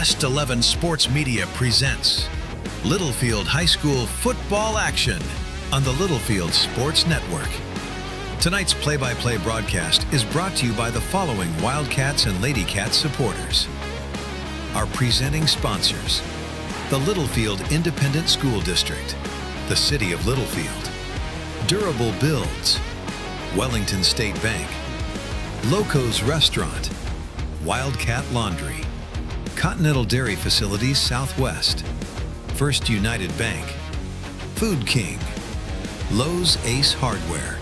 West 11 Sports Media presents Littlefield High School football action on the Littlefield Sports Network. Tonight's play-by-play broadcast is brought to you by the following Wildcats and Ladycats supporters. Our presenting sponsors: the Littlefield Independent School District, the City of Littlefield, Durable Builds, Wellington State Bank, Loco's Restaurant, Wildcat Laundry, Continental Dairy Facilities Southwest, First United Bank, Food King, Lowe's Ace Hardware,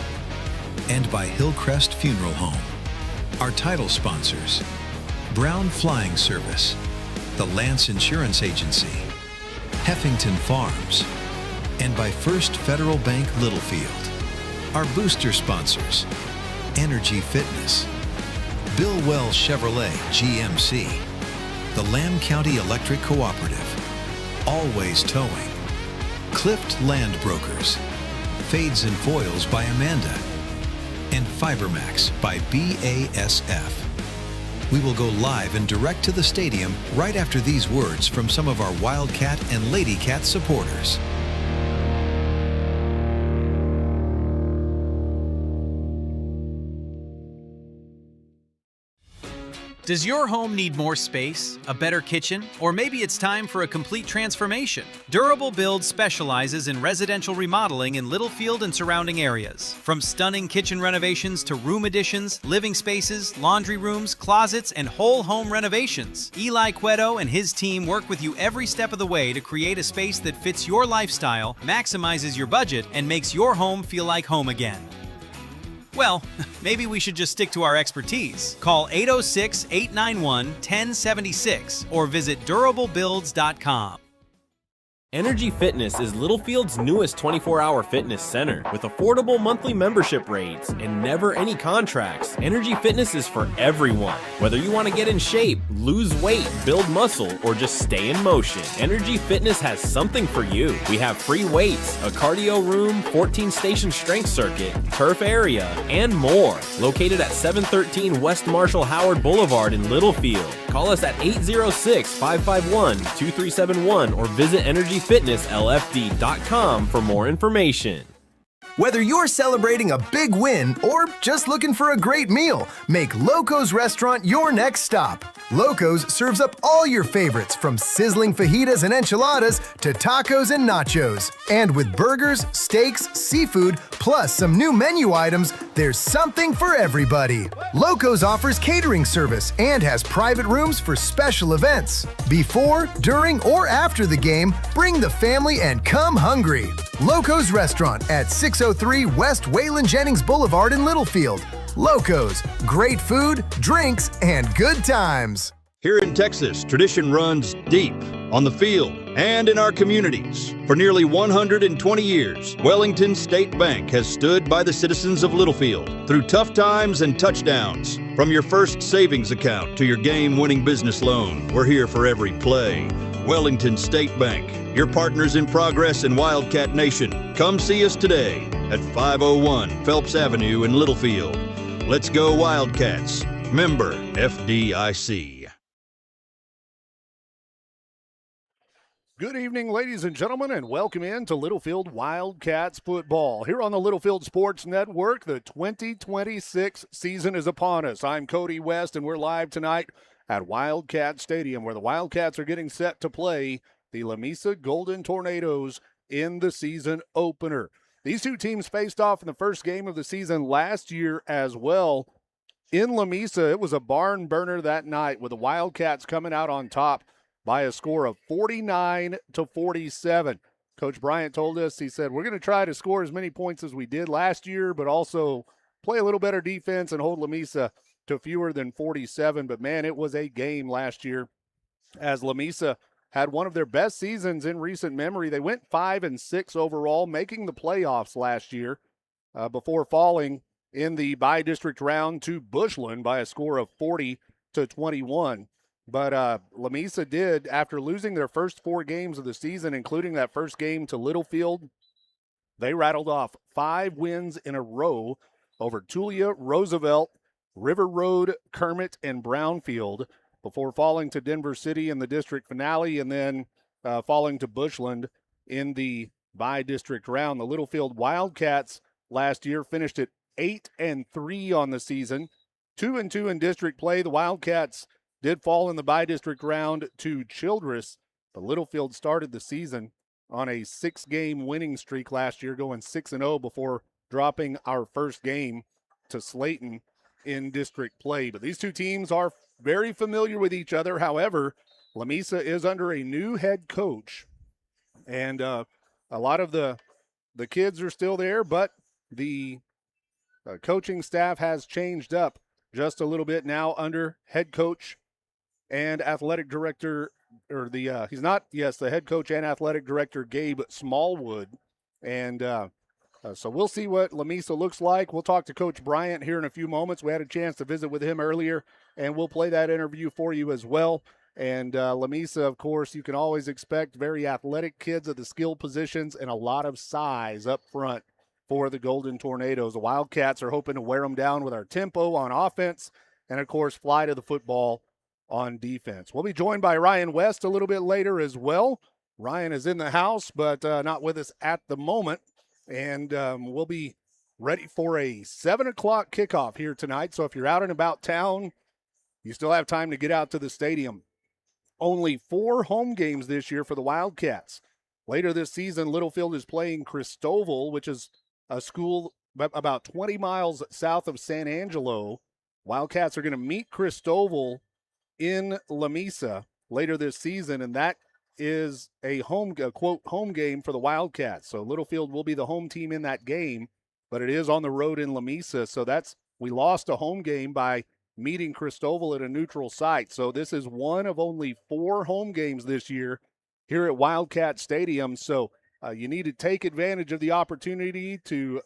and by Hillcrest Funeral Home. Our title sponsors: Brown Flying Service, the Lance Insurance Agency, Heffington Farms, and by First Federal Bank Littlefield. Our booster sponsors: Energy Fitness, Bill Wells Chevrolet GMC, the Lamb County Electric Cooperative, Always Towing, Clipped Land Brokers, Fades and Foils by Amanda, and Fibermax by BASF. We will go live and direct to the stadium right after these words from some of our Wildcat and Ladycat supporters. Does your home need more space, a better kitchen, or maybe it's time for a complete transformation? Durable Build specializes in residential remodeling in Littlefield and surrounding areas. From stunning kitchen renovations to room additions, living spaces, laundry rooms, closets, and whole home renovations, Eli Cueto and his team work with you every step of the way to create a space that fits your lifestyle, maximizes your budget, and makes your home feel like home again. Well, maybe we should just stick to our expertise. Call 806-891-1076 or visit durablebuilds.com. Energy Fitness is Littlefield's newest 24-hour fitness center. With affordable monthly membership rates and never any contracts, Energy Fitness is for everyone. Whether you want to get in shape, lose weight, build muscle, or just stay in motion, Energy Fitness has something for you. We have free weights, a cardio room, 14-station strength circuit, turf area, and more. Located at 713 West Marshall Howard Boulevard in Littlefield. Call us at 806-551-2371 or visit energyfitnesslfd.com for more information. Whether you're celebrating a big win or just looking for a great meal, make Loco's Restaurant your next stop. Loco's serves up all your favorites, from sizzling fajitas and enchiladas to tacos and nachos. And with burgers, steaks, seafood, plus some new menu items, there's something for everybody. Loco's offers catering service and has private rooms for special events. Before, during, or after the game, bring the family and come hungry. Loco's Restaurant at 603 West Waylon Jennings Boulevard in Littlefield. Loco's, great food, drinks, and good times. Here in Texas, tradition runs deep on the field and in our communities. For nearly 120 years, Wellington State Bank has stood by the citizens of Littlefield through tough times and touchdowns. From your first savings account to your game-winning business loan, we're here for every play. Wellington State Bank, your partners in progress in Wildcat Nation. Come see us today at 501 Phelps Avenue in Littlefield. Let's go Wildcats. Member FDIC. Good evening, ladies and gentlemen, and welcome in to Littlefield Wildcats football. Here on the Littlefield Sports Network, the 2026 season is upon us. I'm Cody West, and we're live tonight at Wildcat Stadium, where the Wildcats are getting set to play the Lamesa Golden Tornadoes in the season opener. These two teams faced off in the first game of the season last year as well. In Lamesa, it was a barn burner that night, with the Wildcats coming out on top by a score of 49-47. Coach Bryant told us, he said, we're going to try to score as many points as we did last year, but also play a little better defense and hold Lamesa to fewer than 47. But, man, it was a game last year as Lamesa had one of their best seasons in recent memory. They went 5-6 overall, making the playoffs last year before falling in the by-district round to Bushland by a score of 40-21. But Lamesa did, after losing their first 4 games of the season, including that first game to Littlefield, they rattled off 5 wins in a row over Tulia, Roosevelt, River Road, Kermit, and Brownfield. before falling to Denver City in the district finale and then falling to Bushland in the by-district round. The Littlefield Wildcats last year finished at 8-3 on the season, 2-2 in district play. The Wildcats did fall in the by-district round to Childress, but Littlefield started the season on a 6-game winning streak last year, going 6-0 before dropping our first game to Slayton in district play. But these two teams are very familiar with each other. However, Lamesa is under a new head coach, and a lot of the kids are still there, but the coaching staff has changed up just a little bit now under head coach and athletic director, or the head coach and athletic director Gabe Smallwood. And so we'll see what Lamesa looks like. We'll talk to Coach Bryant here in a few moments. We had a chance to visit with him earlier, and we'll play that interview for you as well. And Lamesa, of course, you can always expect very athletic kids at the skill positions and a lot of size up front for the Golden Tornadoes. The Wildcats are hoping to wear them down with our tempo on offense and, of course, fly to the football on defense. We'll be joined by Ryan West a little bit later as well. Ryan is in the house, but not with us at the moment. And we'll be ready for a 7 o'clock kickoff here tonight. So if you're out and about town, you still have time to get out to the stadium. Only 4 home games this year for the Wildcats. Later this season, Littlefield is playing Christoval, which is a school about 20 miles south of San Angelo. Wildcats are going to meet Christoval in Lamesa later this season, and that is a quote home game for the Wildcats. So Littlefield will be the home team in that game, but it is on the road in Lamesa. So we lost a home game by meeting Christoval at a neutral site. So this is one of only 4 home games this year here at Wildcat Stadium. So you need to take advantage of the opportunity to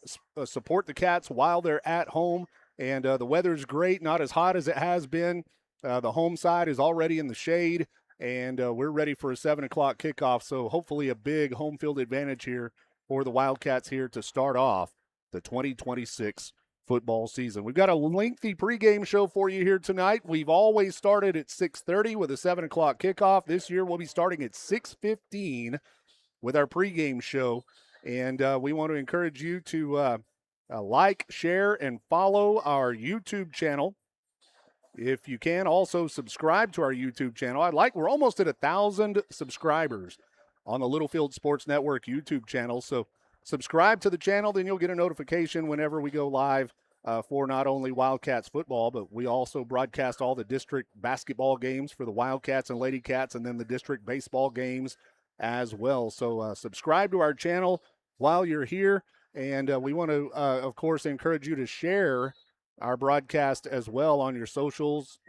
support the Cats while they're at home. And the weather's great, not as hot as it has been. The home side is already in the shade, and we're ready for a 7 o'clock kickoff. So hopefully a big home field advantage here for the Wildcats here to start off the 2026 football season. We've got a lengthy pregame show for you here tonight. We've always started at 6:30 with a 7 o'clock kickoff. This year we'll be starting at 6:15 with our pregame show. And we want to encourage you to like, share, and follow our YouTube channel. If you can, also subscribe to our YouTube channel. We're almost at 1,000 subscribers on the Littlefield Sports Network YouTube channel. So subscribe to the channel, then you'll get a notification whenever we go live for not only Wildcats football, but we also broadcast all the district basketball games for the Wildcats and Lady Cats, and then the district baseball games as well. So subscribe to our channel while you're here. And we want to, of course, encourage you to share our broadcast as well on your socials.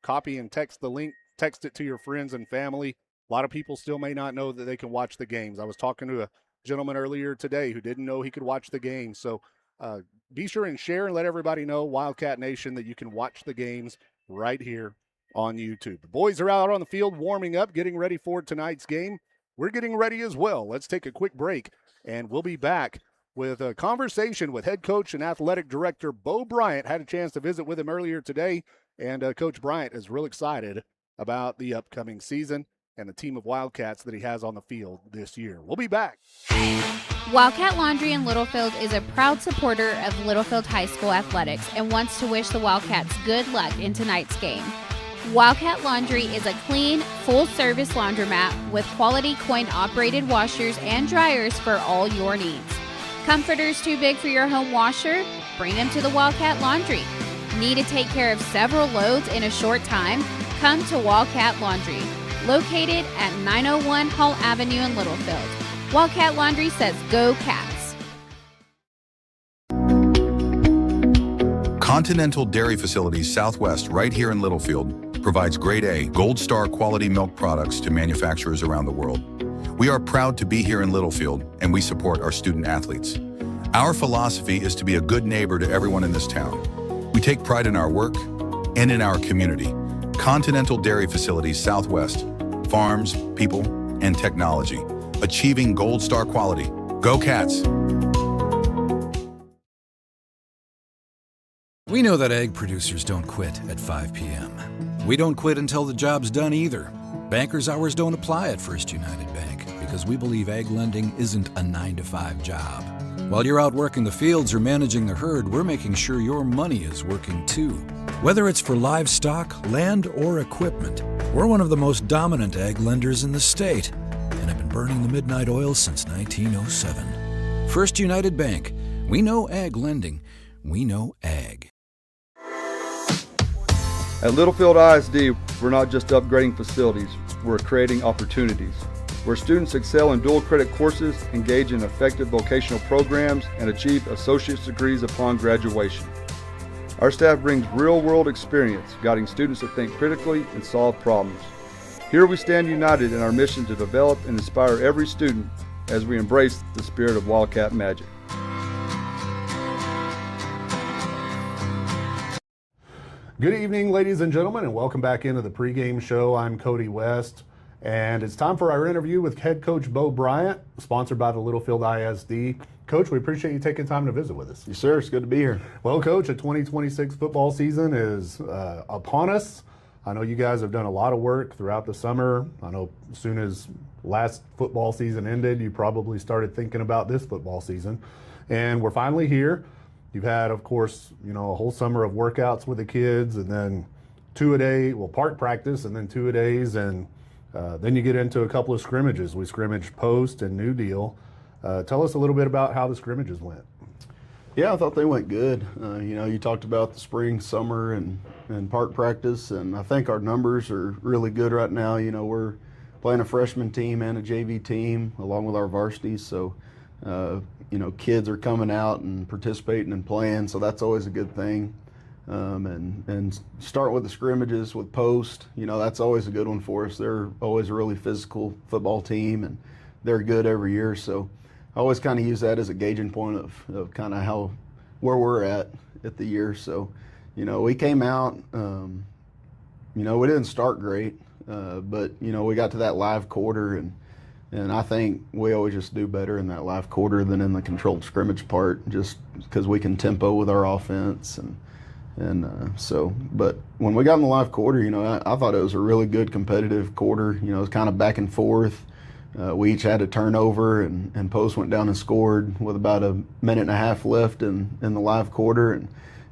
Copy and text the link, text it to your friends and family. A lot of people still may not know that they can watch the games. I was talking to a gentleman earlier today who didn't know he could watch the game. So be sure and share and let everybody know, Wildcat Nation, that you can watch the games right here on YouTube. The boys are out on the field warming up, getting ready for tonight's game. We're getting ready as well. Let's take a quick break, and we'll be back with a conversation with head coach and athletic director Bo Bryant. Had a chance to visit with him earlier today, and Coach Bryant is real excited about the upcoming season and the team of Wildcats that he has on the field this year. We'll be back. Wildcat Laundry in Littlefield is a proud supporter of Littlefield High School athletics and wants to wish the Wildcats good luck in tonight's game. Wildcat Laundry is a clean, full-service laundromat with quality coin-operated washers and dryers for all your needs. Comforters too big for your home washer? Bring them to the Wildcat Laundry. Need to take care of several loads in a short time? Come to Wildcat Laundry, located at 901 Hall Avenue in Littlefield. Wildcat Laundry says go Cats. Continental Dairy Facilities Southwest, right here in Littlefield, provides grade A, gold star quality milk products to manufacturers around the world. We are proud to be here in Littlefield, and we support our student athletes. Our philosophy is to be a good neighbor to everyone in this town. We take pride in our work and in our community. Continental Dairy Facilities Southwest, farms, people, and technology, achieving gold star quality. Go Cats! We know that egg producers don't quit at 5 p.m. We don't quit until the job's done either. Banker's hours don't apply at First United Bank because we believe ag lending isn't a 9-to-5 job. While you're out working the fields or managing the herd, we're making sure your money is working too. Whether it's for livestock, land, or equipment, we're one of the most dominant ag lenders in the state and have been burning the midnight oil since 1907. First United Bank. We know ag lending. We know ag. At Littlefield ISD, we're not just upgrading facilities, we're creating opportunities. Where students excel in dual credit courses, engage in effective vocational programs, and achieve associate's degrees upon graduation. Our staff brings real-world experience, guiding students to think critically and solve problems. Here we stand united in our mission to develop and inspire every student as we embrace the spirit of Wildcat magic. Good evening, ladies and gentlemen, and welcome back into the pregame show. I'm Cody West, and it's time for our interview with head coach Bo Bryant, sponsored by the Littlefield ISD. Coach, we appreciate you taking time to visit with us. Yes, sir. It's good to be here. Well, Coach, the 2026 football season is upon us. I know you guys have done a lot of work throughout the summer. I know as soon as last football season ended, you probably started thinking about this football season. And we're finally here. You've had, of course, a whole summer of workouts with the kids, and then park practice, and then 2-a-days, and then you get into a couple of scrimmages. We scrimmaged post and New Deal. Tell us a little bit about how the scrimmages went. Yeah, I thought they went good. You talked about the spring, summer, and park practice, and I think our numbers are really good right now. We're playing a freshman team and a JV team along with our varsity, so kids are coming out and participating and playing, so that's always a good thing. And start with the scrimmages with post, that's always a good one for us. They're always a really physical football team, and they're good every year, so I always kind of use that as a gauging point of kind of where we're at the year. So, we came out, we didn't start great, but, we got to that live quarter, and I think we always just do better in that live quarter than in the controlled scrimmage part, just because we can tempo with our offense. But when we got in the live quarter, I thought it was a really good competitive quarter. It was kind of back and forth. We each had a turnover, and Post went down and scored with about a minute and a half left in the live quarter.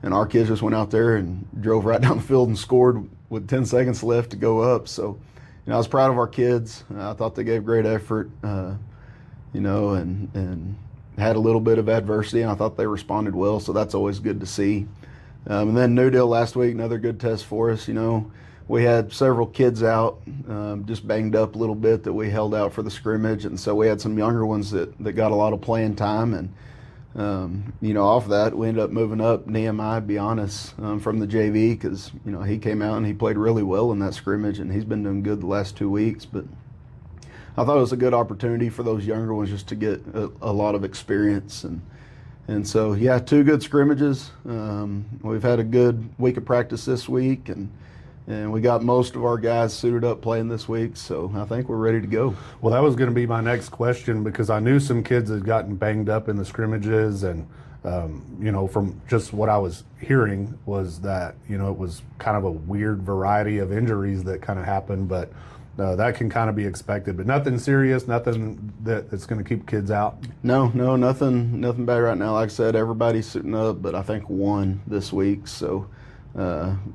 And our kids just went out there and drove right down the field and scored with 10 seconds left to go up. So, I was proud of our kids. I thought they gave great effort, and had a little bit of adversity, and I thought they responded well, so that's always good to see. And then New Deal last week, another good test for us. We had several kids out, just banged up a little bit that we held out for the scrimmage, and so we had some younger ones that got a lot of playing time, and off that, we ended up moving up Nehemiah Bionis from the JV because, he came out and he played really well in that scrimmage, and he's been doing good the last 2 weeks. But I thought it was a good opportunity for those younger ones just to get a lot of experience. And so, 2 good scrimmages. We've had a good week of practice this week, and we got most of our guys suited up playing this week, so I think we're ready to go. Well, that was going to be my next question, because I knew some kids had gotten banged up in the scrimmages, and from just what I was hearing was that, it was kind of a weird variety of injuries that kind of happened, but that can kind of be expected. But nothing serious, nothing that's going to keep kids out? No, nothing bad right now. Like I said, everybody's suiting up, but I think 1 this week, so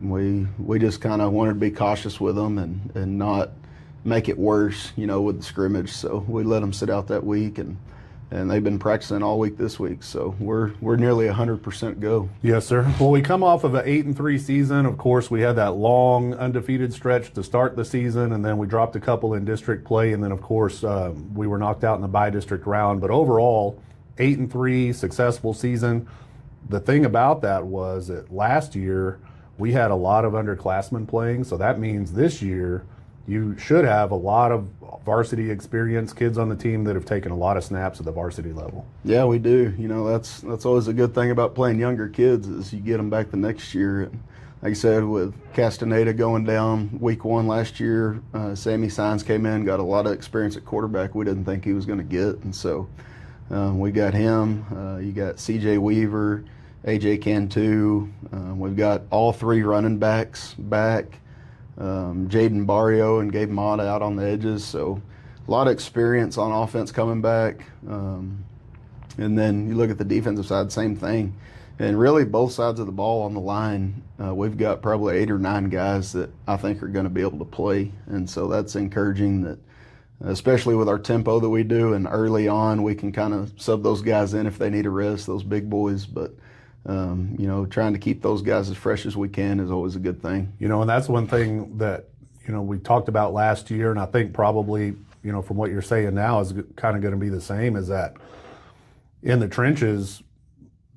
we just kind of wanted to be cautious with them and not make it worse, with the scrimmage. So we let them sit out that week, and they've been practicing all week this week. So we're nearly 100% go. Yes, sir. Well, we come off of an 8-3 season. Of course, we had that long undefeated stretch to start the season, and then we dropped a couple in district play, and then of course we were knocked out in the bi-district round. But overall, 8-3, successful season. The thing about that was that last year we had a lot of underclassmen playing, so that means this year you should have a lot of varsity experience, kids on the team that have taken a lot of snaps at the varsity level. Yeah, we do. That's always a good thing about playing younger kids, is you get them back the next year. And like I said, with Castaneda going down week 1 last year, Sammy Sines came in, got a lot of experience at quarterback we didn't think he was going to get, and so we got him. You got CJ Weaver, AJ Cantu. We've got all 3 running backs back. Jaden Barrio and Gabe Mata out on the edges. So a lot of experience on offense coming back. And then you look at the defensive side, same thing. And really both sides of the ball on the line, we've got probably 8 or 9 guys that I think are going to be able to play. And so that's encouraging, that especially with our tempo that we do, and early on we can kind of sub those guys in if they need a rest, those big boys. But trying to keep those guys as fresh as we can is always a good thing. And that's one thing that, we talked about last year, and I think probably, from what you're saying now is kind of going to be the same, is that in the trenches,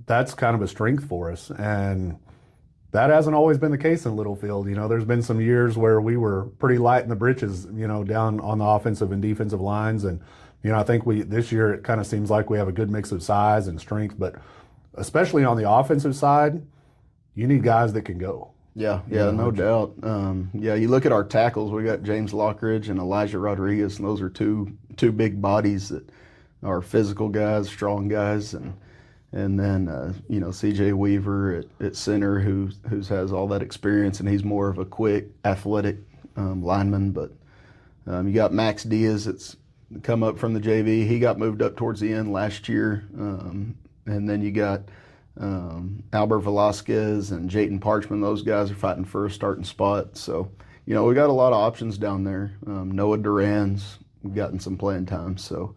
that's kind of a strength for us. And that hasn't always been the case in Littlefield. There's been some years where we were pretty light in the britches, down on the offensive and defensive lines. And, I think this year it kind of seems like we have a good mix of size and strength, but especially on the offensive side, you need guys that can go. Yeah, no doubt. You look at our tackles, we got James Lockridge and Elijah Rodriguez, and those are two big bodies that are physical guys, strong guys, and then CJ Weaver at center, who has all that experience, and he's more of a quick, athletic lineman. But you got Max Diaz that's come up from the JV. He got moved up towards the end last year, and then you got Albert Velasquez and Jayton Parchman. Those guys are fighting for a starting spot. So we got a lot of options down there. Noah Duran's gotten some playing time, so.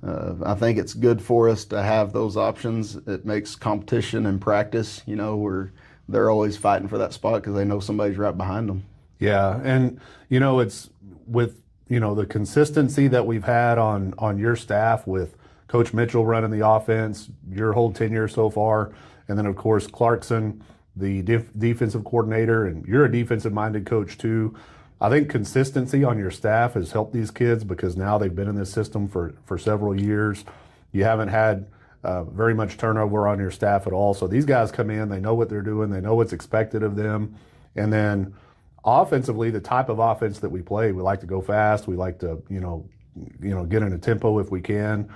I think it's good for us to have those options. It makes competition and practice, where they're always fighting for that spot because they know somebody's right behind them. Yeah, and, it's with, the consistency that we've had on your staff with Coach Mitchell running the offense, your whole tenure so far, and then, of course, Clarkson, the defensive coordinator, and you're a defensive-minded coach too. I think consistency on your staff has helped these kids because now they've been in this system for several years. You haven't had very much turnover on your staff at all. So these guys come in, they know what they're doing, they know what's expected of them. And then offensively, the type of offense that we play, we like to go fast. We like to, get in a tempo if we can.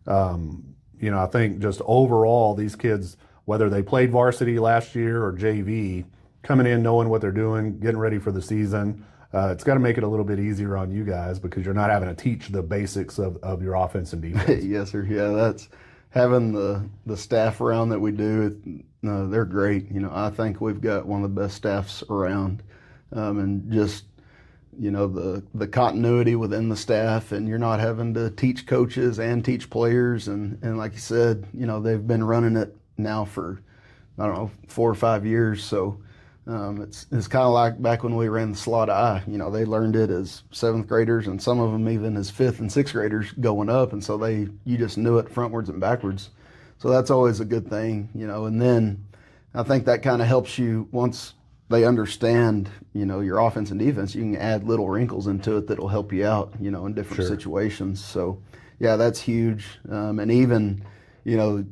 I think just overall, these kids, whether they played varsity last year or JV, coming in knowing what they're doing, getting ready for the season. It's got to make it a little bit easier on you guys because you're not having to teach the basics of your offense and defense. Yes, sir. Yeah, that's having the staff around that we do. They're great. I think we've got one of the best staffs around, and just the continuity within the staff, and you're not having to teach coaches and teach players. And like you said, they've been running it now for 4 or 5 years. So. It's kind of like back when we ran the slot I. They learned it as 7th graders, and some of them even as 5th and 6th graders going up, and so you just knew it frontwards and backwards. So that's always a good thing, And then I think that kind of helps you once they understand, your offense and defense. You can add little wrinkles into it that'll help you out, in different situations. So yeah, that's huge. And even,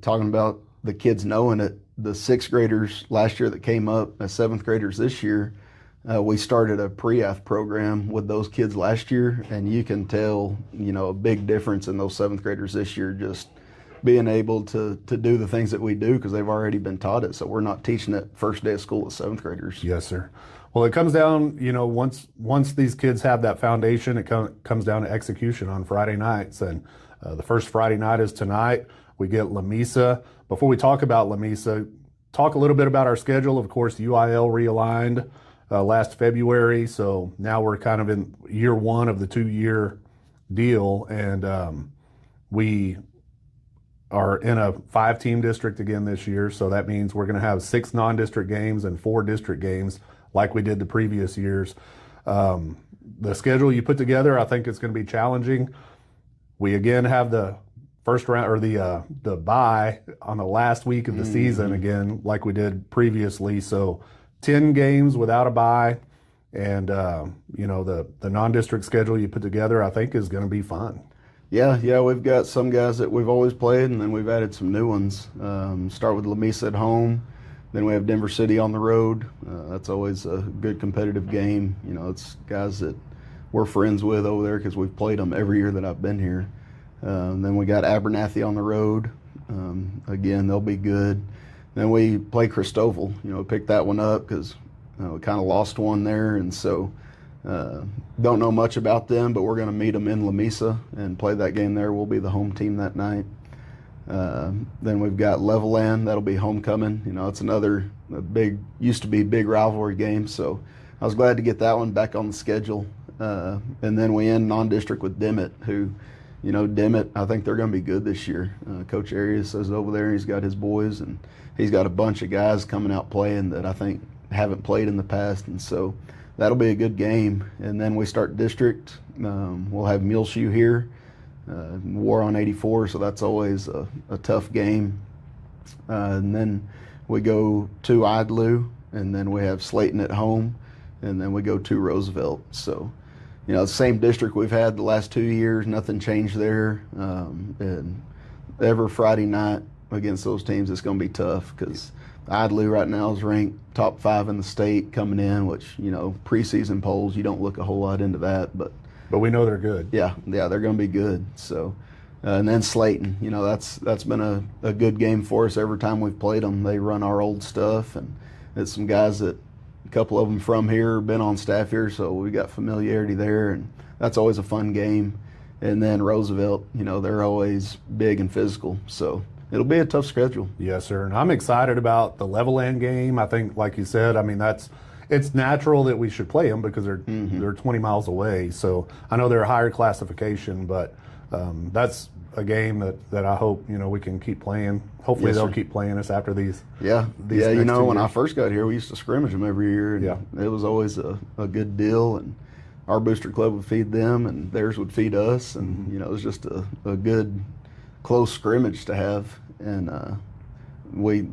talking about the kids knowing it. The 6th graders last year that came up as 7th graders this year, we started a pre-AF program with those kids last year, and you can tell, a big difference in those 7th graders this year just being able to do the things that we do because they've already been taught it. So we're not teaching it first day of school with 7th graders. Yes, sir. Well, it comes down, once these kids have that foundation, it comes down to execution on Friday nights. And the first Friday night is tonight. We get Lamesa. Before we talk about Lamesa, talk a little bit about our schedule. Of course, UIL realigned last February, so now we're kind of in year 1 of the 2-year deal, and we are in a 5-team district again this year, so that means we're going to have 6 non-district games and 4 district games like we did the previous years. The schedule you put together, I think it's going to be challenging. We again have the first round or the bye on the last week of the season again, like we did previously. So 10 games without a bye, and the non-district schedule you put together, I think, is going to be fun. Yeah, we've got some guys that we've always played, and then we've added some new ones. Start with Lamesa at home, then we have Denver City on the road. That's always a good competitive game. It's guys that we're friends with over there because we've played them every year that I've been here. Then we got Abernathy on the road. Again, they'll be good. Then we play Christoval. Picked that one up because we kind of lost one there, and so Don't know much about them, but we're going to meet them in Lamesa and play that game there. We'll be the home team that night. Then we've got Levelland. That'll be homecoming. You know, it's another used to be big rivalry game. So I was glad to get that one back on the schedule. And then we end non-district with Dimmitt, who, you know, Dimmitt, I think they're going to be good this year. Coach Arias is over there. He's got his boys, and he's got a bunch of guys coming out playing that I think haven't played in the past. And so that'll be a good game. And then we start district. We'll have Muleshoe here. War on 84, so that's always a tough game. And then we go to Idlew, and then we have Slayton at home, and then we go to Roosevelt. So, you know, the same district we've had the last 2 years, nothing changed there. And every Friday night against those teams, it's going to be tough because Idlew right now is ranked top 5 in the state coming in, which, you know, preseason polls, you don't look a whole lot into that, but we know they're good. Yeah, they're going to be good. So, and then Slayton, you know, that's been a good game for us every time we've played them. They run our old stuff, and it's some guys that a couple of them from here, been on staff here, so we got familiarity there, and that's always a fun game. And then Roosevelt, you know, they're always big and physical, so it'll be a tough schedule. Yes, sir. And I'm excited about the Levelland game. I think, like you said, I mean, it's natural that we should play them because they're 20 miles away. So I know they're a higher classification, but that's a game that I hope, you know, we can keep playing. Hopefully they'll keep playing us after these. Yeah, you know, when I first got here, we used to scrimmage them every year, and it was always a good deal. And our booster club would feed them, and theirs would feed us, and you know, it was just a good close scrimmage to have. And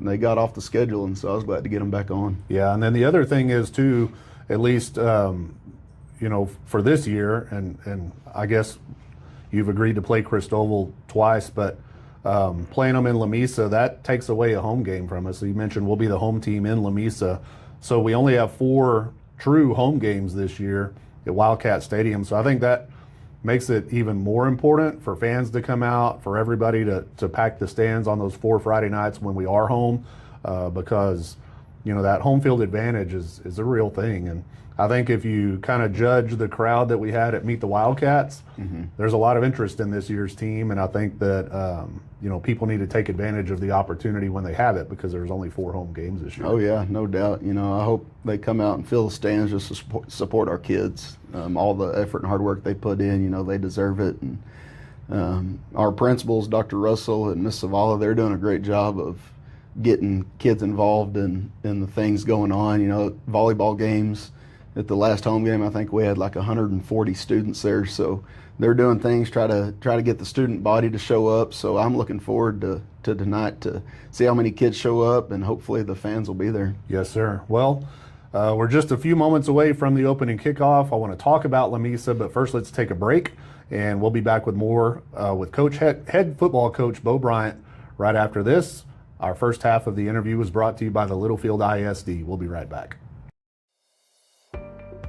they got off the schedule, and so I was glad to get them back on. Yeah, and then the other thing is too, at least you know, for this year, and I guess you've agreed to play Christoval twice, but playing them in Lamesa, that takes away a home game from us. So you mentioned we'll be the home team in Lamesa, so we only have 4 true home games this year at Wildcat Stadium. So I think that makes it even more important for fans to come out, for everybody to pack the stands on those 4 Friday nights when we are home, because, you know, that home field advantage is a real thing. And I think if you kind of judge the crowd that we had at Meet the Wildcats, there's a lot of interest in this year's team, and I think that you know, people need to take advantage of the opportunity when they have it, because there's only 4 home games this year. Oh yeah, no doubt. You know, I hope they come out and fill the stands just to support our kids. All the effort and hard work they put in, you know, they deserve it. And our principals, Dr. Russell and Miss Savala, they're doing a great job of getting kids involved in the things going on. You know, volleyball games. At the last home game, I think we had like 140 students there. So they're doing things, try to get the student body to show up. So I'm looking forward to tonight to see how many kids show up, and hopefully the fans will be there. Yes, sir. Well, we're just a few moments away from the opening kickoff. I want to talk about Lamesa, but first let's take a break, and we'll be back with more with head football coach Bo Bryant right after this. Our first half of the interview was brought to you by the Littlefield ISD. We'll be right back.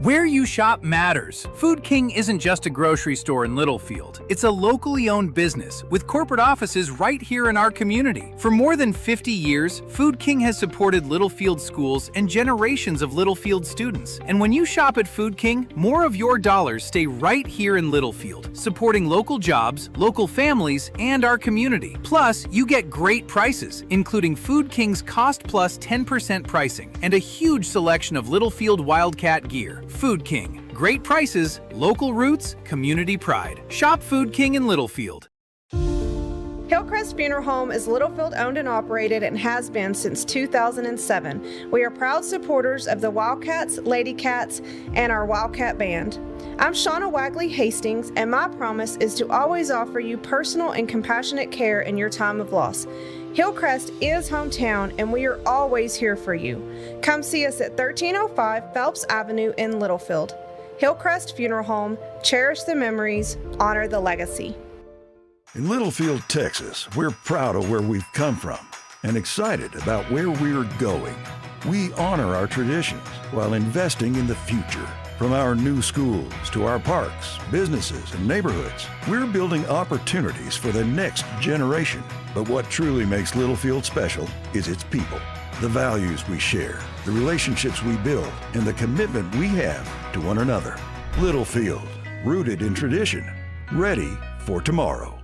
Where you shop matters. Food King isn't just a grocery store in Littlefield. It's a locally owned business with corporate offices right here in our community. For more than 50 years, Food King has supported Littlefield schools and generations of Littlefield students. And when you shop at Food King, more of your dollars stay right here in Littlefield, supporting local jobs, local families, and our community. Plus, you get great prices, including Food King's cost plus 10% pricing and a huge selection of Littlefield Wildcat gear. Food King. Great prices, local roots, community pride. Shop Food King in Littlefield. Hillcrest Funeral Home is Littlefield owned and operated and has been since 2007. We are proud supporters of the Wildcats, Lady Cats, and our Wildcat Band. I'm Shauna Wagley Hastings, and my promise is to always offer you personal and compassionate care in your time of loss. Hillcrest is hometown, and we are always here for you. Come see us at 1305 Phelps Avenue in Littlefield. Hillcrest Funeral Home, cherish the memories, honor the legacy. In Littlefield, Texas, we're proud of where we've come from and excited about where we're going. We honor our traditions while investing in the future. From our new schools to our parks, businesses, and neighborhoods, we're building opportunities for the next generation. But what truly makes Littlefield special is its people. the values we share, the relationships we build, and the commitment we have to one another. Littlefield, rooted in tradition, ready for tomorrow.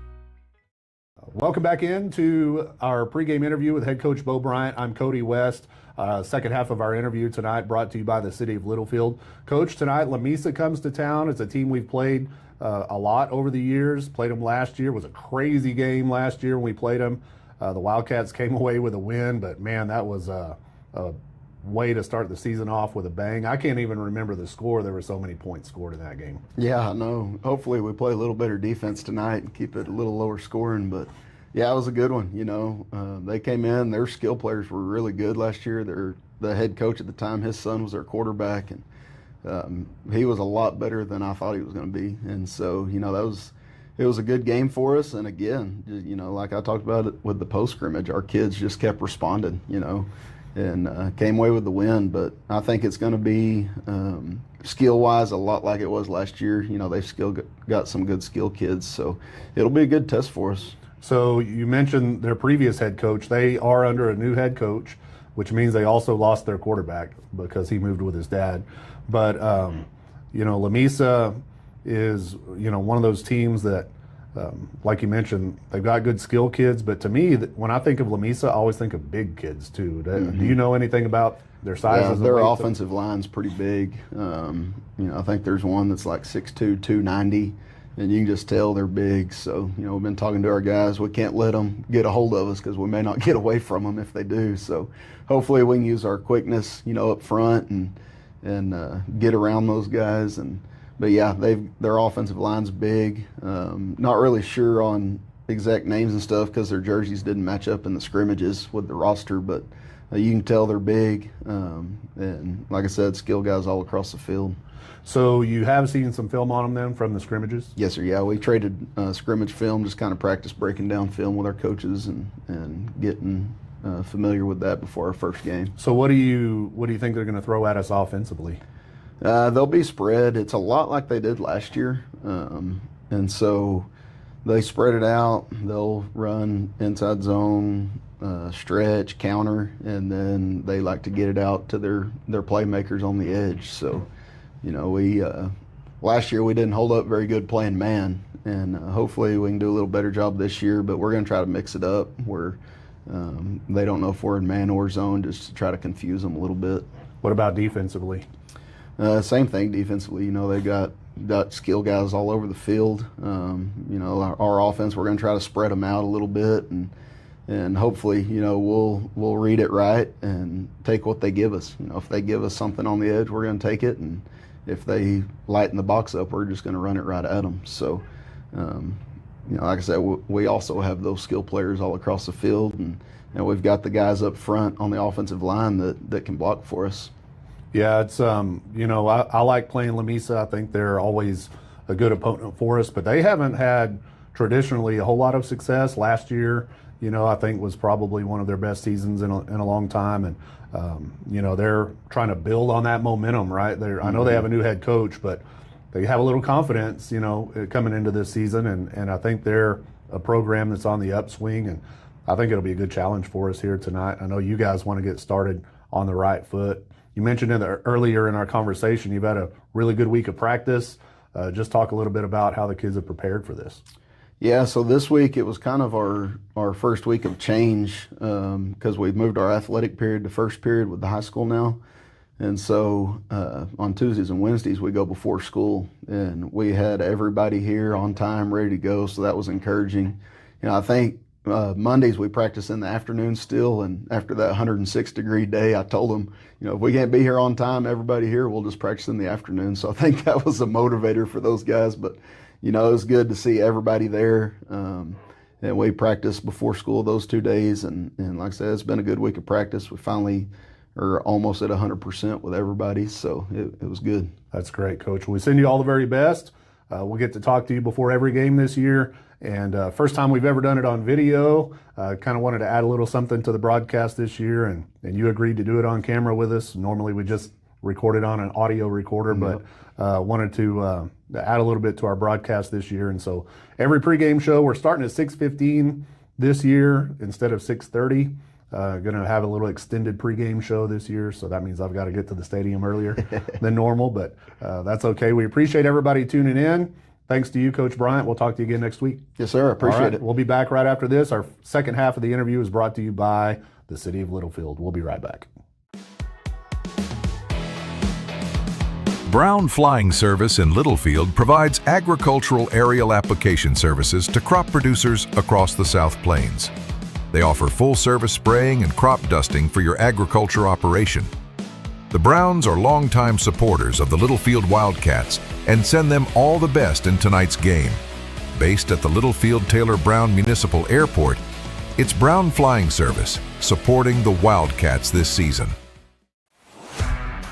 Welcome back into our pregame interview with head coach Bo Bryant. I'm Cody West. Second half of our interview tonight brought to you by the city of Littlefield. Coach, tonight Lamesa comes to town. It's a team we've played a lot over the years. Played them last year. It was a crazy game last year when we played them. The Wildcats came away with a win, but man, that was a way to start the season off with a bang. I can't even remember the score. There were so many points scored in that game. Yeah, I know. Hopefully we play a little better defense tonight and keep it a little lower scoring, but yeah, it was a good one. You know, they came in, their skill players were really good last year. The head coach at the time, his son was their quarterback, and he was a lot better than I thought he was going to be. And so, you know, it was a good game for us. And again, you know, like I talked about it with the post scrimmage, our kids just kept responding, you know, and came away with the win. But I think it's going to be skill-wise a lot like it was last year. You know, they've still got some good skill kids, so it'll be a good test for us. So you mentioned their previous head coach. They are under a new head coach, which means they also lost their quarterback because he moved with his dad. But, you know, Lamesa is, you know, one of those teams that, like you mentioned, they've got good skill kids. But to me, when I think of Lamesa, I always think of big kids too. Do you know anything about their sizes? Yeah, their offensive line's pretty big. You know, I think there's one that's like 6'2", 290, and you can just tell they're big. So, you know, we've been talking to our guys. We can't let them get a hold of us because we may not get away from them if they do. So hopefully we can use our quickness, you know, up front and get around those guys. But yeah, their offensive line's big. Not really sure on exact names and stuff because their jerseys didn't match up in the scrimmages with the roster, but you can tell they're big. And like I said, skill guys all across the field. So you have seen some film on them then from the scrimmages? Yes, sir. Yeah, we traded scrimmage film, just kind of practice breaking down film with our coaches and getting familiar with that before our first game. So what do you think they're going to throw at us offensively? They'll be spread. It's a lot like they did last year. And so they spread it out. They'll run inside zone, stretch, counter, and then they like to get it out to their playmakers on the edge. So, you know, last year we didn't hold up very good playing man, and hopefully we can do a little better job this year, but we're going to try to mix it up where they don't know if we're in man or zone, just to try to confuse them a little bit. What about defensively? Same thing defensively. You know, they got skill guys all over the field. You know, our offense, we're going to try to spread them out a little bit, and hopefully, you know, we'll read it right and take what they give us. You know, if they give us something on the edge, we're going to take it, and if they lighten the box up, we're just going to run it right at them. So, you know, like I said, we also have those skill players all across the field, and we've got the guys up front on the offensive line that can block for us. Yeah, it's you know, I like playing Lamesa. I think they're always a good opponent for us, but they haven't had traditionally a whole lot of success. Last year, you know, I think was probably one of their best seasons in a long time, and you know, they're trying to build on that momentum, right? I know they have a new head coach, but they have a little confidence, you know, coming into this season, and I think they're a program that's on the upswing, and I think it'll be a good challenge for us here tonight. I know you guys want to get started on the right foot. You mentioned earlier in our conversation you've had a really good week of practice. Just talk a little bit about how the kids have prepared for this. Yeah, so this week it was kind of our first week of change because we've moved our athletic period to first period with the high school now. And so on Tuesdays and Wednesdays we go before school, and we had everybody here on time, ready to go, so that was encouraging. You know, I think Mondays we practice in the afternoon still, and after that 106-degree day, I told them, you know, if we can't be here on time, everybody here, we'll just practice in the afternoon. So I think that was a motivator for those guys. But, you know, it was good to see everybody there. And we practiced before school those 2 days, and like I said, it's been a good week of practice. We finally are almost at 100% with everybody, so it was good. That's great, Coach. We send you all the very best. We'll get to talk to you before every game this year. And first time we've ever done it on video. Kind of wanted to add a little something to the broadcast this year, and you agreed to do it on camera with us. Normally we just record it on an audio recorder, but wanted to add a little bit to our broadcast this year. And so every pregame show, we're starting at 6:15 this year instead of 6:30. Going to have a little extended pregame show this year, so that means I've got to get to the stadium earlier than normal, but that's okay. We appreciate everybody tuning in. Thanks to you, Coach Bryant. We'll talk to you again next week. Yes, sir. Appreciate it. We'll be back right after this. Our second half of the interview is brought to you by the City of Littlefield. We'll be right back. Brown Flying Service in Littlefield provides agricultural aerial application services to crop producers across the South Plains. They offer full-service spraying and crop dusting for your agriculture operation. The Browns are longtime supporters of the Littlefield Wildcats and send them all the best in tonight's game. Based at the Littlefield Taylor Brown Municipal Airport, it's Brown Flying Service supporting the Wildcats this season.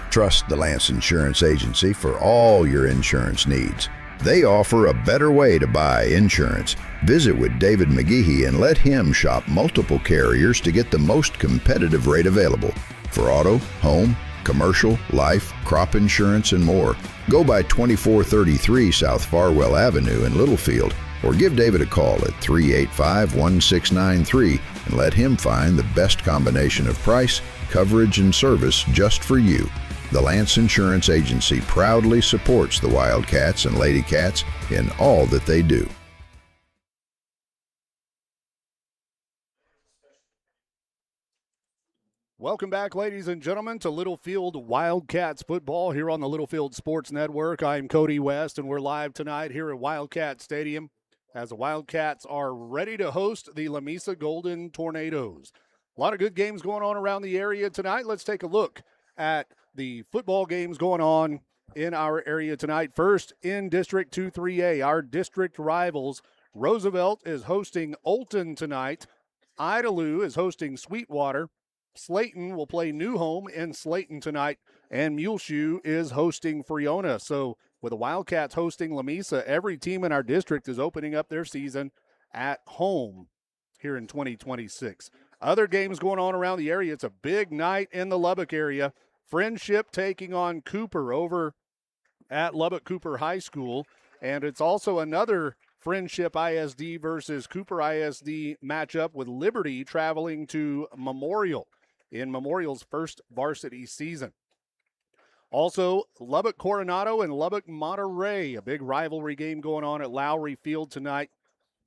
Trust the Lance Insurance Agency for all your insurance needs. They offer a better way to buy insurance. Visit with David McGehee and let him shop multiple carriers to get the most competitive rate available for auto, home, commercial, life, crop insurance, and more. Go by 2433 South Farwell Avenue in Littlefield or give David a call at 385-1693 and let him find the best combination of price, coverage, and service just for you. The Lance Insurance Agency proudly supports the Wildcats and Lady Cats in all that they do. Welcome back, ladies and gentlemen, to Littlefield Wildcats football here on the Littlefield Sports Network. I'm Cody West, and we're live tonight here at Wildcat Stadium as the Wildcats are ready to host the Lamesa Golden Tornadoes. A lot of good games going on around the area tonight. Let's take a look at the football games going on in our area tonight. First, in District 2-3A, our district rivals, Roosevelt is hosting Olton tonight. Idalou is hosting Sweetwater. Slayton will play New Home in Slayton tonight, and Muleshoe is hosting Freona. So with the Wildcats hosting Lamesa, every team in our district is opening up their season at home here in 2026. Other games going on around the area. It's a big night in the Lubbock area. Friendship taking on Cooper over at Lubbock Cooper High School. And it's also another Friendship ISD versus Cooper ISD matchup with Liberty traveling to Memorial in Memorial's first varsity season. Also, Lubbock Coronado and Lubbock Monterey, a big rivalry game going on at Lowry Field tonight.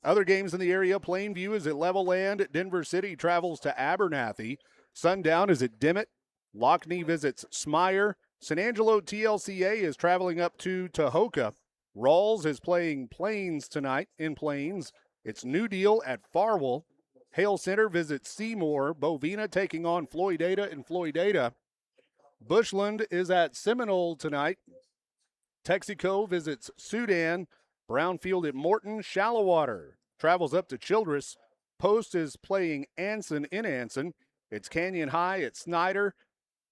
Other games in the area, Plainview is at Levelland. Denver City travels to Abernathy. Sundown is at Dimmitt. Lockney visits Smyer. San Angelo TLCA is traveling up to Tahoka. Rawls is playing Plains tonight in Plains. It's New Deal at Farwell. Hale Center visits Seymour. Bovina taking on Floydada in Floydada. Bushland is at Seminole tonight. Texaco visits Sudan. Brownfield at Morton. Shallowater travels up to Childress. Post is playing Anson in Anson. It's Canyon High at Snyder.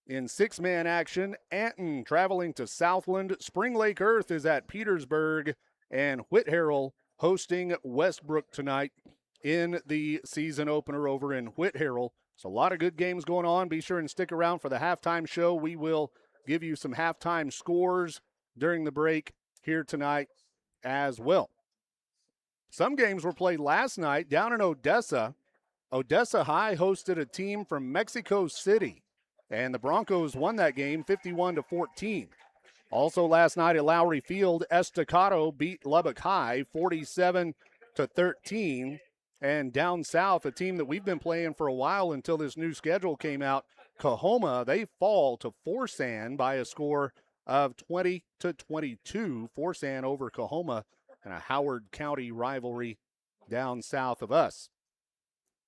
In six-man action, Anton traveling to Southland. Spring Lake Earth is at Petersburg. And Whit Harrell hosting Westbrook tonight in the season opener over in Whit Harrell. So a lot of good games going on. Be sure and stick around for the halftime show. We will give you some halftime scores during the break here tonight as well. Some games were played last night down in Odessa. Odessa High hosted a team from Mexico City, and the Broncos won that game 51-14. Also last night at Lowry Field, Estacado beat Lubbock High 47-13. And down south, a team that we've been playing for a while until this new schedule came out, Coahoma, they fall to Forsan by a score of 20-22. Forsan over Coahoma and a Howard County rivalry down south of us.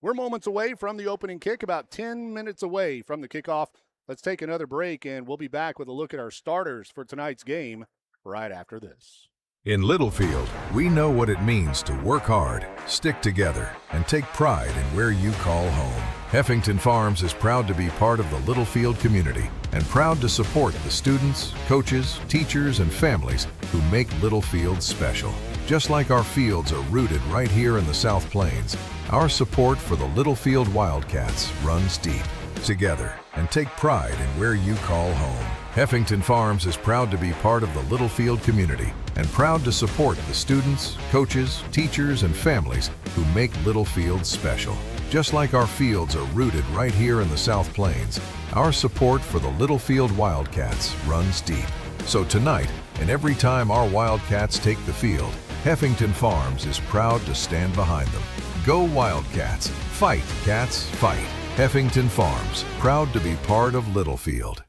We're moments away from the opening kick, about 10 minutes away from the kickoff. Let's take another break, and we'll be back with a look at our starters for tonight's game right after this. In Littlefield, we know what it means to work hard, stick together, and take pride in where you call home. Heffington Farms is proud to be part of the Littlefield community and proud to support the students, coaches, teachers, and families who make Littlefield special. Just like our fields are rooted right here in the South Plains, our support for the Littlefield Wildcats runs deep. Together, and take pride in where you call home. Heffington Farms is proud to be part of the Littlefield community and proud to support the students, coaches, teachers, and families who make Littlefield special. Just like our fields are rooted right here in the South Plains, our support for the Littlefield Wildcats runs deep. So tonight, and every time our Wildcats take the field, Heffington Farms is proud to stand behind them. Go Wildcats! Fight, Cats, fight! Heffington Farms, proud to be part of Littlefield.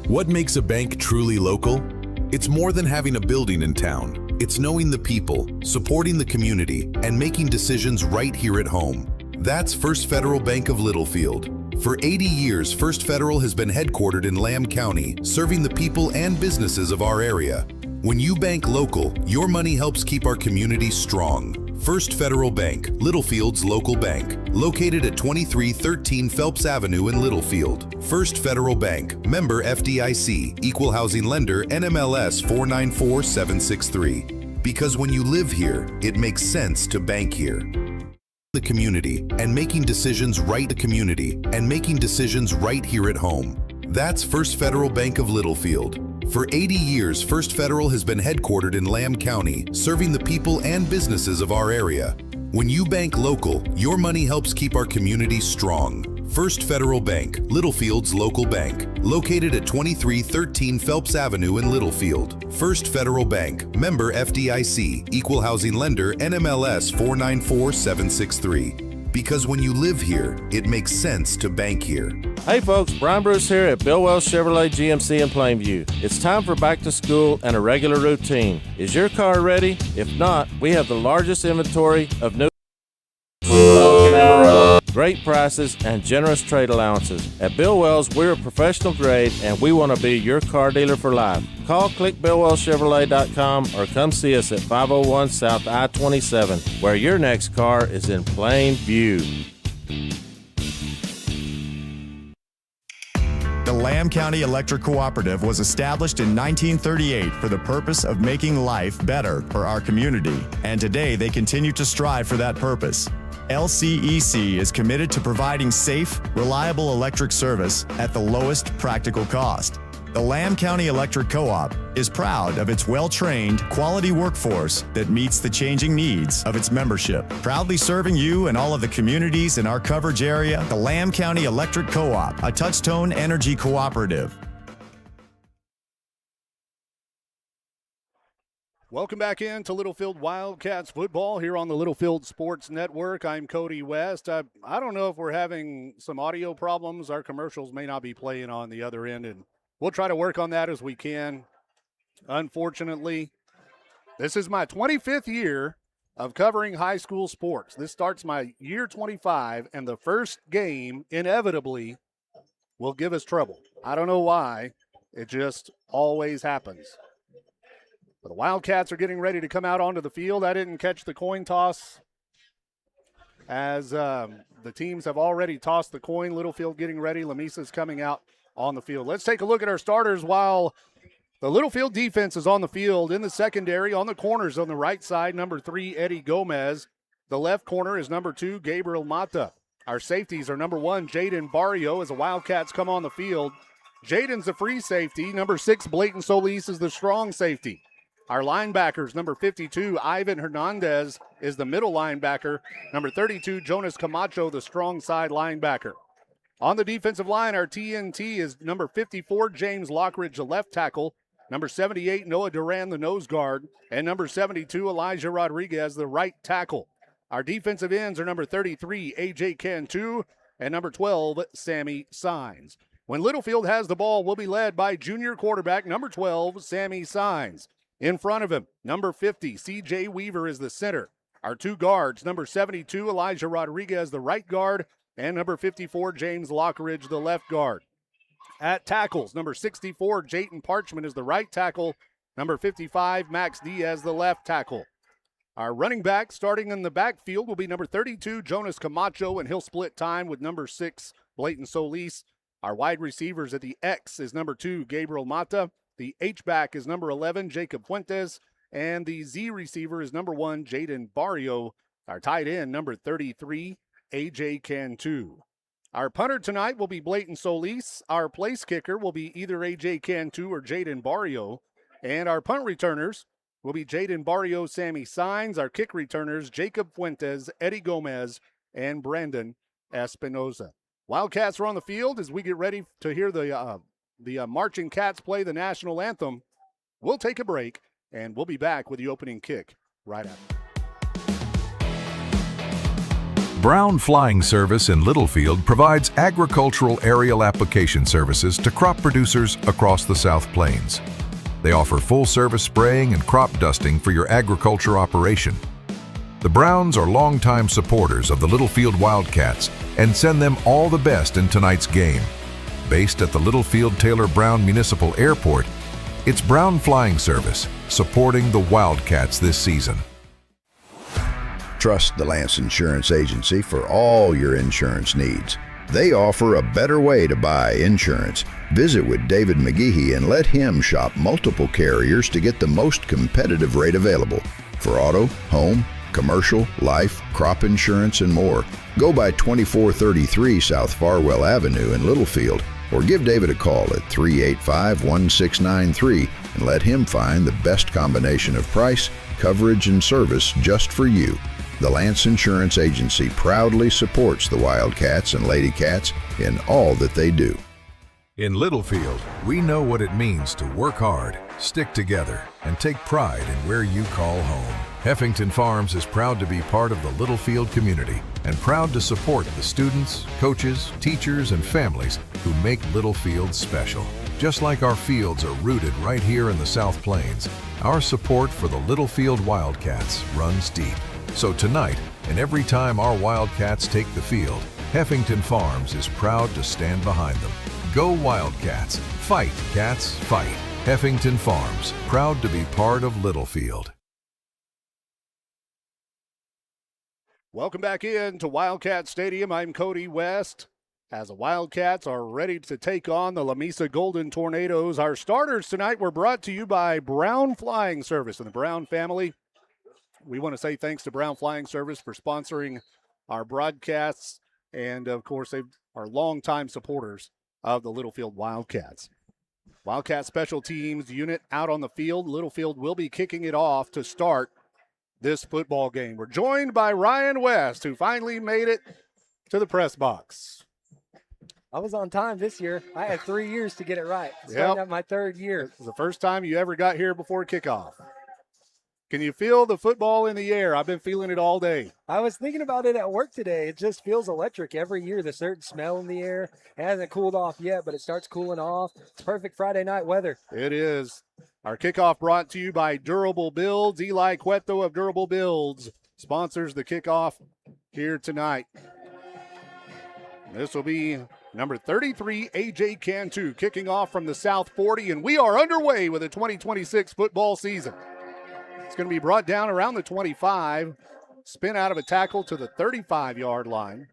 What makes a bank truly local? It's more than having a building in town. It's knowing the people, supporting the community, and making decisions right here at home. That's First Federal Bank of Littlefield. For 80 years, First Federal has been headquartered in Lamb County, serving the people and businesses of our area. When you bank local, your money helps keep our community strong. First Federal Bank, Littlefield's local bank, located at 2313 Phelps Avenue in Littlefield. First Federal Bank, member FDIC, equal housing lender, NMLS 494763. Because when you live here, it makes sense to bank here. The community and making decisions right here at home. That's First Federal Bank of Littlefield. For 80 years, First Federal has been headquartered in Lamb County, serving the people and businesses of our area. When you bank local, your money helps keep our community strong. First Federal Bank, Littlefield's local bank, located at 2313 Phelps Avenue in Littlefield. First Federal Bank, member FDIC, equal housing lender, NMLS 494763. Because when you live here, it makes sense to bank here. Hey folks, Brian Bruce here at Bill Wells Chevrolet GMC in Plainview. It's time for back to school and a regular routine. Is your car ready? If not, we have the largest inventory of new great prices and generous trade allowances. At Bill Wells, we're a professional grade and we want to be your car dealer for life. Call clickbillwellschevrolet.com or come see us at 501 South I-27, where your next car is in plain view. The Lamb County Electric Cooperative was established in 1938 for the purpose of making life better for our community, and today they continue to strive for that purpose. LCEC is committed to providing safe, reliable electric service at the lowest practical cost. The Lamb County Electric Co-op is proud of its well-trained, quality workforce that meets the changing needs of its membership. Proudly serving you and all of the communities in our coverage area, the Lamb County Electric Co-op, a Touchtone Energy cooperative. Welcome back in to Littlefield Wildcats football here on the Littlefield Sports Network. I'm Cody West. I don't know if we're having some audio problems. Our commercials may not be playing on the other end, and we'll try to work on that as we can. Unfortunately, this is my 25th year of covering high school sports. This starts my year 25, and the first game inevitably will give us trouble. I don't know why. It just always happens. But the Wildcats are getting ready to come out onto the field. I didn't catch the coin toss as the teams have already tossed the coin. Littlefield getting ready. Lamesa's coming out on the field. Let's take a look at our starters while the Littlefield defense is on the field. In the secondary, on the corners on the right side, number 3, Eddie Gomez. The left corner is number 2, Gabriel Mata. Our safeties are number 1, Jaden Barrio, as the Wildcats come on the field. Jaden's the free safety. Number 6, Blayton Solis is the strong safety. Our linebackers, number 52, Ivan Hernandez is the middle linebacker. Number 32, Jonas Camacho, the strong side linebacker. On the defensive line, our TNT is number 54, James Lockridge, the left tackle. Number 78, Noah Duran, the nose guard. And number 72, Elijah Rodriguez, the right tackle. Our defensive ends are number 33, AJ Cantu, and number 12, Sammy Sines. When Littlefield has the ball, we'll be led by junior quarterback, number 12, Sammy Sines. In front of him, number 50, C.J. Weaver is the center. Our two guards, number 72, Elijah Rodriguez, the right guard, and number 54, James Lockridge, the left guard. At tackles, number 64, Jayton Parchman is the right tackle. Number 55, Max Diaz, the left tackle. Our running back starting in the backfield will be number 32, Jonas Camacho, and he'll split time with number 6, Blayton Solis. Our wide receivers at the X is number 2, Gabriel Mata. The H-back is number 11, Jacob Fuentes. And the Z receiver is number 1, Jaden Barrio. Our tight end, number 33, AJ Cantu. Our punter tonight will be Blayton Solis. Our place kicker will be either AJ Cantu or Jaden Barrio. And our punt returners will be Jaden Barrio, Sammy Sines. Our kick returners, Jacob Fuentes, Eddie Gomez, and Brandon Espinoza. Wildcats are on the field as we get ready to hear the Marching Cats play the national anthem. We'll take a break, and we'll be back with the opening kick right after. Brown Flying Service in Littlefield provides agricultural aerial application services to crop producers across the South Plains. They offer full-service spraying and crop dusting for your agriculture operation. The Browns are longtime supporters of the Littlefield Wildcats and send them all the best in tonight's game. Based at the Littlefield Taylor Brown Municipal Airport, it's Brown Flying Service supporting the Wildcats this season. Trust the Lance Insurance Agency for all your insurance needs. They offer a better way to buy insurance. Visit with David McGehee and let him shop multiple carriers to get the most competitive rate available. For auto, home, commercial, life, crop insurance, and more, go by 2433 South Farwell Avenue in Littlefield or give David a call at 385-1693 and let him find the best combination of price, coverage, and service just for you. The Lance Insurance Agency proudly supports the Wildcats and Lady Cats in all that they do. In Littlefield, we know what it means to work hard, stick together, and take pride in where you call home. Heffington Farms is proud to be part of the Littlefield community and proud to support the students, coaches, teachers, and families who make Littlefield special. Just like our fields are rooted right here in the South Plains, our support for the Littlefield Wildcats runs deep. So tonight, and every time our Wildcats take the field, Heffington Farms is proud to stand behind them. Go Wildcats! Fight, Cats, fight! Heffington Farms, proud to be part of Littlefield. Welcome back in to Wildcat Stadium. I'm Cody West. As the Wildcats are ready to take on the Lamesa Golden Tornadoes, our starters tonight were brought to you by Brown Flying Service and the Brown family. We want to say thanks to Brown Flying Service for sponsoring our broadcasts, and of course, they are longtime supporters of the Littlefield Wildcats. Wildcat Special Teams unit out on the field. Littlefield will be kicking it off to start this football game. We're joined by Ryan West, who finally made it to the press box. I was on time this year. I had 3 years to get it right. Starting out my third year. It was the first time you ever got here before kickoff. Can you feel the football in the air? I've been feeling it all day. I was thinking about it at work today. It just feels electric every year. There's a certain smell in the air. It hasn't cooled off yet, but it starts cooling off. It's perfect Friday night weather. It is. Our kickoff brought to you by Durable Builds. Eli Cueto of Durable Builds sponsors the kickoff here tonight. This will be number 33, A.J. Cantu, kicking off from the South 40, and we are underway with the 2026 football season. It's going to be brought down around the 25, spin out of a tackle to the 35-yard line.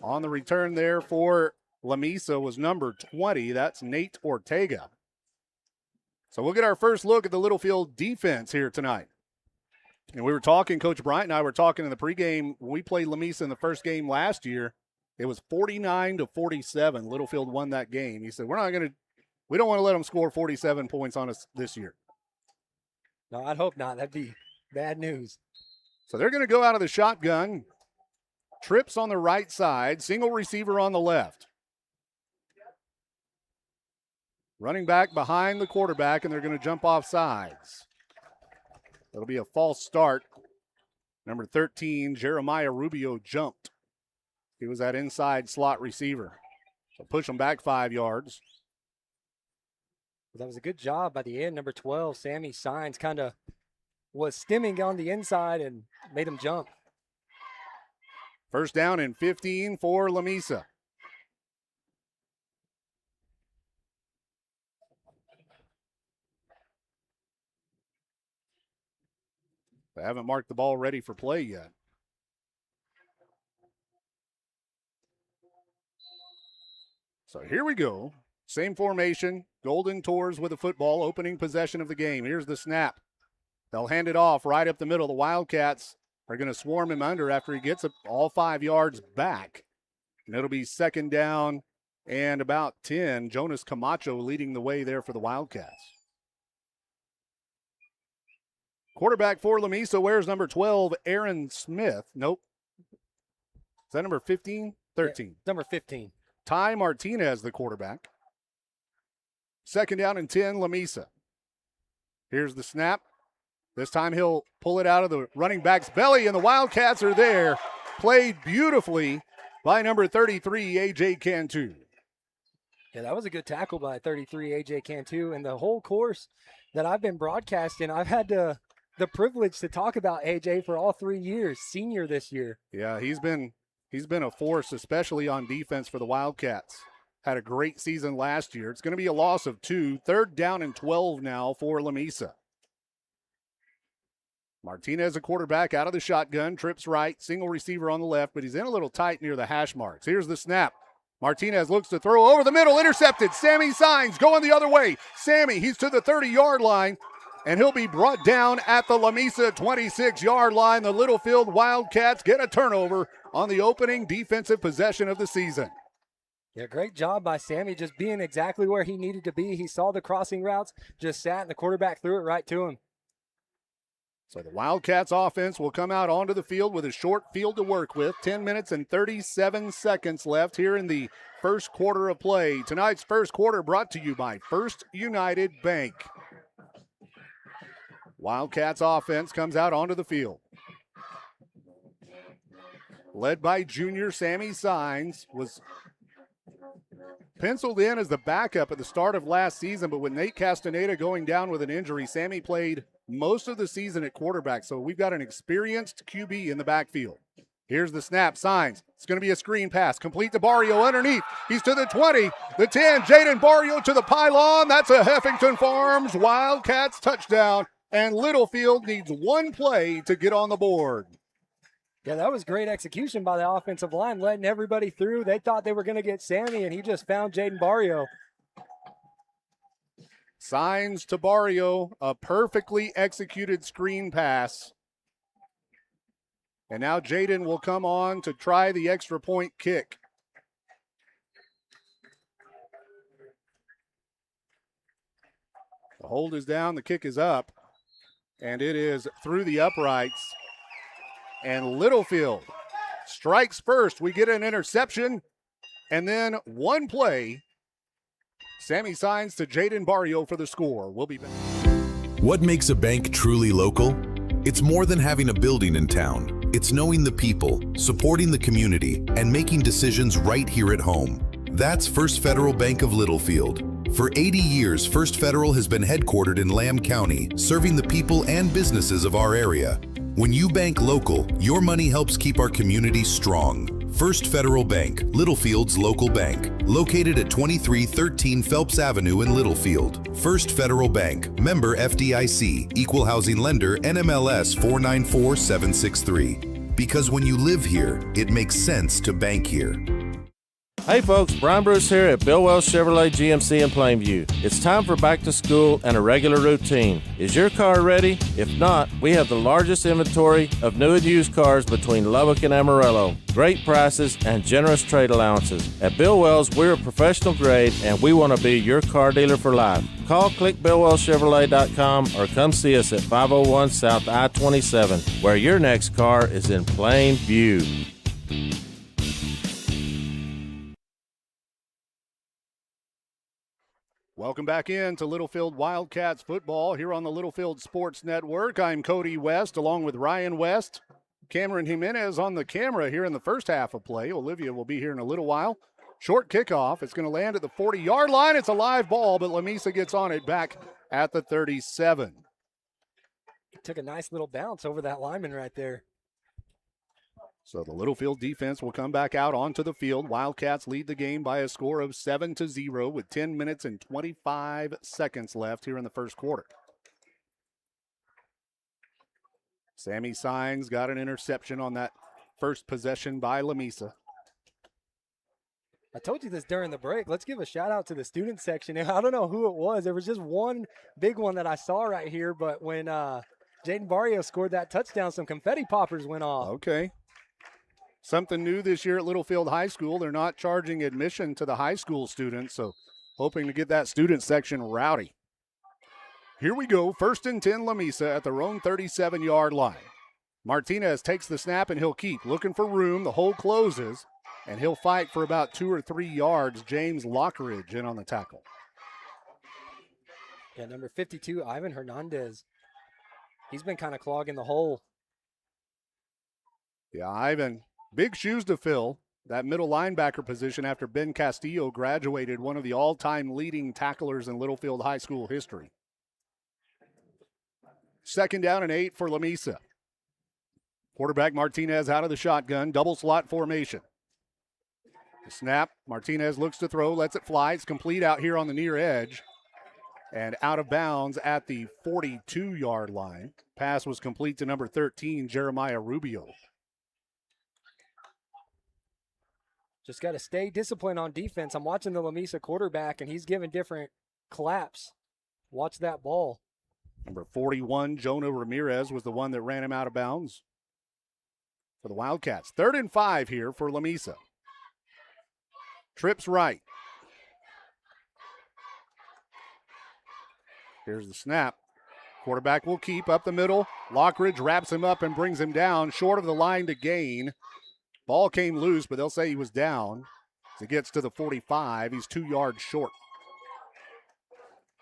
On the return there for Lamesa was number 20. That's Nate Ortega. So we'll get our first look at the Littlefield defense here tonight. And we were talking, Coach Bryant and I were talking in the pregame. When we played Lamesa in the first game last year, it was 49-47. Littlefield won that game. He said, we don't want to let them score 47 points on us this year. No, I'd hope not. That'd be bad news. So they're going to go out of the shotgun. Trips on the right side, single receiver on the left. Running back behind the quarterback, and they're going to jump off sides. It'll be a false start. Number 13, Jeremiah Rubio jumped. He was that inside slot receiver. So push him back 5 yards. That was a good job by the end. Number 12, Sammy Signs, kind of was stemming on the inside and made him jump. First down and 15 for Lamesa. They haven't marked the ball ready for play yet. So here we go. Same formation. Golden Tours with the football, opening possession of the game. Here's the snap. They'll hand it off right up the middle. The Wildcats are going to swarm him under after he gets all 5 yards back. And it'll be second down and about 10. Jonas Camacho leading the way there for the Wildcats. Quarterback for Lamesa wears number 12, Aaron Smith. Nope. Is that number 15? 13. Yeah, number 15. Ty Martinez, the quarterback. Second down and 10, Lamesa. Here's the snap. This time he'll pull it out of the running back's belly, and the Wildcats are there. Played beautifully by number 33, A.J. Cantu. Yeah, that was a good tackle by 33, A.J. Cantu. And the whole course that I've been broadcasting, I've had the privilege to talk about A.J. for all 3 years, senior this year. Yeah, he's been a force, especially on defense for the Wildcats. Had a great season last year. It's going to be a loss of 2. Third down and 12 now for Lamesa. Martinez, a quarterback, out of the shotgun, trips right, single receiver on the left, but he's in a little tight near the hash marks. Here's the snap. Martinez looks to throw over the middle, intercepted. Sammy Signs going the other way. Sammy, he's to the 30-yard line, and he'll be brought down at the Lamesa 26-yard line. The Littlefield Wildcats get a turnover on the opening defensive possession of the season. Yeah, great job by Sammy, just being exactly where he needed to be. He saw the crossing routes, just sat, and the quarterback threw it right to him. So the Wildcats offense will come out onto the field with a short field to work with. 10 minutes and 37 seconds left here in the first quarter of play. Tonight's first quarter brought to you by First United Bank. Wildcats offense comes out onto the field. Led by junior Sammy Signs, was penciled in as the backup at the start of last season, but with Nate Castaneda going down with an injury, Sammy played most of the season at quarterback, so we've got an experienced QB in the backfield. Here's the snap. Signs. It's going to be a screen pass. Complete to Barrio underneath. He's to the 20, the 10. Jaden Barrio to the pylon. That's a Heffington Farms Wildcats touchdown, and Littlefield needs one play to get on the board. Yeah, that was great execution by the offensive line, letting everybody through. They thought they were going to get Sammy, and he just found Jaden Barrio. Signs to Barrio, a perfectly executed screen pass. And now Jaden will come on to try the extra point kick. The hold is down, the kick is up, and it is through the uprights. And Littlefield strikes first. We get an interception, and then one play. Sammy Signs to Jaden Barrio for the score. We'll be back. What makes a bank truly local? It's more than having a building in town. It's knowing the people, supporting the community, and making decisions right here at home. That's First Federal Bank of Littlefield. For 80 years, First Federal has been headquartered in Lamb County, serving the people and businesses of our area. When you bank local, your money helps keep our community strong. First Federal Bank, Littlefield's local bank, located at 2313 Phelps Avenue in Littlefield. First Federal Bank, member FDIC, equal housing lender, NMLS 494763. Because when you live here, it makes sense to bank here. Hey folks, Brian Bruce here at Bill Wells Chevrolet GMC in Plainview. It's time for back to school and a regular routine. Is your car ready? If not, we have the largest inventory of new and used cars between Lubbock and Amarillo. Great prices and generous trade allowances. At Bill Wells, we're a professional grade and we want to be your car dealer for life. Call clickbillwellschevrolet.com or come see us at 501 South I-27, where your next car is in plain view. Welcome back in to Littlefield Wildcats football here on the Littlefield Sports Network. I'm Cody West along with Ryan West. Cameron Jimenez on the camera here in the first half of play. Olivia will be here in a little while. Short kickoff. It's going to land at the 40-yard line. It's a live ball, but Lamesa gets on it back at the 37. Took a nice little bounce over that lineman right there. So the Littlefield defense will come back out onto the field. Wildcats lead the game by a score of 7-0 with 10 minutes and 25 seconds left here in the first quarter. Sammy Signs got an interception on that first possession by Lamesa. I told you this during the break. Let's give a shout out to the student section. I don't know who it was. There was just one big one that I saw right here, but when Jaden Barrio scored that touchdown, some confetti poppers went off. Okay. Something new this year at Littlefield High School. They're not charging admission to the high school students, so hoping to get that student section rowdy. Here we go. 1st and 10 Lamesa at their own 37-yard line. Martinez takes the snap and he'll keep. Looking for room. The hole closes, and he'll fight for about 2 or 3 yards. James Lockridge in on the tackle. Yeah, number 52, Ivan Hernandez. He's been kind of clogging the hole. Yeah, Ivan, big shoes to fill. That middle linebacker position after Ben Castillo graduated, one of the all-time leading tacklers in Littlefield High School history. 2nd down and 8 for Lamesa. Quarterback Martinez out of the shotgun, double slot formation. The snap, Martinez looks to throw, lets it fly. It's complete out here on the near edge and out of bounds at the 42-yard line. Pass was complete to number 13, Jeremiah Rubio. Just got to stay disciplined on defense. I'm watching the Lamesa quarterback, and he's giving different claps. Watch that ball. Number 41, Jonah Ramirez, was the one that ran him out of bounds for the Wildcats. 3rd and 5 here for Lamesa. Trips right. Here's the snap. Quarterback will keep up the middle. Lockridge wraps him up and brings him down short of the line to gain. Ball came loose, but they'll say he was down. As he gets to the 45, he's 2 yards short.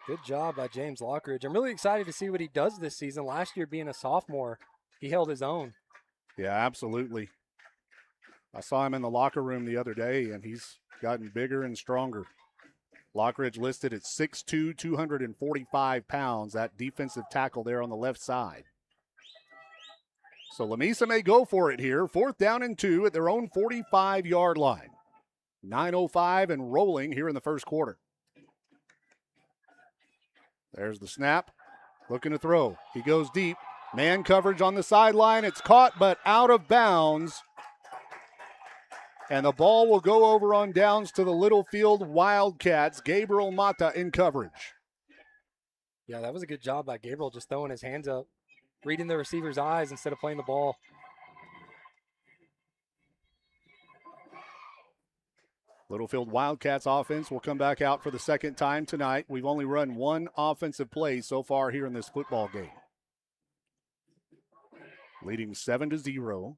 Good job by James Lockridge. I'm really excited to see what he does this season. Last year, being a sophomore, he held his own. Yeah, absolutely. I saw him in the locker room the other day, and he's gotten bigger and stronger. Lockridge listed at 6'2", 245 pounds, that defensive tackle there on the left side. So Lamesa may go for it here. 4th down and 2 at their own 45-yard line. 9:05 and rolling here in the first quarter. There's the snap. Looking to throw. He goes deep. Man coverage on the sideline. It's caught but out of bounds. And the ball will go over on downs to the Littlefield Wildcats. Gabriel Mata in coverage. Yeah, that was a good job by Gabriel, just throwing his hands up, reading the receiver's eyes instead of playing the ball. Littlefield Wildcats offense will come back out for the 2nd time tonight. We've only run 1 offensive play so far here in this football game. Leading 7-0.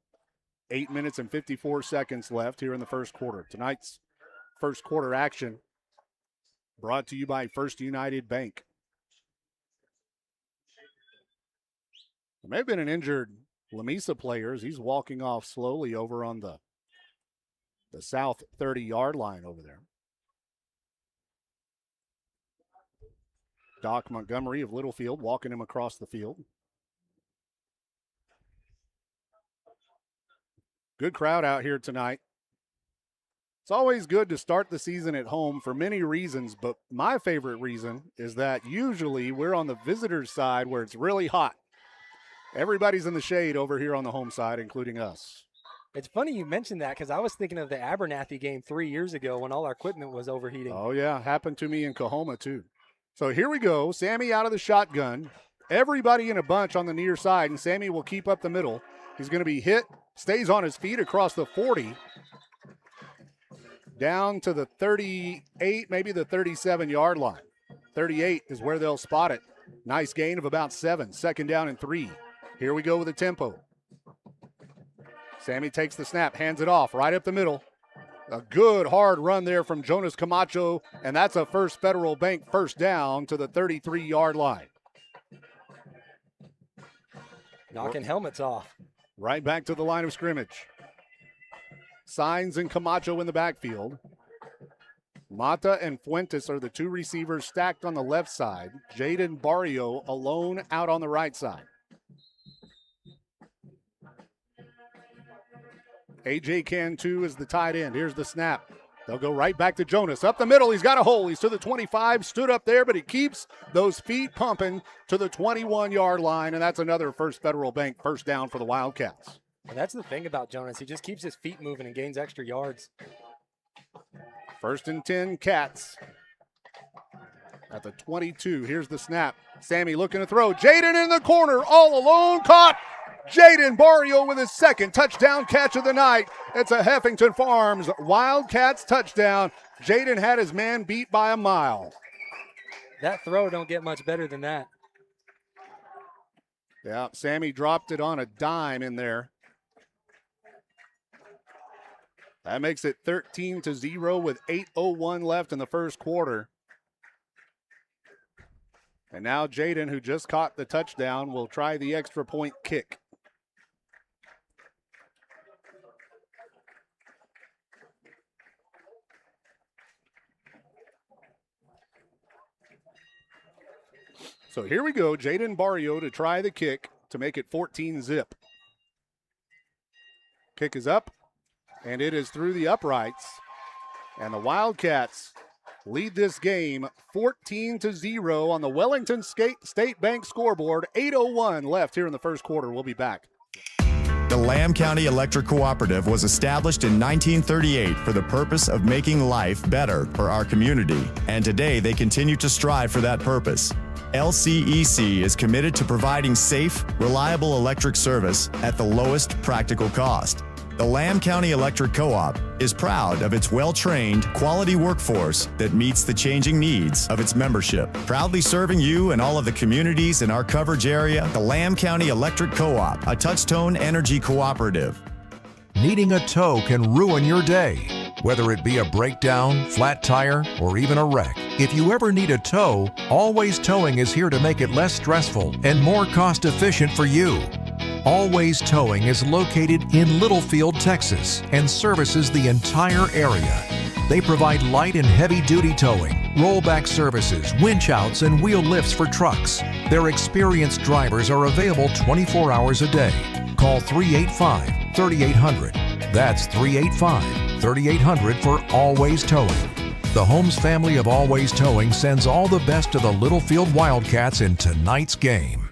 8 minutes and 54 seconds left here in the first quarter. Tonight's first quarter action brought to you by First United Bank. There may have been an injured Lamesa player as he's walking off slowly over on the south 30-yard line over there. Doc Montgomery of Littlefield walking him across the field. Good crowd out here tonight. It's always good to start the season at home for many reasons, but my favorite reason is that usually we're on the visitors' side where it's really hot. Everybody's in the shade over here on the home side, including us. It's funny you mentioned that because I was thinking of the Abernathy game 3 years ago when all our equipment was overheating. Oh, yeah. Happened to me in Coahoma, too. So here we go. Sammy out of the shotgun. Everybody in a bunch on the near side, and Sammy will keep up the middle. He's going to be hit, stays on his feet across the 40, down to the 38, maybe the 37-yard line. 38 is where they'll spot it. Nice gain of about 7. 2nd down and 3. Here we go with the tempo. Sammy takes the snap, hands it off right up the middle. A good hard run there from Jonas Camacho, and that's a First Federal Bank first down to the 33-yard line. Knocking helmets off. Right back to the line of scrimmage. Signs and Camacho in the backfield. Mata and Fuentes are the 2 receivers stacked on the left side. Jaden Barrio alone out on the right side. A.J. Cantu is the tight end. Here's the snap. They'll go right back to Jonas. Up the middle, he's got a hole. He's to the 25, stood up there, but he keeps those feet pumping to the 21-yard line, and that's another First Federal Bank first down for the Wildcats. And that's the thing about Jonas. He just keeps his feet moving and gains extra yards. 1st and 10, Cats. At the 22, here's the snap. Sammy looking to throw. Jaden in the corner, all alone, caught. Jaden Barrio with his 2nd touchdown catch of the night. It's a Heffington Farms Wildcats touchdown. Jaden had his man beat by a mile. That throw don't get much better than that. Yeah, Sammy dropped it on a dime in there. That makes it 13-0 with 8:01 left in the first quarter. And now Jaden, who just caught the touchdown, will try the extra point kick. So here we go, Jaden Barrio to try the kick to make it 14-0. Kick is up, and it is through the uprights. And the Wildcats lead this game 14-0 on the Wellington State Bank scoreboard. 8:01 left here in the first quarter. We'll be back. The Lamb County Electric Cooperative was established in 1938 for the purpose of making life better for our community, and today they continue to strive for that purpose. LCEC is committed to providing safe, reliable electric service at the lowest practical cost. The Lamb County Electric Co-op is proud of its well-trained, quality workforce that meets the changing needs of its membership. Proudly serving you and all of the communities in our coverage area, the Lamb County Electric Co-op, a touch-tone energy cooperative. Needing a tow can ruin your day, whether it be a breakdown, flat tire, or even a wreck. If you ever need a tow, Always Towing is here to make it less stressful and more cost-efficient for you. Always Towing is located in Littlefield, Texas, and services the entire area. They provide light and heavy-duty towing, rollback services, winch outs, and wheel lifts for trucks. Their experienced drivers are available 24 hours a day. Call 385-3800. That's 385-3800 for Always Towing. The Holmes family of Always Towing sends all the best to the Littlefield Wildcats in tonight's game.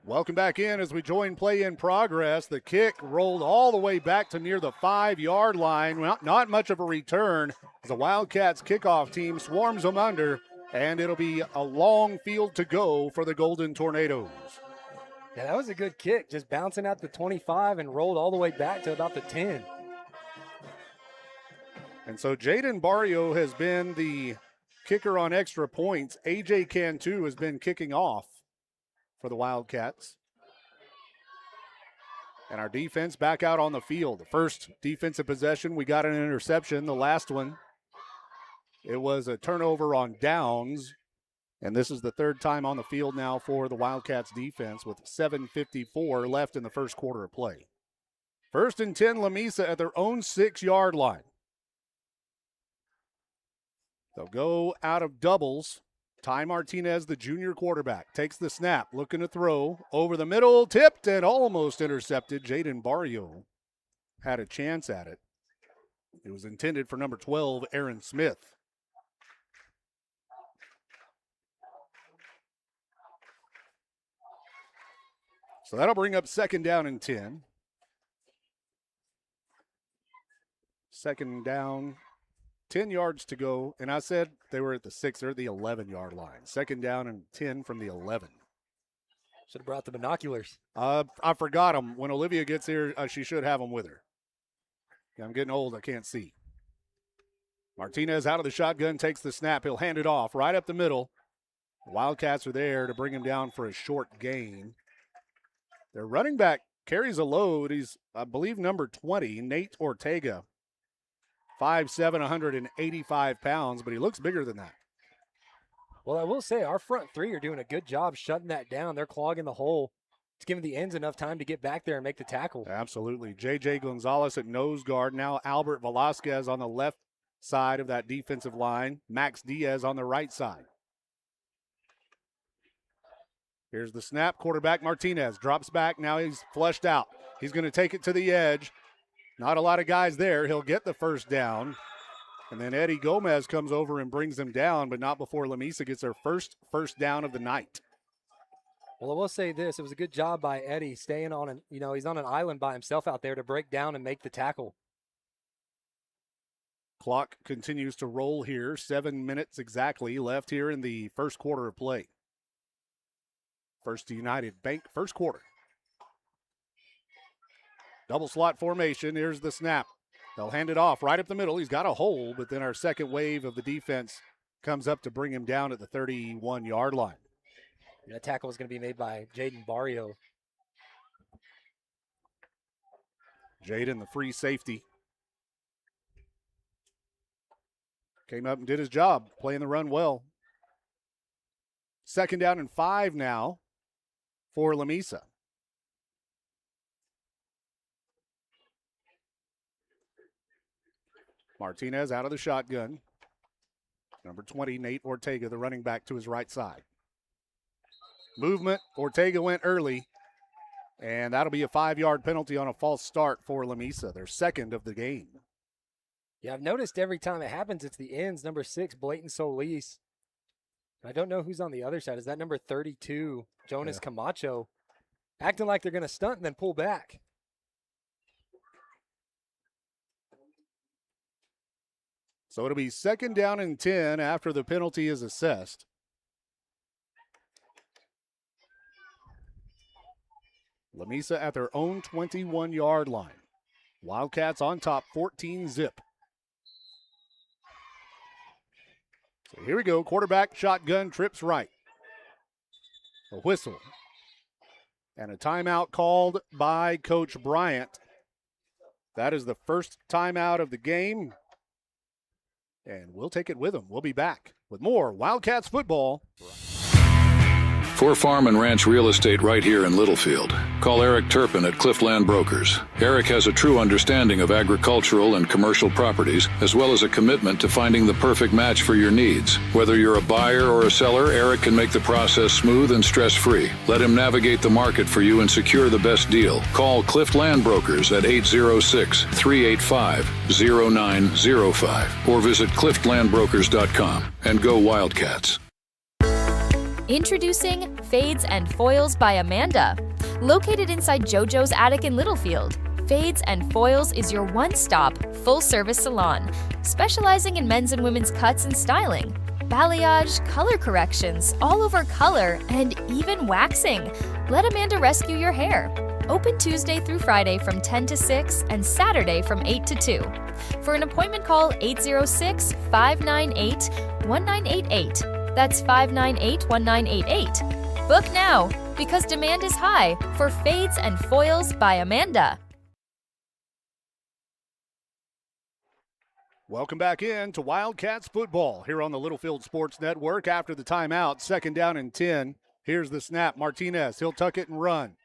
Welcome back in as we join play in progress. The kick rolled all the way back to near the 5-yard line. Not much of a return as the Wildcats kickoff team swarms them under, and it'll be a long field to go for the Golden Tornadoes. Yeah, that was a good kick, just bouncing out the 25 and rolled all the way back to about the 10. And so Jaden Barrio has been the kicker on extra points. AJ Cantu has been kicking off for the Wildcats. And our defense back out on the field. The first defensive possession, we got an interception. The last one, it was a turnover on downs. And this is the third time on the field now for the Wildcats defense with 7:54 left in the first quarter of play. 1st and 10, Lamesa at their own 6-yard line. They'll go out of doubles. Ty Martinez, the junior quarterback, takes the snap, looking to throw. Over the middle, tipped and almost intercepted. Jaden Barrio had a chance at it. It was intended for number 12, Aaron Smith. So that'll bring up 2nd down and 10. 2nd down, 10 yards to go. And I said they were at the 6, they're at the 11-yard line. 2nd down and 10 from the 11. Should have brought the binoculars. I forgot them. When Olivia gets here, she should have them with her. Yeah, I'm getting old, I can't see. Martinez out of the shotgun, takes the snap. He'll hand it off right up the middle. The Wildcats are there to bring him down for a short gain. Their running back carries a load. He's, I believe, number 20, Nate Ortega. 5'7", 185 pounds, but he looks bigger than that. Well, I will say our front three are doing a good job shutting that down. They're clogging the hole. It's giving the ends enough time to get back there and make the tackle. Absolutely. J.J. Gonzalez at nose guard. Now Albert Velasquez on the left side of that defensive line. Max Diaz on the right side. Here's the snap. Quarterback Martinez drops back. Now he's flushed out. He's going to take it to the edge. Not a lot of guys there. He'll get the 1st down. And then Eddie Gomez comes over and brings them down, but not before Lamesa gets their first down of the night. Well, I will say this. It was a good job by Eddie staying on he's on an island by himself out there to break down and make the tackle. Clock continues to roll here. 7 minutes exactly left here in the first quarter of play. First United Bank, first quarter. Double slot formation. Here's the snap. They'll hand it off right up the middle. He's got a hole, but then our second wave of the defense comes up to bring him down at the 31-yard line. That tackle was going to be made by Jaden Barrio. Jaden, the free safety, came up and did his job, playing the run well. 2nd down and 5 now for Lamesa. Martinez out of the shotgun. Number 20, Nate Ortega, the running back, to his right side. Movement. Ortega went early, and that'll be a 5-yard penalty on a false start for Lamesa, their 2nd of the game. Yeah, I've noticed every time it happens, it's the ends. Number 6, Blayton Solis. I don't know who's on the other side. Is that number 32, Jonas Camacho, acting like they're going to stunt and then pull back? So it'll be 2nd down and 10 after the penalty is assessed. Lamesa at their own 21-yard line. Wildcats on top, 14-zip. So here we go. Quarterback shotgun, trips right. A whistle. And a timeout called by Coach Bryant. That is the first timeout of the game. And we'll take it with them. We'll be back with more Wildcats football. For farm and ranch real estate right here in Littlefield, call Eric Turpin at Cliffland Brokers. Eric has a true understanding of agricultural and commercial properties, as well as a commitment to finding the perfect match for your needs. Whether you're a buyer or a seller, Eric can make the process smooth and stress-free. Let him navigate the market for you and secure the best deal. Call Cliffland Brokers at 806-385-0905 or visit clifflandbrokers.com and go Wildcats. Introducing Fades and Foils by Amanda. Located inside JoJo's attic in Littlefield, Fades and Foils is your one-stop, full-service salon, specializing in men's and women's cuts and styling, balayage, color corrections, all-over color, and even waxing. Let Amanda rescue your hair. Open Tuesday through Friday from 10 to 6 and Saturday from 8 to 2. For an appointment, call 806-598-1988. That's 598-1988. Book now, because demand is high for Fades and Foils by Amanda. Welcome back in to Wildcats football here on the Littlefield Sports Network. After the timeout, 2nd down and 10. Here's the snap. Martinez, he'll tuck it and run.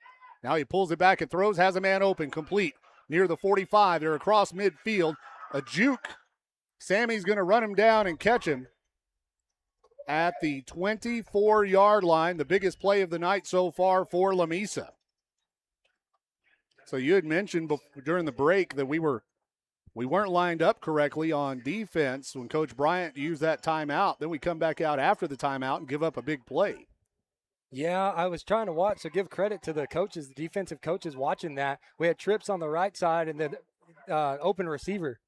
Now he pulls it back and throws, has a man open, complete near the 45. They're across midfield. A juke. Sammy's going to run him down and catch him at the 24-yard line, the biggest play of the night so far for Lamesa. So you had mentioned during the break that we weren't lined up correctly on defense when Coach Bryant used that timeout. Then we come back out after the timeout and give up a big play. Yeah, I was trying to watch, so give credit to the coaches, the defensive coaches watching that. We had trips on the right side and then open receiver.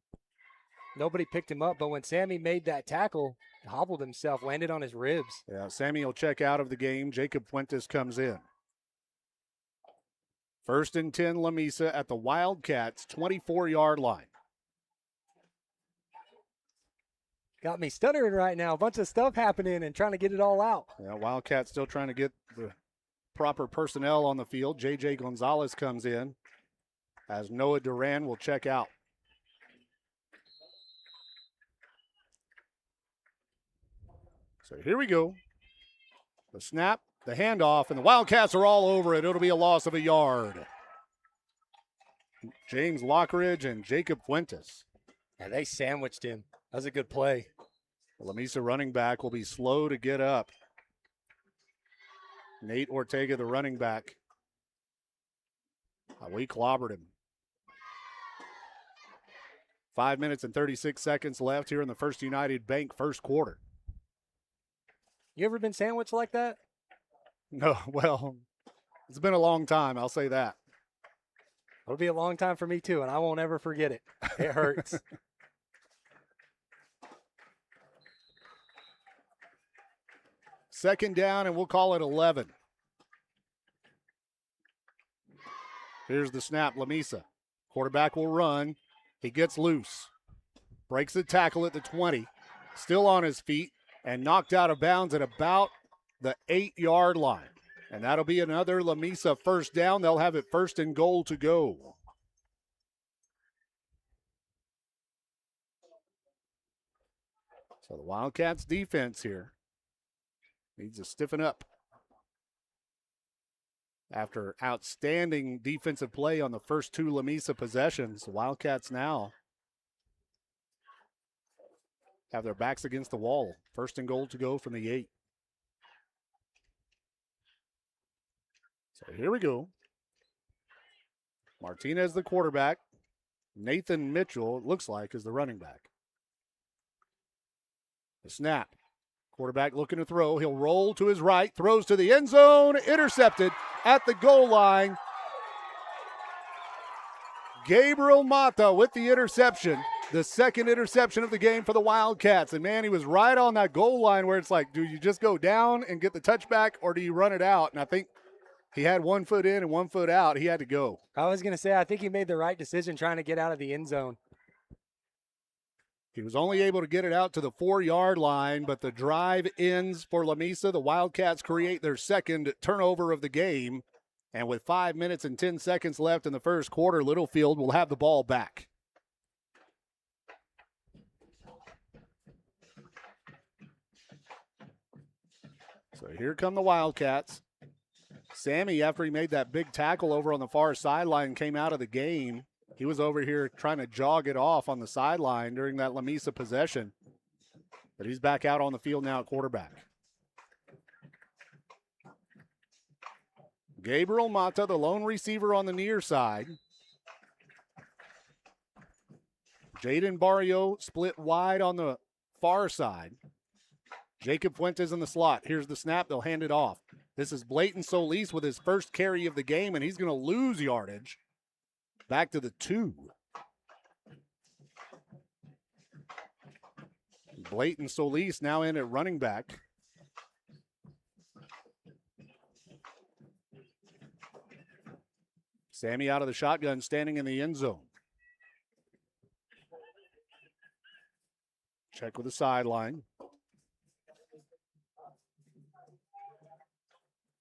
Nobody picked him up, but when Sammy made that tackle, hobbled himself, landed on his ribs. Yeah, Sammy will check out of the game. Jacob Fuentes comes in. 1st and 10, Lamesa at the Wildcats' 24-yard line. Got me stuttering right now. A bunch of stuff happening and trying to get it all out. Yeah, Wildcats still trying to get the proper personnel on the field. J.J. Gonzalez comes in as Noah Duran will check out. So here we go. The snap, the handoff, and the Wildcats are all over it. It'll be a loss of a yard. James Lockridge and Jacob Fuentes. Yeah, they sandwiched him. That was a good play. The Lamesa running back will be slow to get up. Nate Ortega, the running back. We clobbered him. 5 minutes and 36 seconds left here in the First United Bank first quarter. You ever been sandwiched like that? No, well, it's been a long time, I'll say that. It'll be a long time for me too, and I won't ever forget it. It hurts. 2nd down, and we'll call it 11. Here's the snap, Lamesa. Quarterback will run. He gets loose. Breaks the tackle at the 20. Still on his feet. and knocked out of bounds at about the 8-yard line. And that'll be another Lamesa first down. They'll have it 1st and goal to go. So the Wildcats defense here needs to stiffen up. After outstanding defensive play on the first 2 Lamesa possessions, the Wildcats now have their backs against the wall. 1st and goal to go from the 8. So here we go. Martinez, the quarterback. Nathan Mitchell, it looks like, is the running back. The snap. Quarterback looking to throw. He'll roll to his right, throws to the end zone, intercepted at the goal line. Gabriel Mata with the interception. The second interception of the game for the Wildcats. And, man, he was right on that goal line where it's like, do you just go down and get the touchback or do you run it out? And I think he had 1 foot in and 1 foot out. He had to go. I was going to say, I think he made the right decision trying to get out of the end zone. He was only able to get it out to the 4-yard line, but the drive ends for Lamesa. The Wildcats create their second turnover of the game. And with 5 minutes and 10 seconds left in the first quarter, Littlefield will have the ball back. So here come the Wildcats. Sammy, after he made that big tackle over on the far sideline, came out of the game. He was over here trying to jog it off on the sideline during that Lamesa possession. But he's back out on the field now at quarterback. Gabriel Mata, the lone receiver on the near side. Jaden Barrio split wide on the far side. Jacob Fuentes in the slot. Here's the snap. They'll hand it off. This is Blayton Solis with his first carry of the game, and he's going to lose yardage. Back to the 2. Blayton Solis now in at running back. Sammy out of the shotgun, standing in the end zone. Check with the sideline.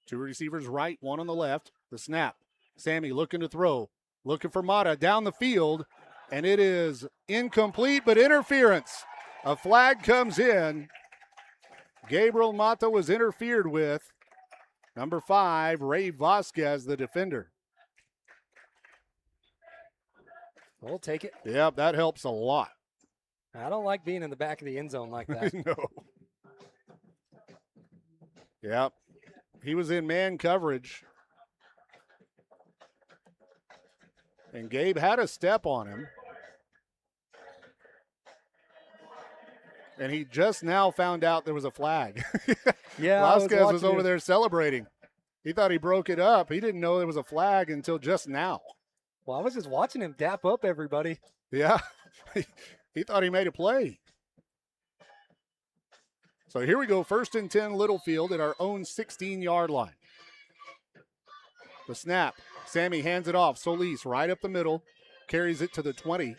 2 receivers right, 1 on the left. The snap. Sammy looking to throw. Looking for Mata down the field, and it is incomplete, but interference. A flag comes in. Gabriel Mata was interfered with. Number 5, Ray Vasquez, the defender. We'll take it. Yep, that helps a lot. I don't like being in the back of the end zone like that. No. Yep. He was in man coverage. And Gabe had a step on him. And he just now found out there was a flag. Yeah, Vasquez was over there celebrating. He thought he broke it up. He didn't know there was a flag until just now. Well, I was just watching him dap up everybody. Yeah. He thought he made a play. So here we go, 1st and 10 Littlefield at our own 16-yard line. The snap. Sammy hands it off. Solis right up the middle. Carries it to the 20.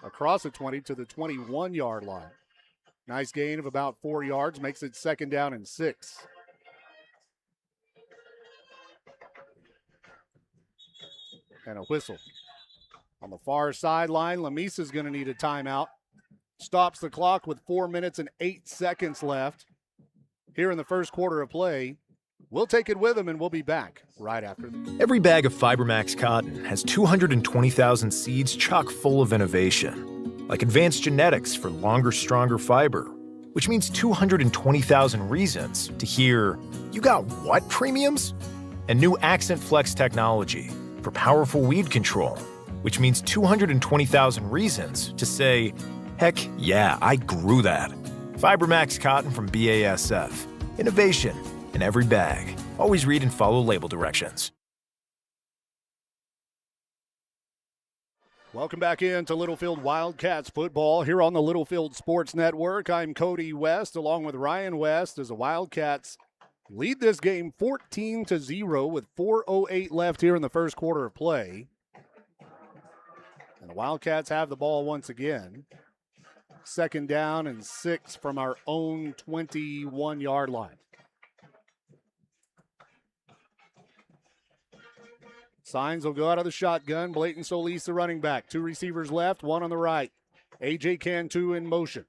Across the 20 to the 21-yard line. Nice gain of about 4 yards. Makes it 2nd down and 6. And a whistle. On the far sideline, Lamesa's going to need a timeout. Stops the clock with 4 minutes and 8 seconds left here in the first quarter of play. We'll take it with them, and we'll be back right after this. Every bag of FiberMax cotton has 220,000 seeds chock full of innovation, like advanced genetics for longer, stronger fiber, which means 220,000 reasons to hear, "You got what premiums?" And new Accent Flex technology for powerful weed control, which means 220,000 reasons to say, "Heck yeah, I grew that." FiberMax cotton from BASF. Innovation in every bag. Always read and follow label directions. Welcome back into Littlefield Wildcats football here on the Littlefield Sports Network. I'm Cody West along with Ryan West as the Wildcats lead this game 14-0 with 4:08 left here in the first quarter of play. And the Wildcats have the ball once again. Second down and 6 from our own 21-yard line. Signs will go out of the shotgun. Blayton Solis, the running back. 2 receivers left, 1 on the right. A.J. Cantu in motion.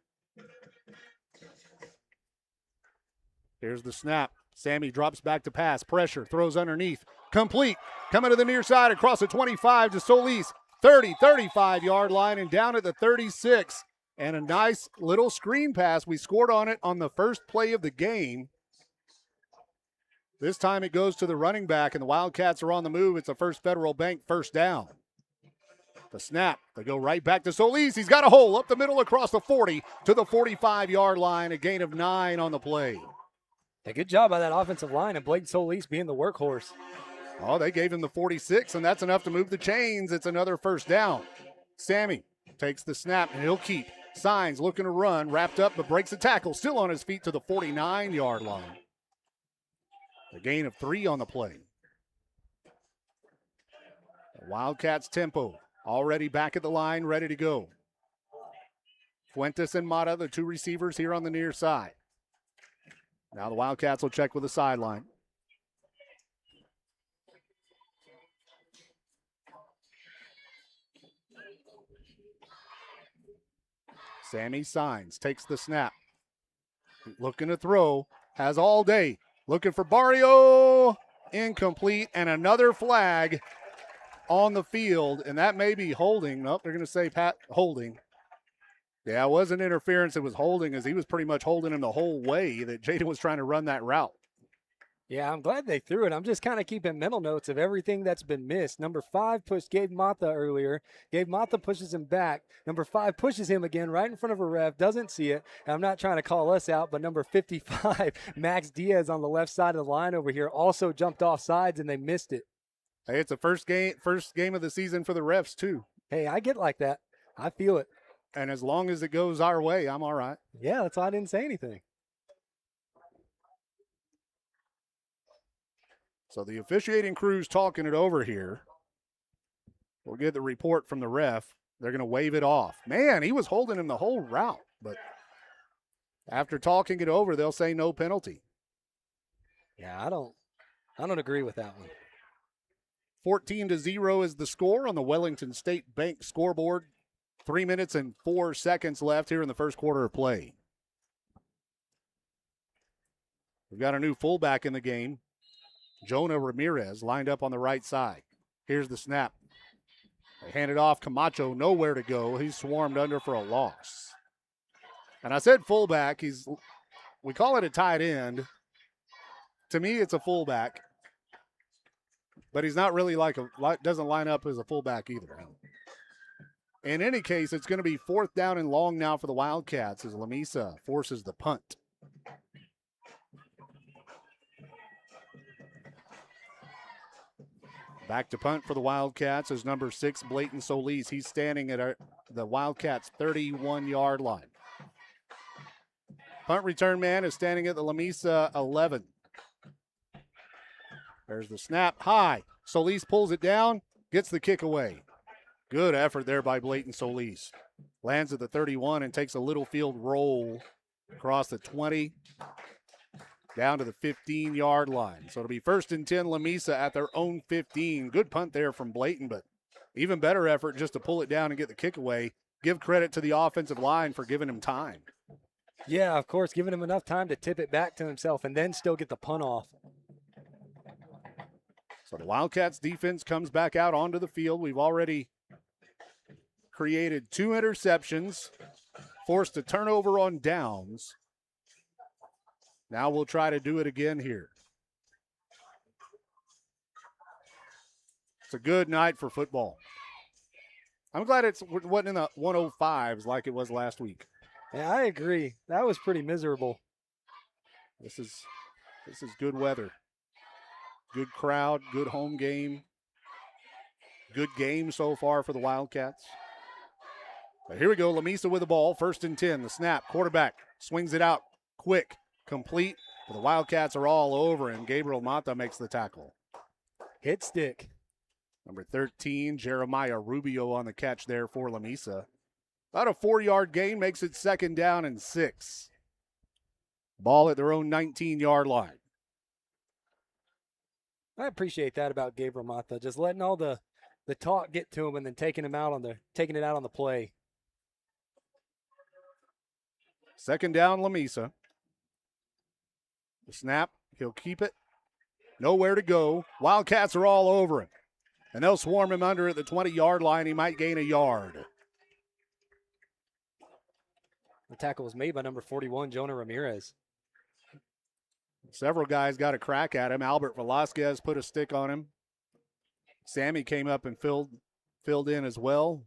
Here's the snap. Sammy drops back to pass. Pressure. Throws underneath. Complete. Coming to the near side across the 25 to Solis. 30, 35-yard line and down at the 36. And a nice little screen pass. We scored on it on the first play of the game. This time it goes to the running back, and the Wildcats are on the move. It's a First Federal Bank first down. The snap. They go right back to Solis. He's got a hole up the middle across the 40 to the 45-yard line. A gain of 9 on the play. A good job by that offensive line and Blake Solis being the workhorse. Oh, they gave him the 46, and that's enough to move the chains. It's another first down. Sammy takes the snap, and he'll keep. Signs looking to run, wrapped up, but breaks a tackle. Still on his feet to the 49-yard line. A gain of 3 on the play. The Wildcats tempo already back at the line, ready to go. Fuentes and Mata, the 2 receivers here on the near side. Now the Wildcats will check with the sideline. Sammy Signs takes the snap. Looking to throw, has all day. Looking for Barrio, incomplete, and another flag on the field, and that may be holding. Nope, they're going to say holding. Yeah, it wasn't interference, it was holding, as he was pretty much holding him the whole way that Jaden was trying to run that route. Yeah, I'm glad they threw it. I'm just kind of keeping mental notes of everything that's been missed. Number 5 pushed Gabe Mata earlier. Gabe Mata pushes him back. Number 5 pushes him again right in front of a ref, doesn't see it. And I'm not trying to call us out, but number 55, Max Diaz on the left side of the line over here, also jumped off sides and they missed it. Hey, it's the first game of the season for the refs too. Hey, I get like that. I feel it. And as long as it goes our way, I'm all right. Yeah, that's why I didn't say anything. So the officiating crew's talking it over here. We'll get the report from the ref. They're going to wave it off. Man, he was holding him the whole route. But after talking it over, they'll say no penalty. Yeah, I don't agree with that one. 14-0 is the score on the Wellington State Bank scoreboard. 3 minutes and 4 seconds left here in the first quarter of play. We've got a new fullback in the game. Jonah Ramirez lined up on the right side. Here's the snap. They hand it off. Camacho nowhere to go. He's swarmed under for a loss. And I said fullback. We call it a tight end. To me, it's a fullback. But he's not really doesn't line up as a fullback either. In any case, it's going to be 4th down and long now for the Wildcats as Lamesa forces the punt. Back to punt for the Wildcats is number 6, Blayton Solis. He's standing at the Wildcats' 31-yard line. Punt return man is standing at the Lamesa 11. There's the snap. High. Solis pulls it down, gets the kick away. Good effort there by Blayton Solis. Lands at the 31 and takes a Littlefield roll across the 20 down to the 15-yard line. So it'll be 1st and 10 Lamesa at their own 15. Good punt there from Blayton, but even better effort just to pull it down and get the kick away. Give credit to the offensive line for giving him time. Yeah, of course, giving him enough time to tip it back to himself and then still get the punt off. So the Wildcats defense comes back out onto the field. We've already created 2 interceptions, forced a turnover on downs. Now we'll try to do it again here. It's a good night for football. I'm glad it wasn't in the 105s like it was last week. Yeah, I agree. That was pretty miserable. This is good weather. Good crowd, good home game. Good game so far for the Wildcats. But here we go, Lamesa with the ball, 1st and 10. The snap, quarterback swings it out quick. Complete, but the Wildcats are all over him. Gabriel Mata makes the tackle. Hit stick. Number 13, Jeremiah Rubio on the catch there for Lamesa. About a 4-yard gain makes it 2nd down and 6. Ball at their own 19-yard line. I appreciate that about Gabriel Mata, just letting all the talk get to him and then taking it out on the play. 2nd down, Lamesa. The snap, he'll keep it. Nowhere to go. Wildcats are all over him. And they'll swarm him under at the 20-yard line. He might gain a yard. The tackle was made by number 41, Jonah Ramirez. Several guys got a crack at him. Albert Velasquez put a stick on him. Sammy came up and filled in as well.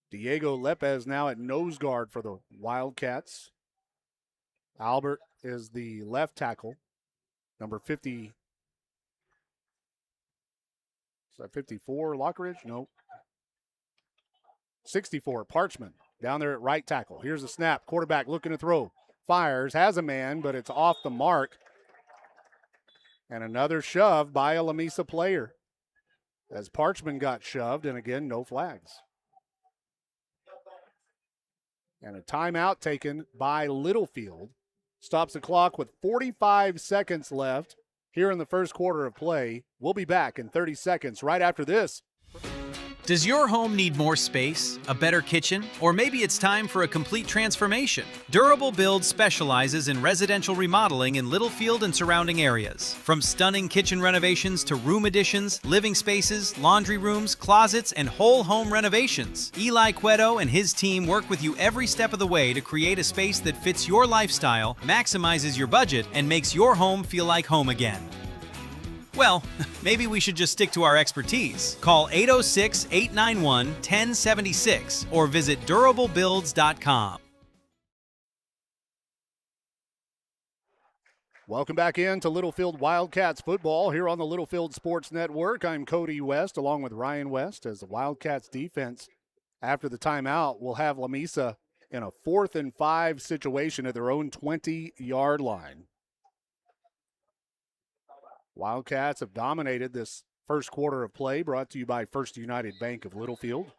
Diego Lepez now at nose guard for the Wildcats. Albert is the left tackle. Number 50. Is that 54, Lockridge? Nope. 64, Parchman, down there at right tackle. Here's the snap. Quarterback looking to throw. Fires, has a man, but it's off the mark. And another shove by a Lamesa player as Parchman got shoved, and again, no flags. And a timeout taken by Littlefield. Stops the clock with 45 seconds left here in the first quarter of play. We'll be back in 30 seconds right after this. Does your home need more space, a better kitchen, or maybe it's time for a complete transformation? Durable Build specializes in residential remodeling in Littlefield and surrounding areas. From stunning kitchen renovations to room additions, living spaces, laundry rooms, closets, and whole home renovations, Eli Cueto and his team work with you every step of the way to create a space that fits your lifestyle, maximizes your budget, and makes your home feel like home again. Well, maybe we should just stick to our expertise. Call 806-891-1076 or visit durablebuilds.com. Welcome back in to Littlefield Wildcats football here on the Littlefield Sports Network. I'm Cody West along with Ryan West as the Wildcats defense after the timeout will have Lamesa in a 4th and 5 situation at their own 20-yard line. Wildcats have dominated this first quarter of play, brought to you by First United Bank of Littlefield.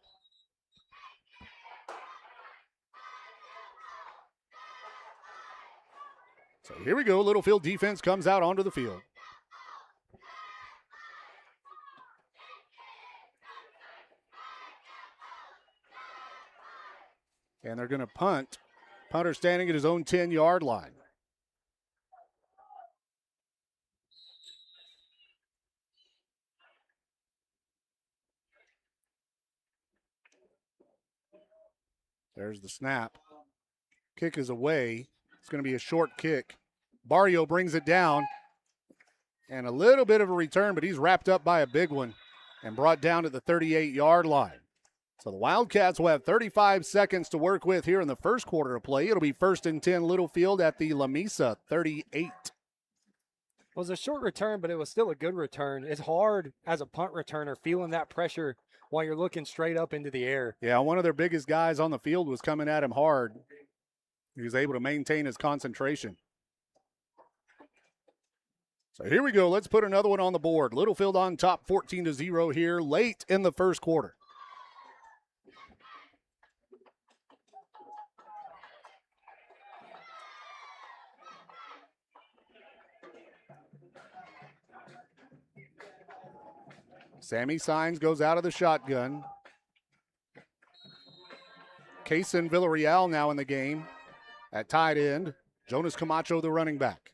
So here we go. Littlefield defense comes out onto the field. And they're going to punt. Punter standing at his own 10-yard line. There's the snap. Kick is away. It's going to be a short kick. Barrio brings it down. And a little bit of a return, but he's wrapped up by a big one and brought down to the 38-yard line. So the Wildcats will have 35 seconds to work with here in the first quarter of play. It'll be 1st and 10 Littlefield at the Lamesa 38. It was a short return, but it was still a good return. It's hard as a punt returner feeling that pressure while you're looking straight up into the air. Yeah, one of their biggest guys on the field was coming at him hard. He was able to maintain his concentration. So here we go. Let's put another one on the board. Littlefield on top 14-0 here late in the first quarter. Sammy Signs goes out of the shotgun. Kaysen Villarreal now in the game at tight end. Jonas Camacho, the running back.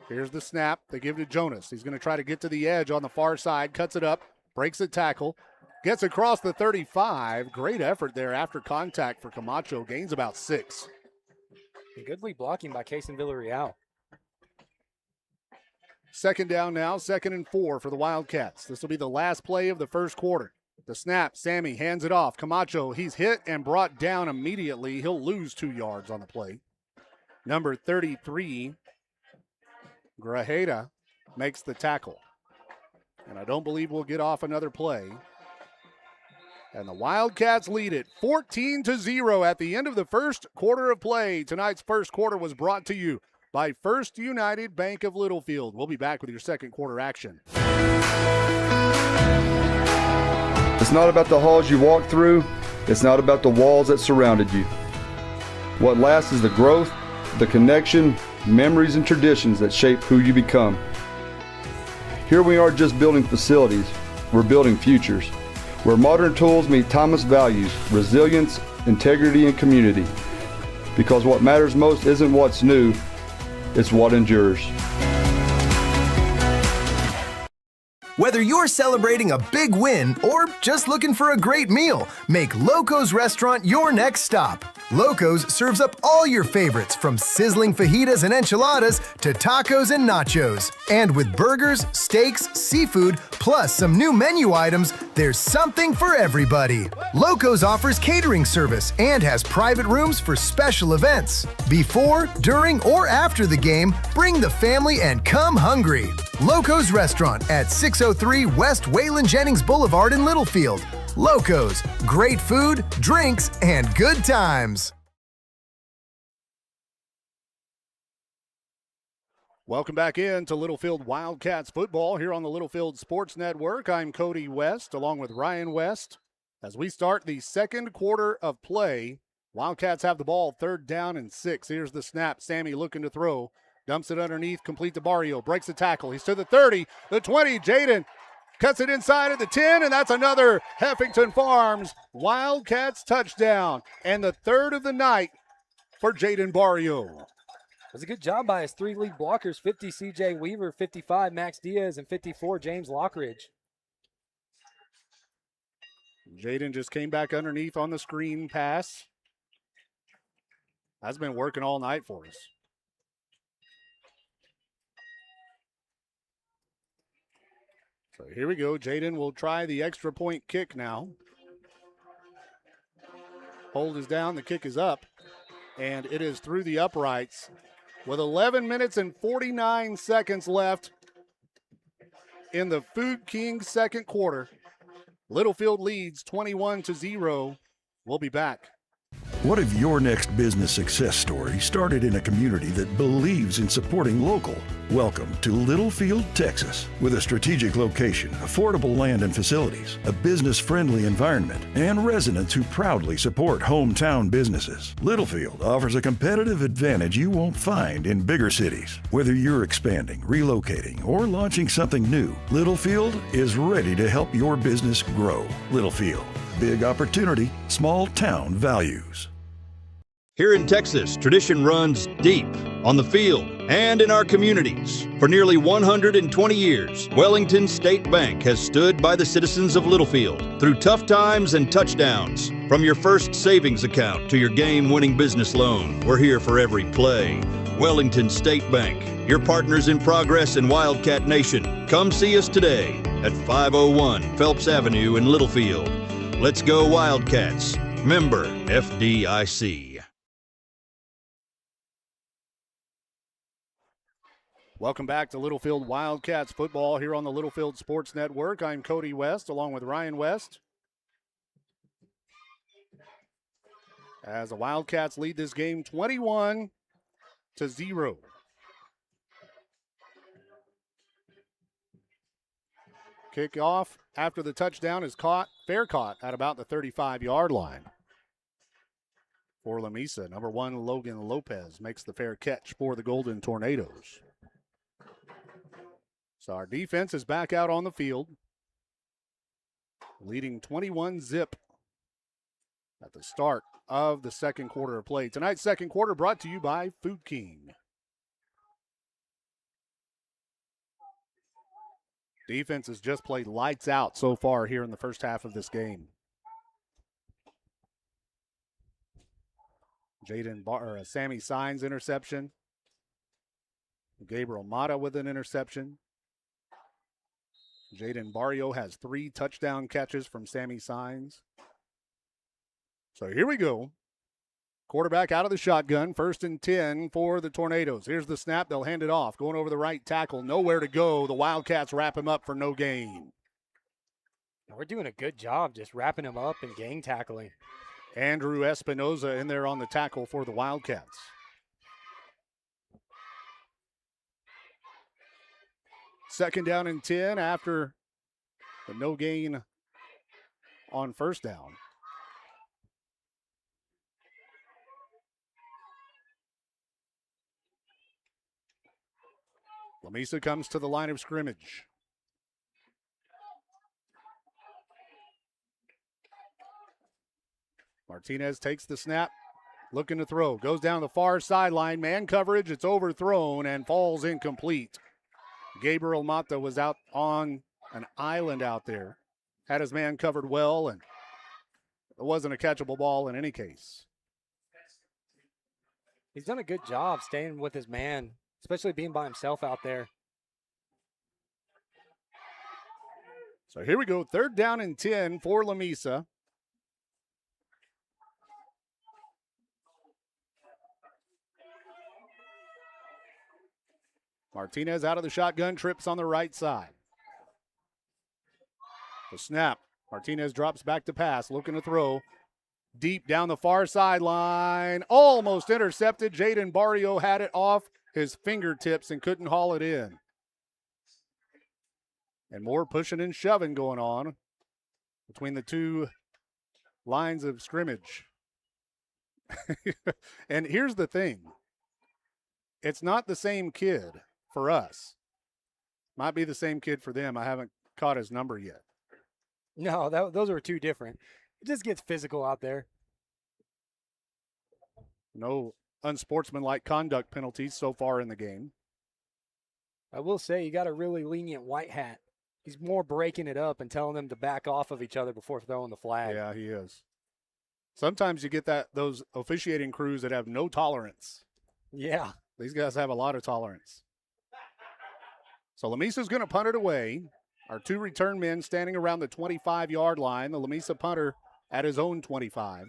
Here's the snap. They give it to Jonas. He's going to try to get to the edge on the far side. Cuts it up. Breaks a tackle. Gets across the 35. Great effort there after contact for Camacho. Gains about 6. Good lead blocking by Kaysen Villarreal. 2nd down now, 2nd and 4 for the Wildcats. This will be the last play of the first quarter. The snap, Sammy hands it off. Camacho, he's hit and brought down immediately. He'll lose 2 yards on the play. Number 33, Grajeda, makes the tackle. And I don't believe we'll get off another play. And the Wildcats lead it 14-0 at the end of the first quarter of play. Tonight's first quarter was brought to you by First United Bank of Littlefield. We'll be back with your second quarter action. It's not about the halls you walk through. It's not about the walls that surrounded you. What lasts is the growth, the connection, memories, and traditions that shape who you become. Here we aren't just building facilities, we're building futures, where modern tools meet timeless values, resilience, integrity, and community. Because what matters most isn't what's new, it's what endures. Whether you're celebrating a big win or just looking for a great meal, make Loco's Restaurant your next stop. Loco's serves up all your favorites from sizzling fajitas and enchiladas to tacos and nachos. And with burgers, steaks, seafood, plus some new menu items, there's something for everybody. Loco's offers catering service and has private rooms for special events. Before, during, or after the game, bring the family and come hungry. Loco's Restaurant at 603 West Waylon Jennings Boulevard in Littlefield. Loco's, great food, drinks, and good times. Welcome back in to Littlefield Wildcats football here on the Littlefield Sports Network. I'm Cody West along with Ryan West. As we start the second quarter of play, Wildcats have the ball 3rd down and 6. Here's the snap. Sammy looking to throw. Dumps it underneath, complete to Barrio. Breaks the tackle. He's to the 30, the 20. Jaden cuts it inside of the 10, and that's another Heffington Farms Wildcats touchdown. And the 3rd of the night for Jaden Barrio. It was a good job by his 3 lead blockers, 50 C.J. Weaver, 55 Max Diaz, and 54 James Lockridge. Jaden just came back underneath on the screen pass. That's been working all night for us. So here we go. Jaden will try the extra point kick now. Hold is down. The kick is up. And it is through the uprights. With 11 minutes and 49 seconds left in the Food Kings second quarter, Littlefield leads 21-0. We'll be back. What if your next business success story started in a community that believes in supporting local? Welcome to Littlefield, Texas. With a strategic location, affordable land and facilities, a business-friendly environment, and residents who proudly support hometown businesses, Littlefield offers a competitive advantage you won't find in bigger cities. Whether you're expanding, relocating, or launching something new, Littlefield is ready to help your business grow. Littlefield. Big opportunity, small town values. Here in Texas, tradition runs deep on the field and in our communities. For nearly 120 years, Wellington State Bank has stood by the citizens of Littlefield through tough times and touchdowns. From your first savings account to your game-winning business loan, we're here for every play. Wellington State Bank, your partners in progress in Wildcat Nation. Come see us today at 501 Phelps Avenue in Littlefield. Let's go Wildcats. Member FDIC. Welcome back to Littlefield Wildcats football here on the Littlefield Sports Network. I'm Cody West along with Ryan West. As the Wildcats lead this game 21-0. Kickoff after the touchdown is fair caught at about the 35-yard line. For Lamesa, number 1, Logan Lopez makes the fair catch for the Golden Tornadoes. So our defense is back out on the field, leading 21-0 at the start of the second quarter of play. Tonight's second quarter brought to you by Food King. Defense has just played lights out so far here in the first half of this game. Sammy Signs interception. Gabriel Mata with an interception. Jaden Barrio has 3 touchdown catches from Sammy Signs. So here we go. Quarterback out of the shotgun, 1st and 10 for the Tornadoes. Here's the snap. They'll hand it off. Going over the right tackle. Nowhere to go. The Wildcats wrap him up for no gain. We're doing a good job just wrapping him up and gang tackling. Andrew Espinoza in there on the tackle for the Wildcats. Second down and 10 after the no gain on first down. Lamesa comes to the line of scrimmage. Martinez takes the snap, looking to throw. Goes down the far sideline. Man coverage. It's overthrown and falls incomplete. Gabriel Mata was out on an island out there. Had his man covered well, and it wasn't a catchable ball in any case. He's done a good job staying with his man, especially being by himself out there. So here we go. 3rd down and 10 for Lamesa. Martinez out of the shotgun, trips on the right side. The snap. Martinez drops back to pass, looking to throw. Deep down the far sideline. Almost intercepted. Jaden Barrio had it off his fingertips and couldn't haul it in. And more pushing and shoving going on between the two lines of scrimmage. And here's the thing. It's not the same kid for us. Might be the same kid for them. I haven't caught his number yet. No, those are two different. It just gets physical out there. No unsportsmanlike conduct penalties so far in the game. I will say you got a really lenient white hat. He's more breaking it up and telling them to back off of each other before throwing the flag. Yeah, he is. Sometimes you get those officiating crews that have no tolerance. Yeah. These guys have a lot of tolerance. So Lamesa's going to punt it away. Our two return men standing around the 25-yard line. The Lamesa punter at his own 25.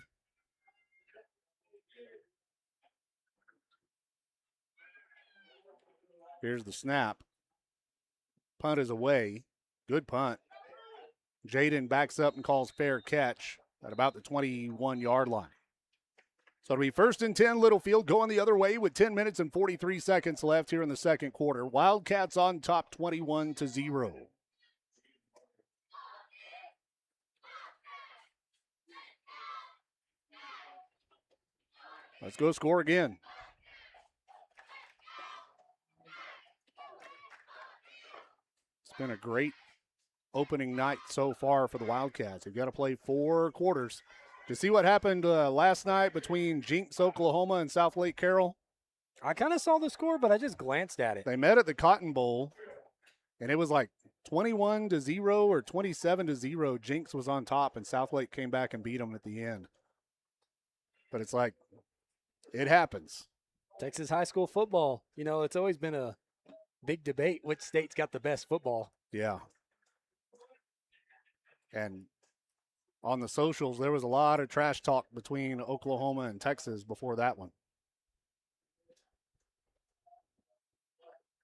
Here's the snap. Punt is away. Good punt. Jaden backs up and calls fair catch at about the 21-yard line. So it'll be 1st and 10, Littlefield going the other way with 10 minutes and 43 seconds left here in the second quarter. Wildcats on top 21-0. Let's go score again. It's been a great opening night so far for the Wildcats. They've got to play 4 quarters. Did you see what happened last night between Jinx, Oklahoma, and South Lake Carroll? I kind of saw the score, but I just glanced at it. They met at the Cotton Bowl, and it was like 21-0 or 27-0. Jinx was on top, and South Lake came back and beat them at the end. But it's like, it happens. Texas high school football, you know, it's always been a big debate which state's got the best football. Yeah. And on the socials, there was a lot of trash talk between Oklahoma and Texas before that one.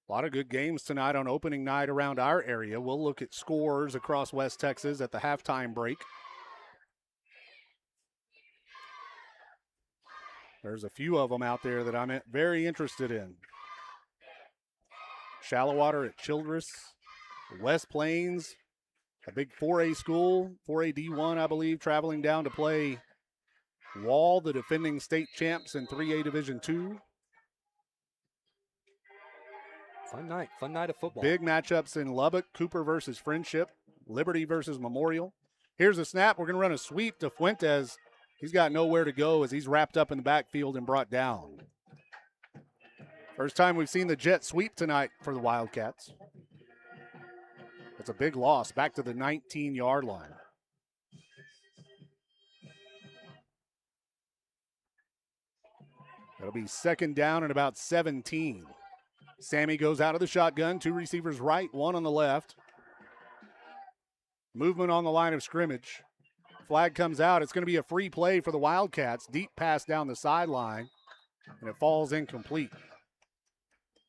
A lot of good games tonight on opening night around our area. We'll look at scores across West Texas at the halftime break. There's a few of them out there that I'm very interested in. Shallowater at Childress, West Plains, a big 4A school, 4A D1, I believe, traveling down to play Wall, the defending state champs in 3A Division II. Fun night of football. Big matchups in Lubbock, Cooper versus Friendship, Liberty versus Memorial. Here's a snap. We're going to run a sweep to Fuentes. He's got nowhere to go as he's wrapped up in the backfield and brought down. First time we've seen the jet sweep tonight for the Wildcats. It's a big loss back to the 19-yard line. It'll be 2nd down and about 17. Sammy goes out of the shotgun. 2 receivers right, 1 on the left. Movement on the line of scrimmage. Flag comes out. It's going to be a free play for the Wildcats. Deep pass down the sideline, and it falls incomplete.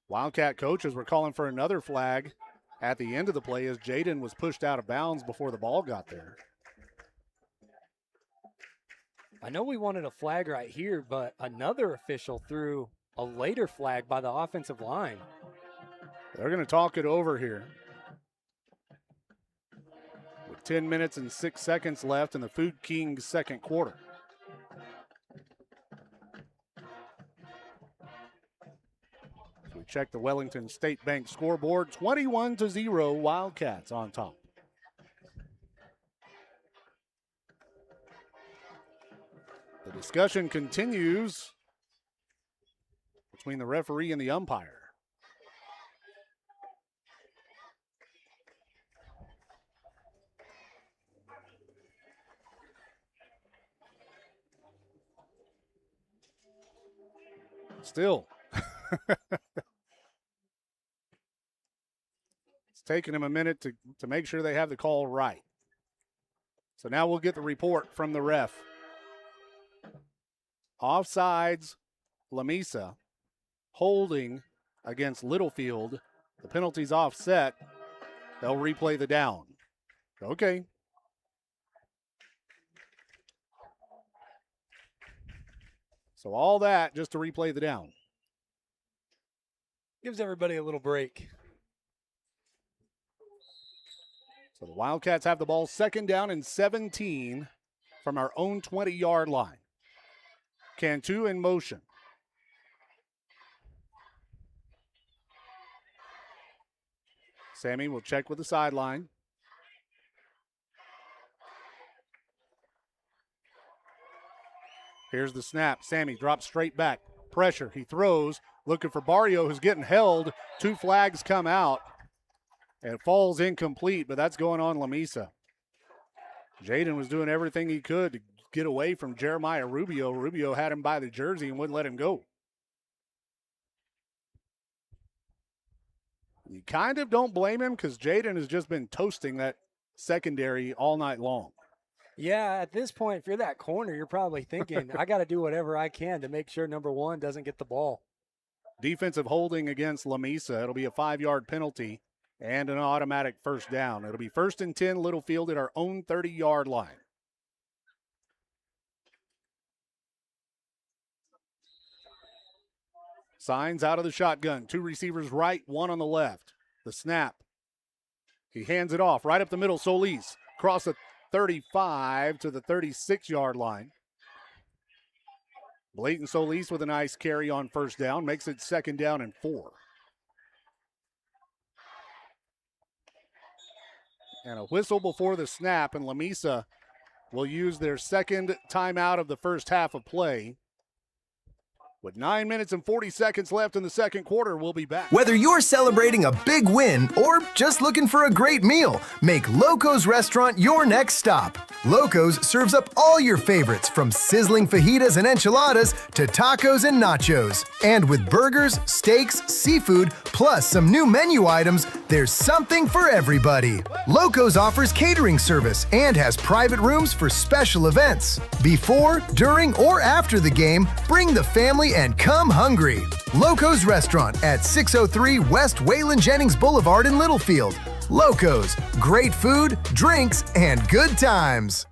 Wildcat coaches were calling for another flag at the end of the play as Jaden was pushed out of bounds before the ball got there. I know we wanted a flag right here, but another official threw a later flag by the offensive line. They're going to talk it over here. With 10 minutes and 6 seconds left in the Food Kings second quarter. We check the Wellington State Bank scoreboard. 21-0 Wildcats on top. The discussion continues between the referee and the umpire. Still. It's taking him a minute to make sure they have the call right. So now we'll get the report from the ref. Offsides, Lamesa. Holding against Littlefield. The penalty's offset. They'll replay the down. Okay. So all that just to replay the down. Gives everybody a little break. So the Wildcats have the ball, second down and 17 from our own 20-yard line. Cantu in motion. Sammy will check with the sideline. Here's the snap. Sammy drops straight back. Pressure. He throws. Looking for Barrio, who's getting held. 2 flags come out. And it falls incomplete, but that's going on Lamesa. Jaden was doing everything he could to get away from Jeremiah Rubio. Rubio had him by the jersey and wouldn't let him go. You kind of don't blame him because Jaden has just been toasting that secondary all night long. Yeah, at this point, if you're that corner, you're probably thinking, I got to do whatever I can to make sure number 1 doesn't get the ball. Defensive holding against Lamesa. It'll be a 5-yard penalty and an automatic first down. It'll be 1st and 10 Littlefield at our own 30-yard line. Signs out of the shotgun. 2 receivers right, 1 on the left. The snap. He hands it off right up the middle. Solis across the 35 to the 36-yard line. Blayton Solis with a nice carry on first down. Makes it 2nd down and 4. And a whistle before the snap, and Lamesa will use their second timeout of the first half of play. With 9 minutes and 40 seconds left in the second quarter, we'll be back. Whether you're celebrating a big win or just looking for a great meal, make Loco's Restaurant your next stop. Loco's serves up all your favorites from sizzling fajitas and enchiladas to tacos and nachos. And with burgers, steaks, seafood, plus some new menu items, there's something for everybody. Loco's offers catering service and has private rooms for special events. Before, during, or after the game, bring the family and come hungry. Loco's Restaurant at 603 West Waylon Jennings Boulevard in Littlefield. Loco's, great food, drinks, and good times.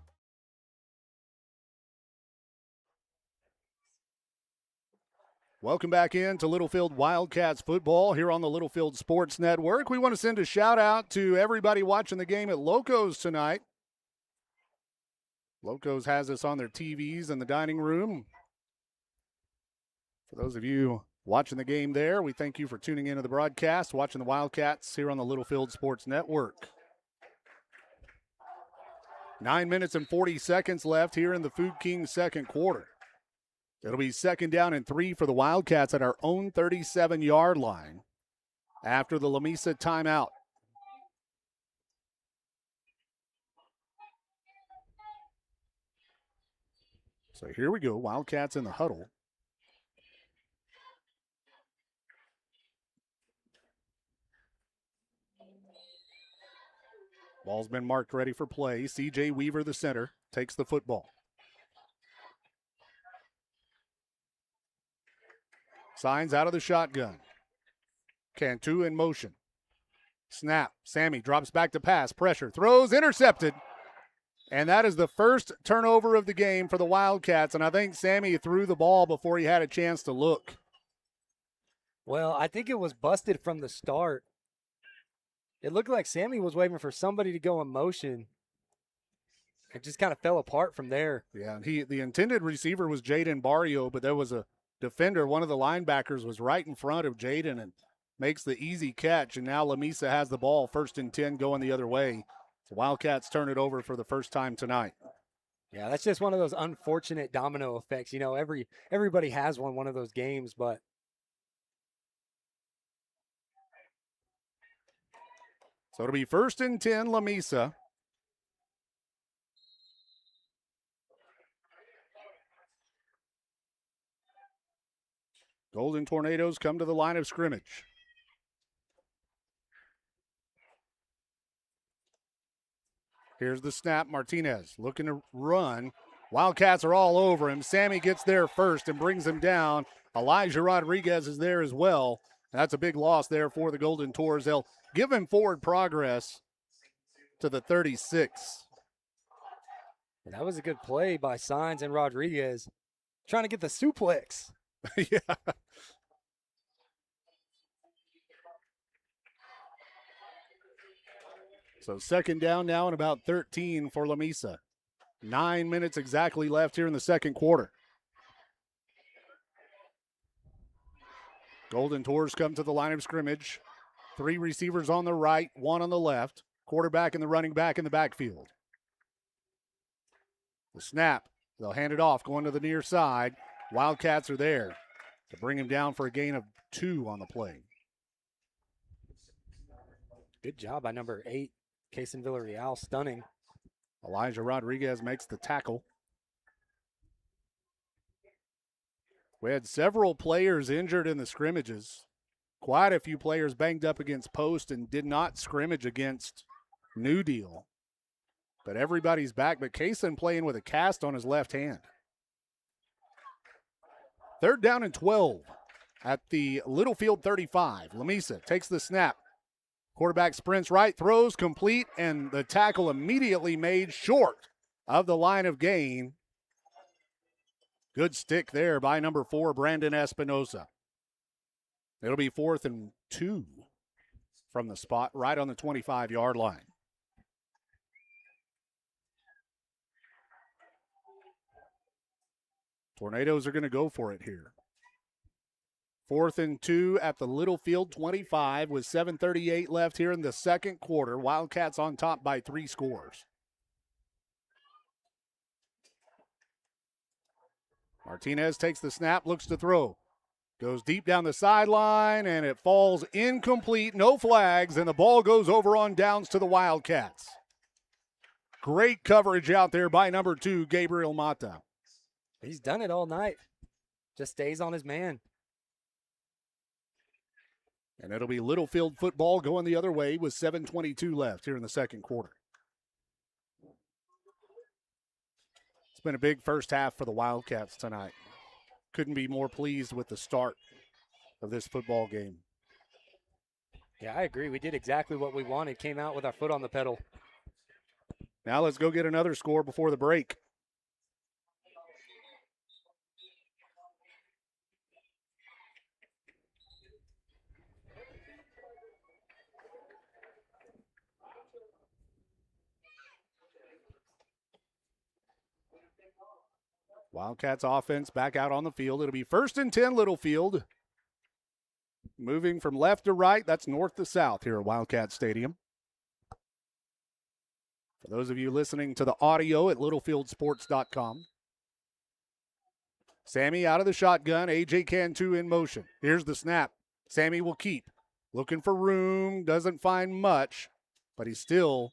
Welcome back in to Littlefield Wildcats football here on the Littlefield Sports Network. We want to send a shout out to everybody watching the game at Loco's tonight. Loco's has us on their TVs in the dining room. For those of you watching the game there, we thank you for tuning into the broadcast, watching the Wildcats here on the Littlefield Sports Network. 9 minutes and 40 seconds left here in the Food Kings second quarter. It'll be 2nd down and 3 for the Wildcats at our own 37-yard line after the Lamesa timeout. So here we go, Wildcats in the huddle. Ball's been marked ready for play. C.J. Weaver, the center, takes the football. Signs out of the shotgun. Cantu in motion. Snap. Sammy drops back to pass. Pressure. Throws. Intercepted. And that is the first turnover of the game for the Wildcats. And I think Sammy threw the ball before he had a chance to look. Well, I think it was busted from the start. It looked like Sammy was waiting for somebody to go in motion, It just kind of fell apart from there. Yeah, and the intended receiver was Jaden Barrio, but there was a defender, one of the linebackers was right in front of Jaden and makes the easy catch, and now Lamesa has the ball, 1st and 10 going the other way. The Wildcats turn it over for the first time tonight. Yeah, that's just one of those unfortunate domino effects. You know, everybody has one of those games, but so it'll be 1st and 10, Lamesa. Golden Tornadoes come to the line of scrimmage. Here's the snap. Martinez looking to run. Wildcats are all over him. Sammy gets there first and brings him down. Elijah Rodriguez is there as well. That's a big loss there for the Golden Tours. They'll give him forward progress to the 36. That was a good play by Signs and Rodriguez. Trying to get the suplex. Yeah. So 2nd down now and about 13 for Lamesa. 9 minutes exactly left here in the 2nd quarter. Golden Tours come to the line of scrimmage. 3 receivers on the right, 1 on the left. Quarterback and the running back in the backfield. The snap. They'll hand it off, going to the near side. Wildcats are there to bring him down for a gain of 2 on the play. Good job by number 8, Kaysen Villarreal, stunning. Elijah Rodriguez makes the tackle. We had several players injured in the scrimmages. Quite a few players banged up against Post and did not scrimmage against New Deal. But everybody's back, but Kaysen playing with a cast on his left hand. 3rd down and 12 at the Littlefield 35. Lamesa takes the snap. Quarterback sprints right, throws complete, and the tackle immediately made short of the line of gain. Good stick there by number 4, Brandon Espinosa. It'll be 4th and 2 from the spot right on the 25-yard line. Tornadoes are going to go for it here. 4th and 2 at the Littlefield 25 with 7:38 left here in the 2nd quarter. Wildcats on top by 3 scores. Martinez takes the snap, looks to throw. Goes deep down the sideline, and it falls incomplete. No flags, and the ball goes over on downs to the Wildcats. Great coverage out there by number 2, Gabriel Mata. He's done it all night. Just stays on his man. And it'll be Littlefield football going the other way with 7:22 left here in the 2nd quarter. It's been a big first half for the Wildcats tonight. Couldn't be more pleased with the start of this football game. Yeah, I agree. We did exactly what we wanted. Came out with our foot on the pedal. Now let's go get another score before the break. Wildcats offense back out on the field. It'll be 1st and 10 Littlefield. Moving from left to right, that's north to south here at Wildcat Stadium. For those of you listening to the audio at littlefieldsports.com. Sammy out of the shotgun, AJ Cantu in motion. Here's the snap. Sammy will keep. Looking for room, doesn't find much, but he still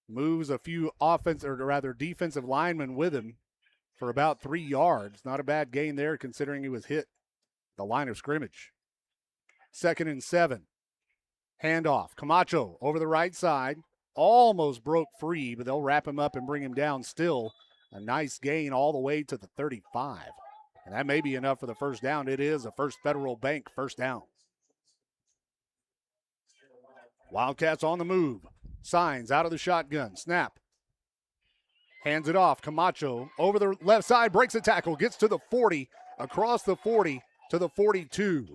moves a few defensive linemen with him for about 3 yards. Not a bad gain there considering he was hit the line of scrimmage. 2nd and 7. Handoff. Camacho over the right side. Almost broke free, but they'll wrap him up and bring him down. Still a nice gain all the way to the 35. And that may be enough for the first down. It is a First Federal Bank first down. Wildcats on the move. Signs out of the shotgun. Snap. Hands it off. Camacho over the left side. Breaks a tackle. Gets to the 40. Across the 40 to the 42.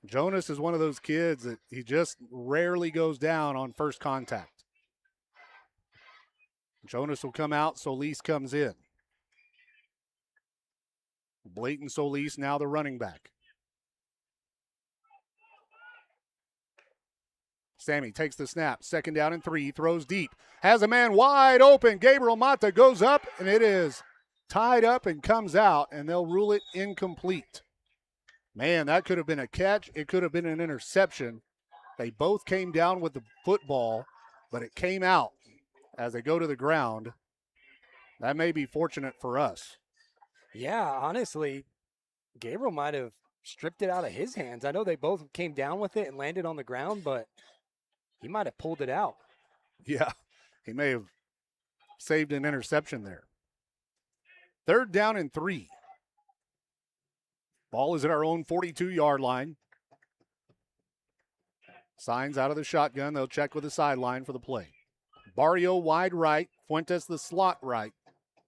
Jonas is one of those kids that he just rarely goes down on first contact. Jonas will come out, Solis comes in. Blayton Solis now the running back. Sammy takes the snap, 2nd down and 3, throws deep, has a man wide open. Gabriel Mata goes up, and it is tied up and comes out, and they'll rule it incomplete. Man, that could have been a catch. It could have been an interception. They both came down with the football, but it came out as they go to the ground. That may be fortunate for us. Yeah, honestly, Gabriel might have stripped it out of his hands. I know they both came down with it and landed on the ground, but he might have pulled it out. Yeah, he may have saved an interception there. 3rd down and 3. Ball is at our own 42-yard line. Signs out of the shotgun. They'll check with the sideline for the play. Barrio wide right. Fuentes the slot right.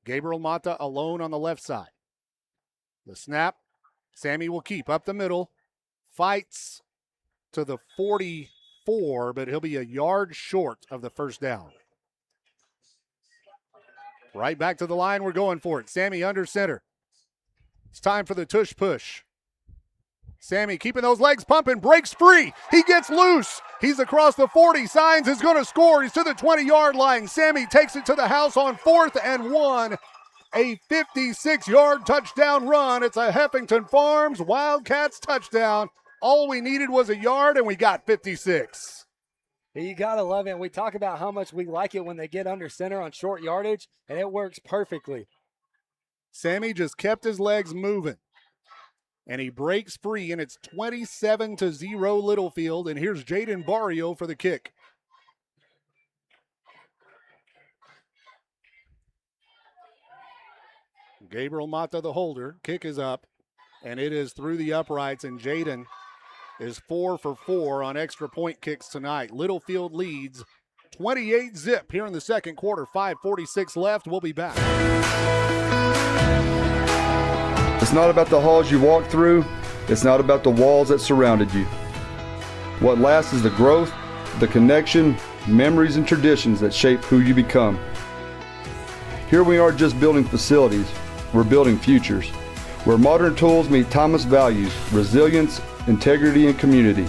Gabriel Mata alone on the left side. The snap. Sammy will keep up the middle. Fights to the 44, but he'll be a yard short of the 1st down. Right back to the line. We're going for it. Sammy under center. It's time for the tush push. Sammy keeping those legs pumping, breaks free. He gets loose. He's across the 40. Signs is going to score. He's to the 20-yard line. Sammy takes it to the house on 4th and 1. A 56-yard touchdown run. It's a Heffington Farms Wildcats touchdown. All we needed was a yard, and we got 56. You got to love it. And we talk about how much we like it when they get under center on short yardage, and it works perfectly. Sammy just kept his legs moving, and he breaks free, and it's 27-0 Littlefield, and here's Jaden Barrio for the kick. Gabriel Mata, the holder. Kick is up, and it is through the uprights, and Jaden is 4 for 4 on extra point kicks tonight. Littlefield leads 28-0 here in the 2nd quarter. 5:46 left. We'll be back. It's not about the halls you walk through. It's not about the walls that surrounded you. What lasts is the growth, the connection, memories, and traditions that shape who you become. Here we aren't just building facilities, we're building futures, where modern tools meet timeless values, resilience, integrity, and community.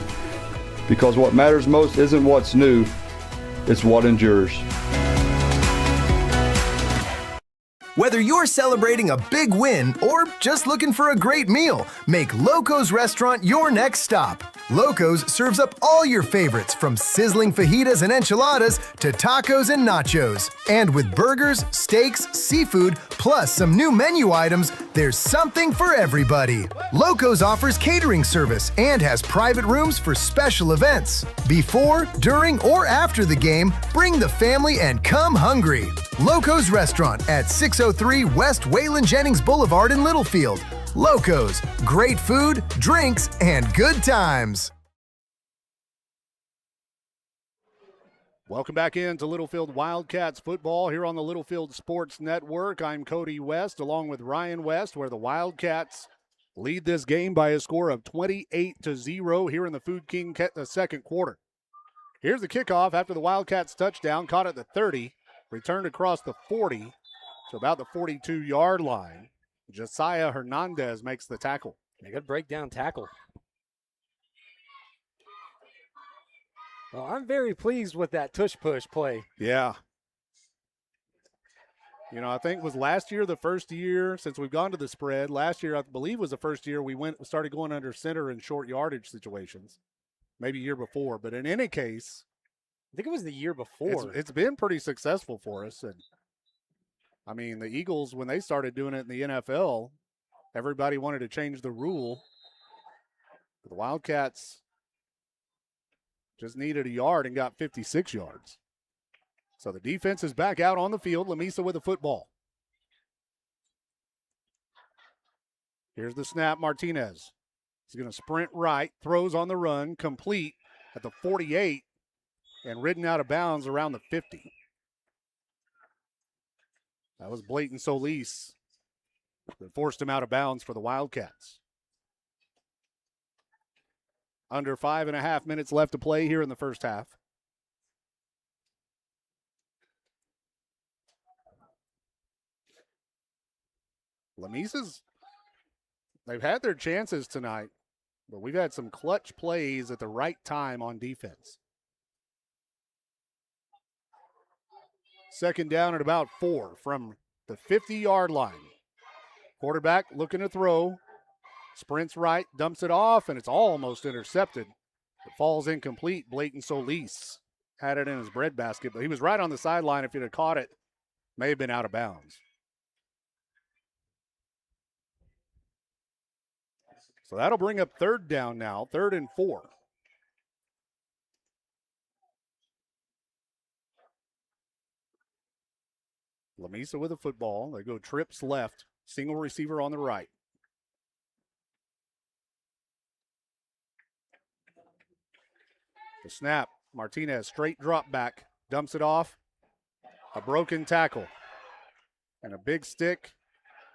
Because what matters most isn't what's new, it's what endures. Whether you're celebrating a big win or just looking for a great meal, make Loco's Restaurant your next stop. Loco's serves up all your favorites from sizzling fajitas and enchiladas to tacos and nachos. And with burgers, steaks, seafood, plus some new menu items, there's something for everybody. Loco's offers catering service and has private rooms for special events. Before, during, or after the game, bring the family and come hungry. Loco's Restaurant at 603 West Wayland Jennings Boulevard in Littlefield. Loco's, great food, drinks, and good times. Welcome back into Littlefield Wildcats football here on the Littlefield Sports Network. I'm Cody West along with Ryan West, where the Wildcats lead this game by a score of 28-0 here in the Food King 2nd quarter. Here's the kickoff after the Wildcats touchdown, caught at the 30, returned across the 40 to about the 42-yard line. Josiah Hernandez makes the tackle. A good breakdown tackle. Well, I'm very pleased with that tush push play. Yeah. You know, I think it was last year, the first year since we've gone to the spread. Last year, I believe, was the first year we started going under center in short yardage situations. Maybe a year before. But in any case, I think it was the year before. It's been pretty successful for us. And I mean, the Eagles, when they started doing it in the NFL, everybody wanted to change the rule. The Wildcats just needed a yard and got 56 yards. So the defense is back out on the field. Lamesa with the football. Here's the snap. Martinez is going to sprint right, throws on the run, complete at the 48, and ridden out of bounds around the 50. That was Blayton Solis that forced him out of bounds for the Wildcats. Under 5.5 minutes left to play here in the first half. Lamesa's, they've had their chances tonight, but we've had some clutch plays at the right time on defense. Second down at about 4 from the 50-yard line. Quarterback looking to throw. Sprints right, dumps it off, and it's almost intercepted. It falls incomplete. Blayton Solis had it in his breadbasket, but he was right on the sideline. If he'd have caught it, may have been out of bounds. So that'll bring up third down now, 3rd and 4. Lamesa with the football. They go trips left, single receiver on the right. The snap, Martinez straight drop back, dumps it off. A broken tackle and a big stick.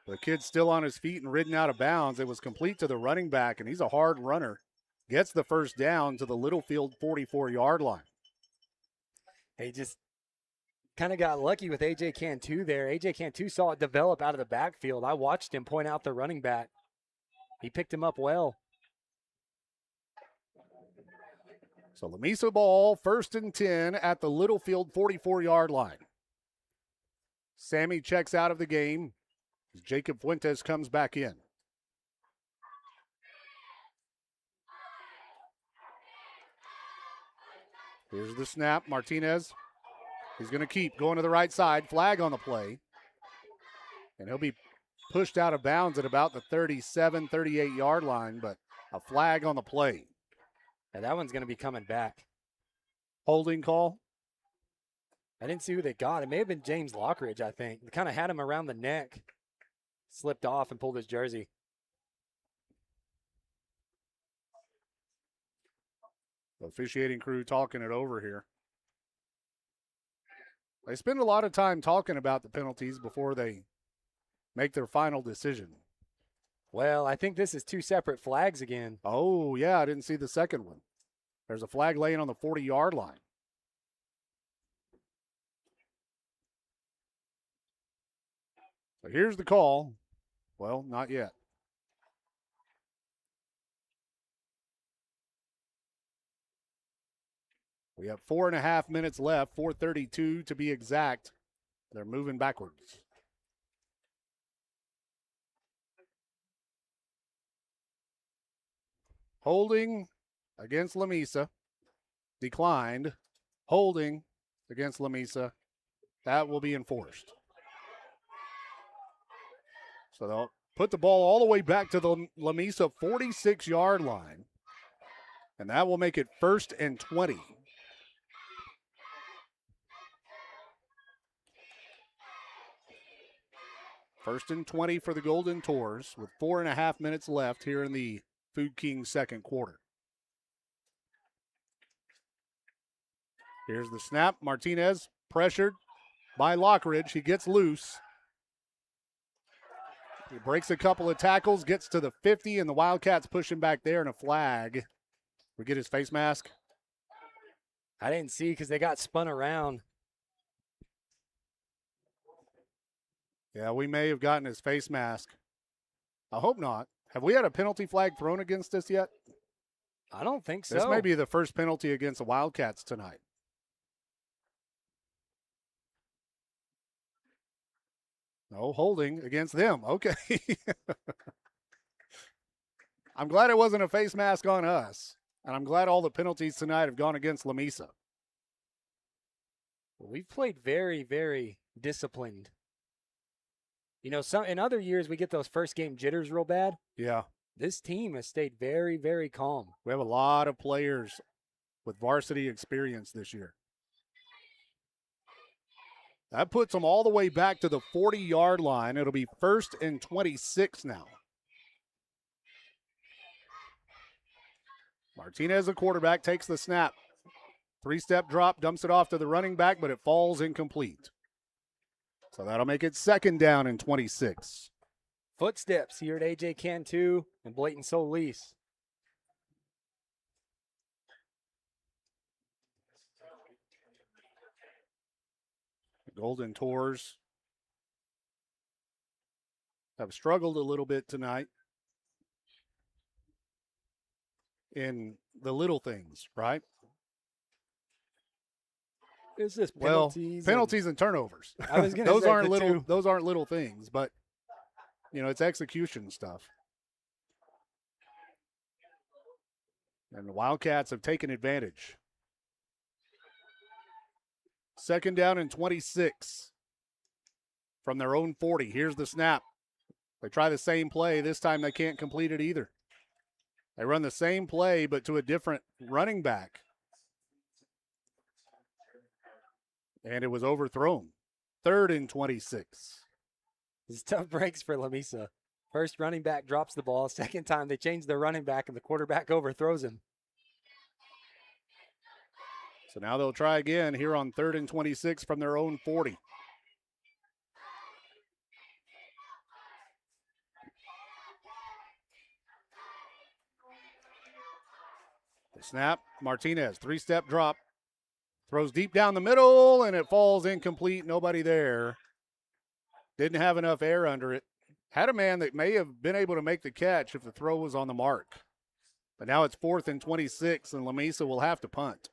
The kid's still on his feet and ridden out of bounds. It was complete to the running back, and he's a hard runner. Gets the first down to the Littlefield 44-yard line. He just kind of got lucky with A.J. Cantu there. A.J. Cantu saw it develop out of the backfield. I watched him point out the running back. He picked him up well. So Lamesa ball, 1st and 10 at the Littlefield 44-yard line. Sammy checks out of the game. Jacob Fuentes comes back in. Here's the snap. Martinez. He's going to keep going to the right side. Flag on the play. And he'll be pushed out of bounds at about the 37, 38-yard line, but a flag on the play. And that one's going to be coming back. Holding call. I didn't see who they got. It may have been James Lockridge, I think. They kind of had him around the neck. Slipped off and pulled his jersey. The officiating crew talking it over here. They spend a lot of time talking about the penalties before they make their final decision. Well, I think this is 2 separate flags again. Oh, yeah, I didn't see the second one. There's a flag laying on the 40-yard line. So here's the call. Well, not yet. We have 4.5 minutes left, 4:32 to be exact. They're moving backwards. Holding against Lamesa. Declined. Holding against Lamesa. That will be enforced. So they'll put the ball all the way back to the Lamesa 46-yard line. And that will make it 1st and 20. First and 20 for the Golden Tours with 4.5 minutes left here in the Food King second quarter. Here's the snap. Martinez pressured by Lockridge. He gets loose. He breaks a couple of tackles, gets to the 50, and the Wildcats push him back there, and a flag. We get his face mask. I didn't see because they got spun around. Yeah, we may have gotten his face mask. I hope not. Have we had a penalty flag thrown against us yet? I don't think so. This may be the first penalty against the Wildcats tonight. No holding against them. Okay. I'm glad it wasn't a face mask on us. And I'm glad all the penalties tonight have gone against Lamesa. We've played very, very disciplined. You know, in other years, we get those first game jitters real bad. Yeah. This team has stayed very, very calm. We have a lot of players with varsity experience this year. That puts them all the way back to the 40-yard line. It'll be 1st and 26 now. Martinez, the quarterback, takes the snap. 3-step drop, dumps it off to the running back, but it falls incomplete. So that'll make it 2nd down and 26. Footsteps here at A.J. Cantu and Blayton Solis. Golden Tours have struggled a little bit tonight in the little things, right? It's just penalties. Well, penalties and turnovers. I was going to those say aren't little. Those aren't little things, but it's execution stuff. And the Wildcats have taken advantage. 2nd down and 26 from their own 40. Here's the snap. They try the same play. This time they can't complete it either. They run the same play, but to a different running back. And it was overthrown. 3rd and 26. It's tough breaks for Lamesa. First running back drops the ball. Second time they change their running back and the quarterback overthrows him. So now they'll try again here on 3rd and 26 from their own 40. The snap, Martinez, 3-step drop. Throws deep down the middle, and it falls incomplete. Nobody there. Didn't have enough air under it. Had a man that may have been able to make the catch if the throw was on the mark. But now it's 4th and 26, and Lamesa will have to punt.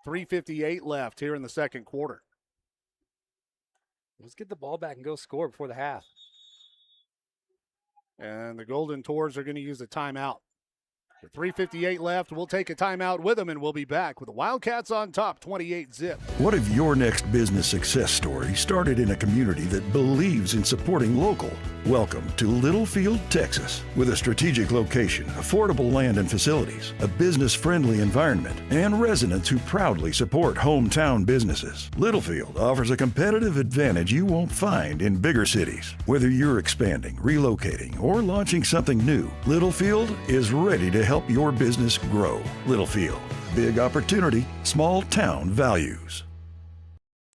3:58 left here in the second quarter. Let's get the ball back and go score before the half. And the Golden Tours are going to use a timeout. With 3:58 left, we'll take a timeout with them, and we'll be back with the Wildcats on top, 28-zip. What if your next business success story started in a community that believes in supporting local? Welcome to Littlefield, Texas. With a strategic location, affordable land and facilities, a business-friendly environment, and residents who proudly support hometown businesses, Littlefield offers a competitive advantage you won't find in bigger cities. Whether you're expanding, relocating, or launching something new, Littlefield is ready to help your business grow. Littlefield, big opportunity, small town values.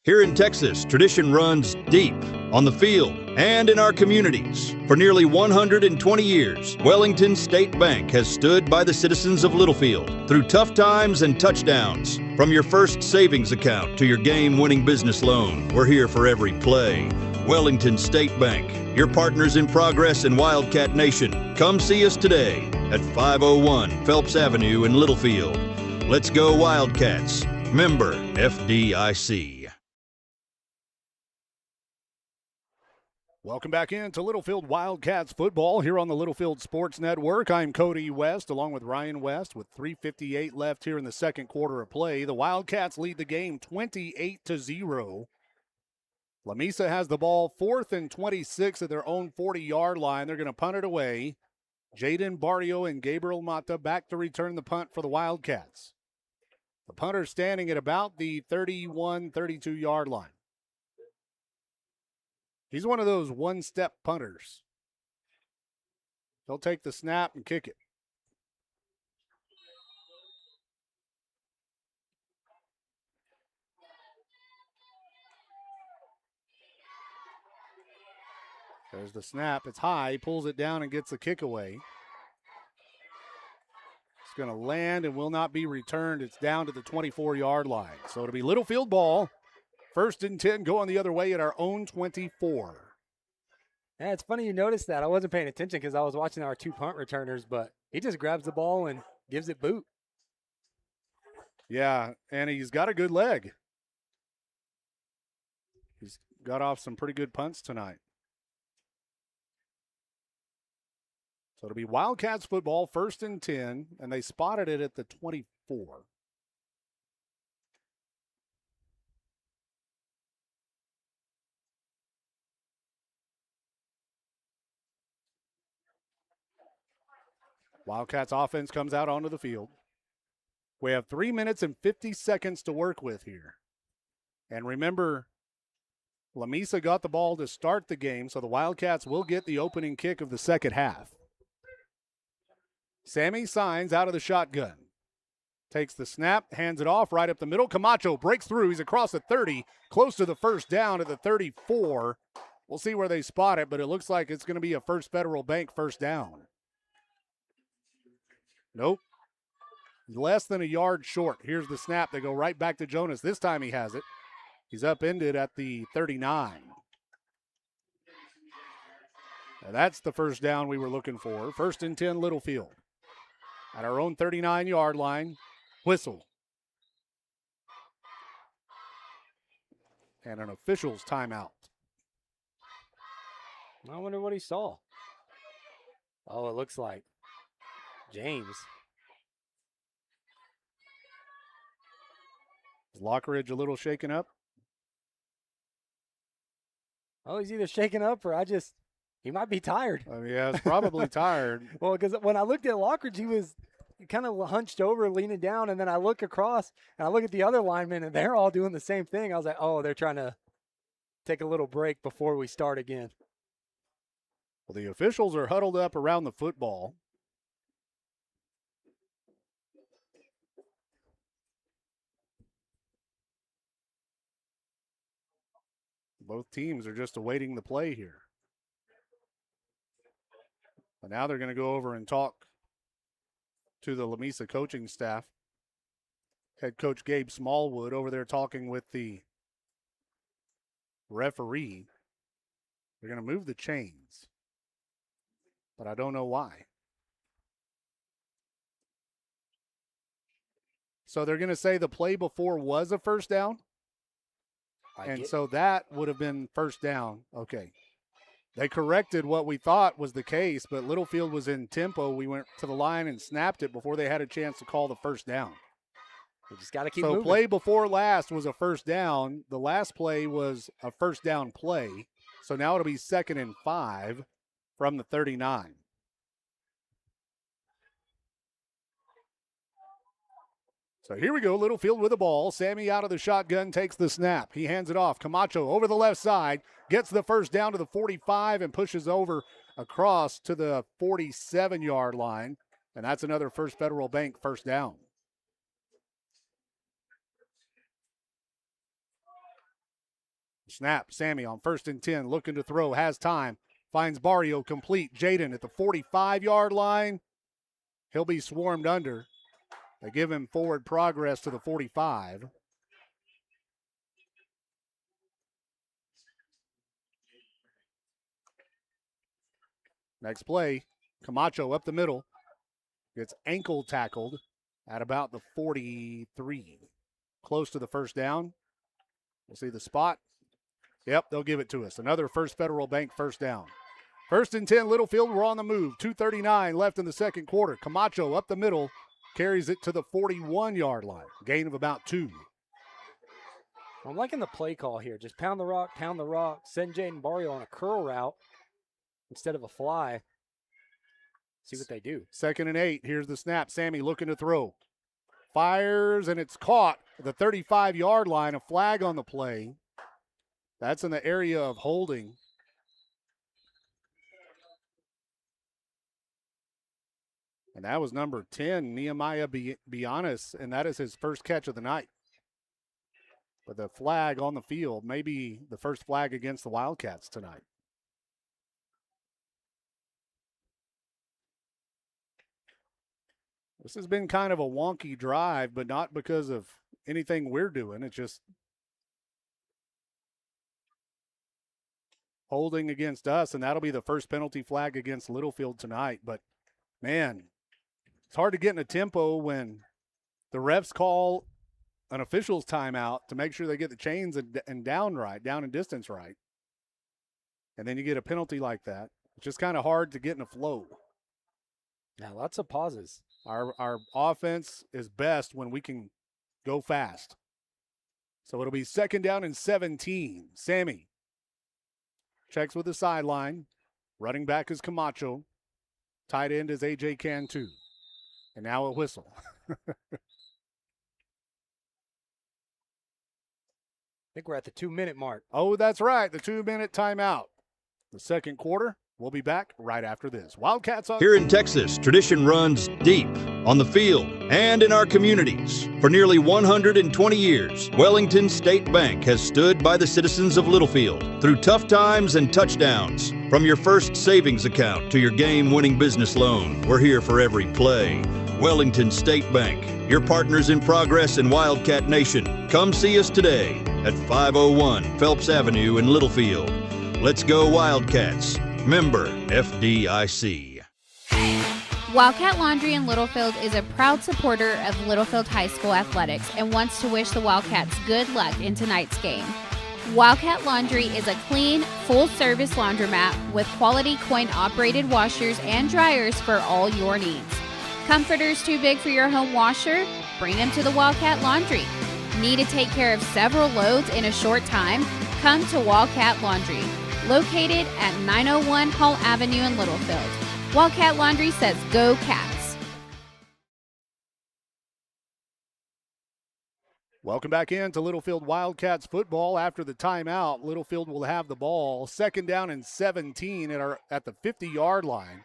Here in Texas, tradition runs deep on the field and in our communities. For nearly 120 years, Wellington State Bank has stood by the citizens of Littlefield through tough times and touchdowns. From your first savings account to your game-winning business loan, we're here for every play. Wellington State Bank, your partners in progress in Wildcat Nation. Come see us today at 501 Phelps Avenue in Littlefield. Let's go Wildcats. Member FDIC. Welcome back into Littlefield Wildcats football here on the Littlefield Sports Network. I'm Cody West along with Ryan West with 3:58 left here in the second quarter of play. The Wildcats lead the game 28-0. Lamesa has the ball 4th and 26 at their own 40-yard line. They're going to punt it away. Jaden Barrio and Gabriel Mata back to return the punt for the Wildcats. The punter standing at about the 31, 32-yard line. He's one of those one-step punters. He'll take the snap and kick it. There's the snap. It's high. He pulls it down and gets the kick away. It's going to land and will not be returned. It's down to the 24-yard line. So it'll be Littlefield ball. 1st and 10 going the other way at our own 24. Yeah, it's funny you noticed that. I wasn't paying attention because I was watching our 2 punt returners, but he just grabs the ball and gives it boot. Yeah, and he's got a good leg. He's got off some pretty good punts tonight. So it'll be Wildcats football, 1st and 10, and they spotted it at the 24. Wildcats offense comes out onto the field. We have 3 minutes and 50 seconds to work with here. And remember, Lamesa got the ball to start the game, so the Wildcats will get the opening kick of the second half. Sammy Signs out of the shotgun. Takes the snap, hands it off right up the middle. Camacho breaks through. He's across the 30, close to the first down at the 34. We'll see where they spot it, but it looks like it's going to be a First Federal Bank first down. Nope. Less than a yard short. Here's the snap. They go right back to Jonas. This time he has it. He's upended at the 39. Now that's the first down we were looking for. 1st and 10, Littlefield. At our own 39-yard line, whistle. And an official's timeout. I wonder what he saw. Oh, it looks like James. Is Lockridge a little shaken up? Oh, he's either shaken up or he might be tired. Yeah, he's probably tired. Well, because when I looked at Lockridge, he was kind of hunched over, leaning down, and then I look across, and I look at the other linemen, and they're all doing the same thing. I was like, oh, they're trying to take a little break before we start again. Well, the officials are huddled up around the football. Both teams are just awaiting the play here. But now they're going to go over and talk to the Lamesa coaching staff. Head coach Gabe Smallwood over there talking with the referee. They're going to move the chains, but I don't know why. So they're going to say the play before was a first down? So that would have been first down. Okay. They corrected what we thought was the case, but Littlefield was in tempo. We went to the line and snapped it before they had a chance to call the first down. We just got to keep moving. So play before last was a first down. The last play was a first down play. So now it'll be 2nd and 5 from the 39. So here we go, Littlefield with the ball. Sammy out of the shotgun, takes the snap. He hands it off. Camacho over the left side, gets the first down to the 45 and pushes over across to the 47-yard line. And that's another First Federal Bank first down. Snap, Sammy on 1st and 10, looking to throw, has time. Finds Barrio complete. Jaden at the 45-yard line. He'll be swarmed under. They give him forward progress to the 45. Next play, Camacho up the middle. Gets ankle tackled at about the 43. Close to the first down. We'll see the spot. Yep, they'll give it to us. Another First Federal Bank first down. 1st and 10, Littlefield, we're on the move. 2:39 left in the second quarter. Camacho up the middle. Carries it to the 41-yard line. Gain of about 2. I'm liking the play call here. Just pound the rock, send Jaden Barrio on a curl route instead of a fly. See what they do. 2nd and 8. Here's the snap. Sammy looking to throw. Fires, and it's caught at the 35-yard line. A flag on the play. That's in the area of holding. And that was number 10, Nehemiah Bianis, and that is his first catch of the night. But the flag on the field, maybe the first flag against the Wildcats tonight. This has been kind of a wonky drive, but not because of anything we're doing. It's just holding against us, and that'll be the first penalty flag against Littlefield tonight. But, man, it's hard to get in a tempo when the refs call an official's timeout to make sure they get the chains and down and distance right. And then you get a penalty like that. It's just kind of hard to get in a flow. Yeah, lots of pauses. Our offense is best when we can go fast. So it'll be 2nd down and 17. Sammy checks with the sideline. Running back is Camacho. Tight end is A.J. Cantu. And now a whistle. I think we're at the 2-minute mark. Oh, that's right. The 2-minute timeout. The second quarter. We'll be back right after this. Wildcats on. Here in Texas, tradition runs deep on the field and in our communities. For nearly 120 years, Wellington State Bank has stood by the citizens of Littlefield through tough times and touchdowns. From your first savings account to your game-winning business loan, we're here for every play. Wellington State Bank, your partners in progress in Wildcat Nation. Come see us today. at 501 Phelps Avenue in Littlefield. Let's go Wildcats. Member FDIC. Wildcat Laundry in Littlefield is a proud supporter of Littlefield High School athletics and wants to wish the Wildcats good luck in tonight's game. Wildcat Laundry is a clean, full-service laundromat with quality coin-operated washers and dryers for all your needs. Comforters too big for your home washer? Bring them to the Wildcat Laundry. Need to take care of several loads in a short time? Come to Wildcat Laundry, located at 901 Hall Avenue in Littlefield. Wildcat Laundry says go Cats. Welcome back into Littlefield Wildcats football. After the timeout, Littlefield will have the ball. 2nd down and 17 at the 50-yard line.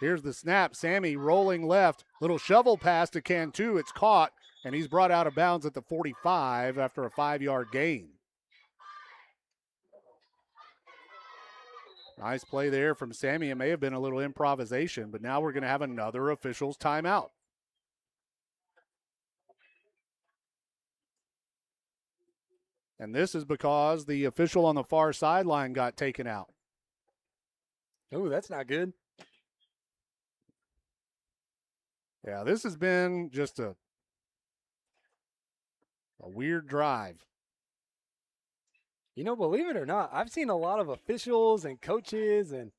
Here's the snap. Sammy rolling left. Little shovel pass to Cantu. It's caught, and he's brought out of bounds at the 45 after a 5-yard gain. Nice play there from Sammy. It may have been a little improvisation, but now we're going to have another official's timeout. And this is because the official on the far sideline got taken out. Oh, that's not good. Yeah, this has been just a weird drive. You know, believe it or not, I've seen a lot of officials and coaches and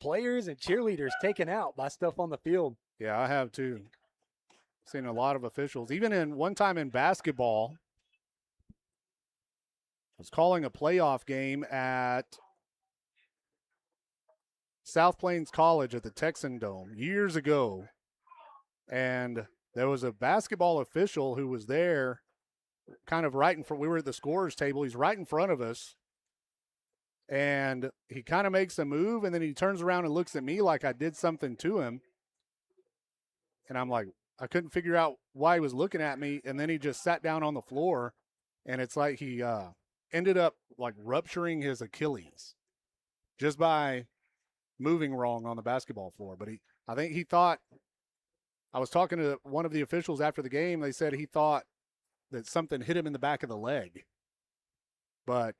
players and cheerleaders taken out by stuff on the field. Yeah, I have too. Seen a lot of officials. Even in one time in basketball, I was calling a playoff game at South Plains College at the Texan Dome years ago. And there was a basketball official who was there kind of right in front. We were at the scorer's table. He's right in front of us. And he kind of makes a move, and then he turns around and looks at me like I did something to him. And I'm like, I couldn't figure out why he was looking at me. And then he just sat down on the floor, and it's like he ended up like rupturing his Achilles just by moving wrong on the basketball floor. But I think he thought, I was talking to one of the officials after the game. They said he thought that something hit him in the back of the leg, but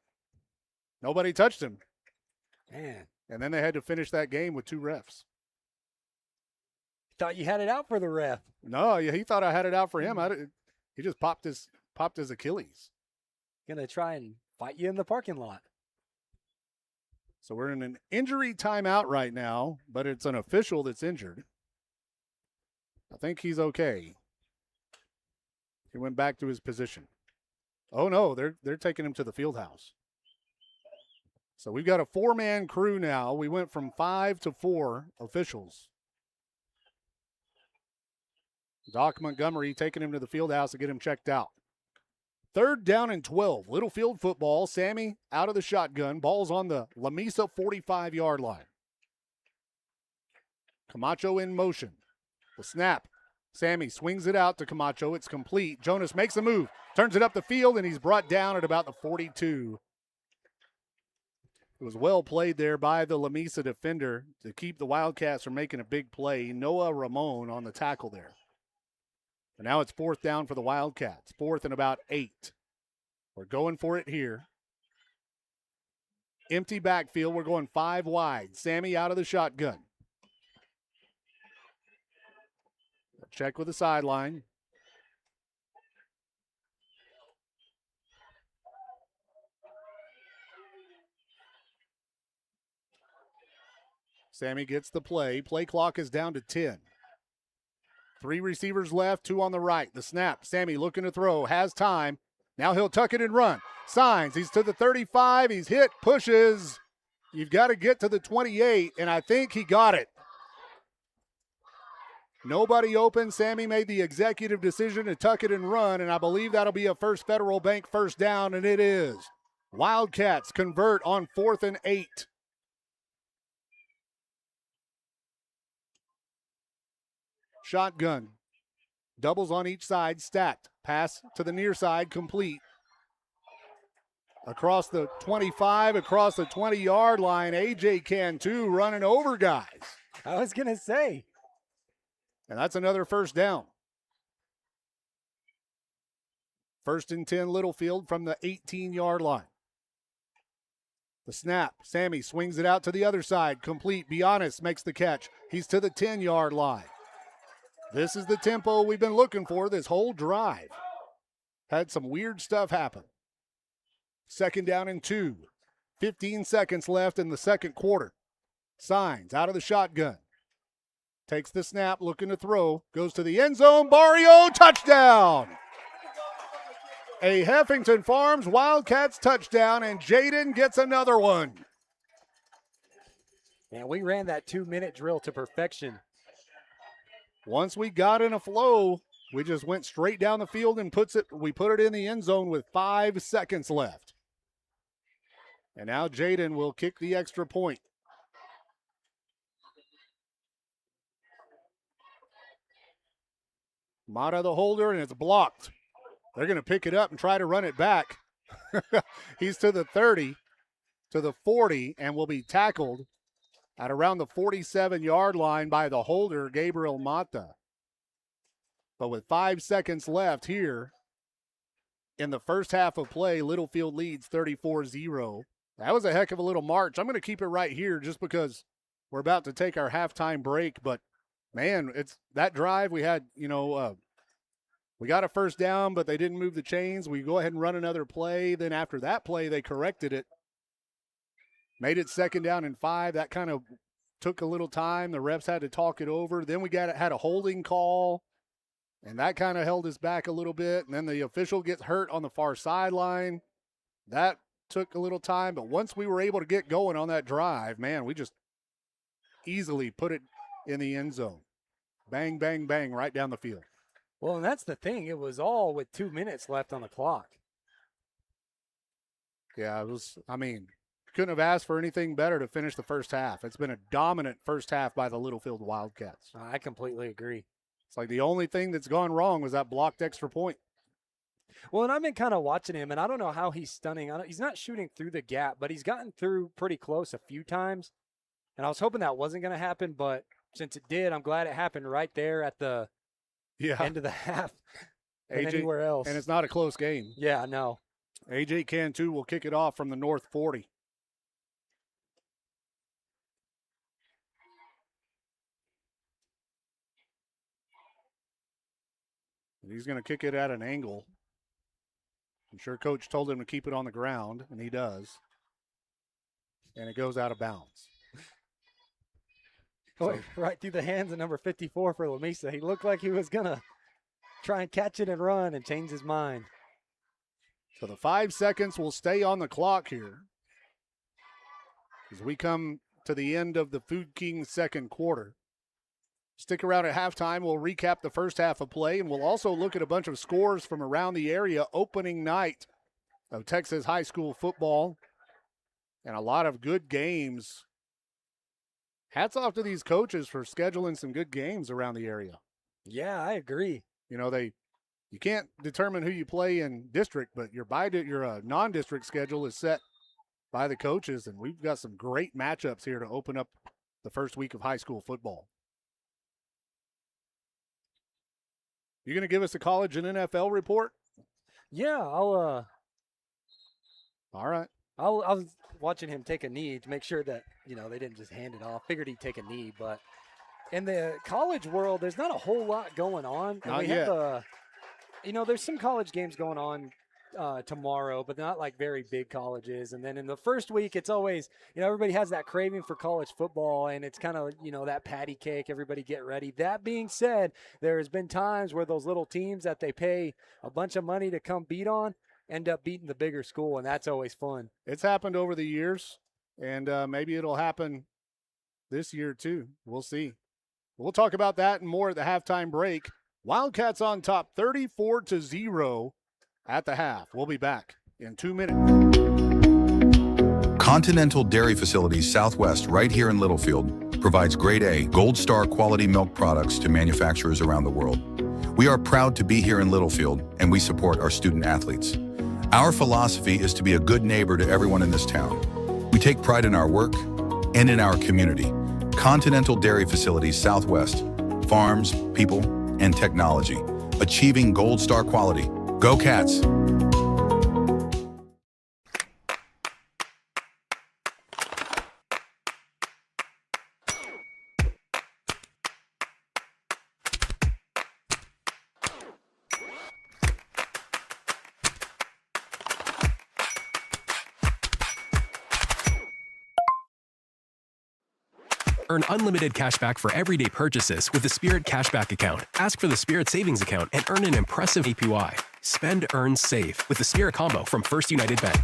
nobody touched him. Man. And then they had to finish that game with 2 refs. Thought you had it out for the ref. No, he thought I had it out for him. He just popped his Achilles. Gonna try and fight you in the parking lot. So we're in an injury timeout right now, but it's an official that's injured. I think he's okay. He went back to his position. Oh no, they're taking him to the field house. So we've got a 4-man crew now. We went from 5 to 4 officials. Doc Montgomery taking him to the field house to get him checked out. 3rd down and 12. Littlefield football. Sammy out of the shotgun. Ball's on the Lamesa 45-yard line. Camacho in motion. The snap. Sammy swings it out to Camacho. It's complete. Jonas makes a move. Turns it up the field, and he's brought down at about the 42. It was well played there by the Lamesa defender to keep the Wildcats from making a big play. Noah Ramon on the tackle there. And now it's 4th down for the Wildcats. 4th and about 8. We're going for it here. Empty backfield. We're going 5 wide. Sammy out of the shotgun. Check with the sideline. Sammy gets the play. Play clock is down to 10. 3 receivers left, 2 on the right. The snap. Sammy looking to throw. Has time. Now he'll tuck it and run. Signs. He's to the 35. He's hit. Pushes. You've got to get to the 28, and I think he got it. Nobody open. Sammy made the executive decision to tuck it and run, and I believe that'll be a First Federal Bank first down, and it is. Wildcats convert on 4th and 8. Shotgun. Doubles on each side, stacked. Pass to the near side, complete. Across the 25, across the 20-yard line, A.J. Cantu running over guys. I was going to say. And that's another first down. First and 10 Littlefield from the 18-yard line. The snap. Sammy swings it out to the other side. Complete. Bionis makes the catch. He's to the 10-yard line. This is the tempo we've been looking for this whole drive. Had some weird stuff happen. Second down and 2. 15 seconds left in the second quarter. Signs out of the shotgun. Takes the snap, looking to throw. Goes to the end zone. Barrio, touchdown! A Heffington Farms Wildcats touchdown, and Jaden gets another one. Man, we ran that 2-minute drill to perfection. Once we got in a flow, we just went straight down the field and we put it in the end zone with 5 seconds left. And now Jaden will kick the extra point. Mata the holder, and it's blocked. They're going to pick it up and try to run it back. He's to the 30, to the 40, and will be tackled at around the 47-yard line by the holder, Gabriel Mata. But with 5 seconds left here in the first half of play, Littlefield leads 34-0. That was a heck of a little march. I'm going to keep it right here just because we're about to take our halftime break. But, man, it's that drive we had, we got a first down, but they didn't move the chains. We go ahead and run another play. Then after that play, they corrected it. Made it second down and 5. That kind of took a little time. The refs had to talk it over. Then we had a holding call, and that kind of held us back a little bit. And then the official gets hurt on the far sideline. That took a little time, but once we were able to get going on that drive, man, we just easily put it in the end zone. Bang, bang, bang, right down the field. Well, and that's the thing. It was all with 2 minutes left on the clock. Yeah, couldn't have asked for anything better to finish the first half. It's been a dominant first half by the Littlefield Wildcats. I completely agree. It's like the only thing that's gone wrong was that blocked extra point. Well, and I've been kind of watching him, and I don't know how he's stunning. He's not shooting through the gap, but he's gotten through pretty close a few times. And I was hoping that wasn't going to happen, but since it did, I'm glad it happened right there at the end of the half than anywhere else. And it's not a close game. Yeah, no. AJ Cantu will kick it off from the north 40. And he's going to kick it at an angle. I'm sure Coach told him to keep it on the ground, and he does. And it goes out of bounds. Right through the hands of number 54 for Lamesa. He looked like he was going to try and catch it and run and change his mind. So the 5 seconds will stay on the clock here as we come to the end of the Food King second quarter. Stick around at halftime. We'll recap the first half of play, and we'll also look at a bunch of scores from around the area opening night of Texas high school football and a lot of good games. Hats off to these coaches for scheduling some good games around the area. Yeah, I agree. You can't determine who you play in district, but your non-district schedule is set by the coaches, and we've got some great matchups here to open up the first week of high school football. You going to give us a college and NFL report? Yeah, I'll All right. I was watching him take a knee to make sure that, they didn't just hand it off. Figured he'd take a knee, but in the college world, there's not a whole lot going on. And not yet. There's some college games going on tomorrow, but not like very big colleges. And then in the first week, it's always, everybody has that craving for college football, and it's kind of, that patty cake, everybody get ready. That being said, there has been times where those little teams that they pay a bunch of money to come beat on end up beating the bigger school, and that's always fun. It's happened over the years, and maybe it'll happen this year too. We'll see. We'll talk about that and more at the halftime break. Wildcats on top 34-0 at the half. We'll be back in 2 minutes. Continental Dairy Facilities Southwest, right here in Littlefield, provides grade A, Gold Star quality milk products to manufacturers around the world. We are proud to be here in Littlefield, and we support our student athletes. Our philosophy is to be a good neighbor to everyone in this town. We take pride in our work and in our community. Continental Dairy Facilities Southwest, farms, people, and technology, achieving Gold Star quality Go Cats! Earn unlimited cash back for everyday purchases with the Spirit Cashback account. Ask for the Spirit Savings account and earn an impressive APY. Spend, earn, save with the Spirit Combo from First United Bank.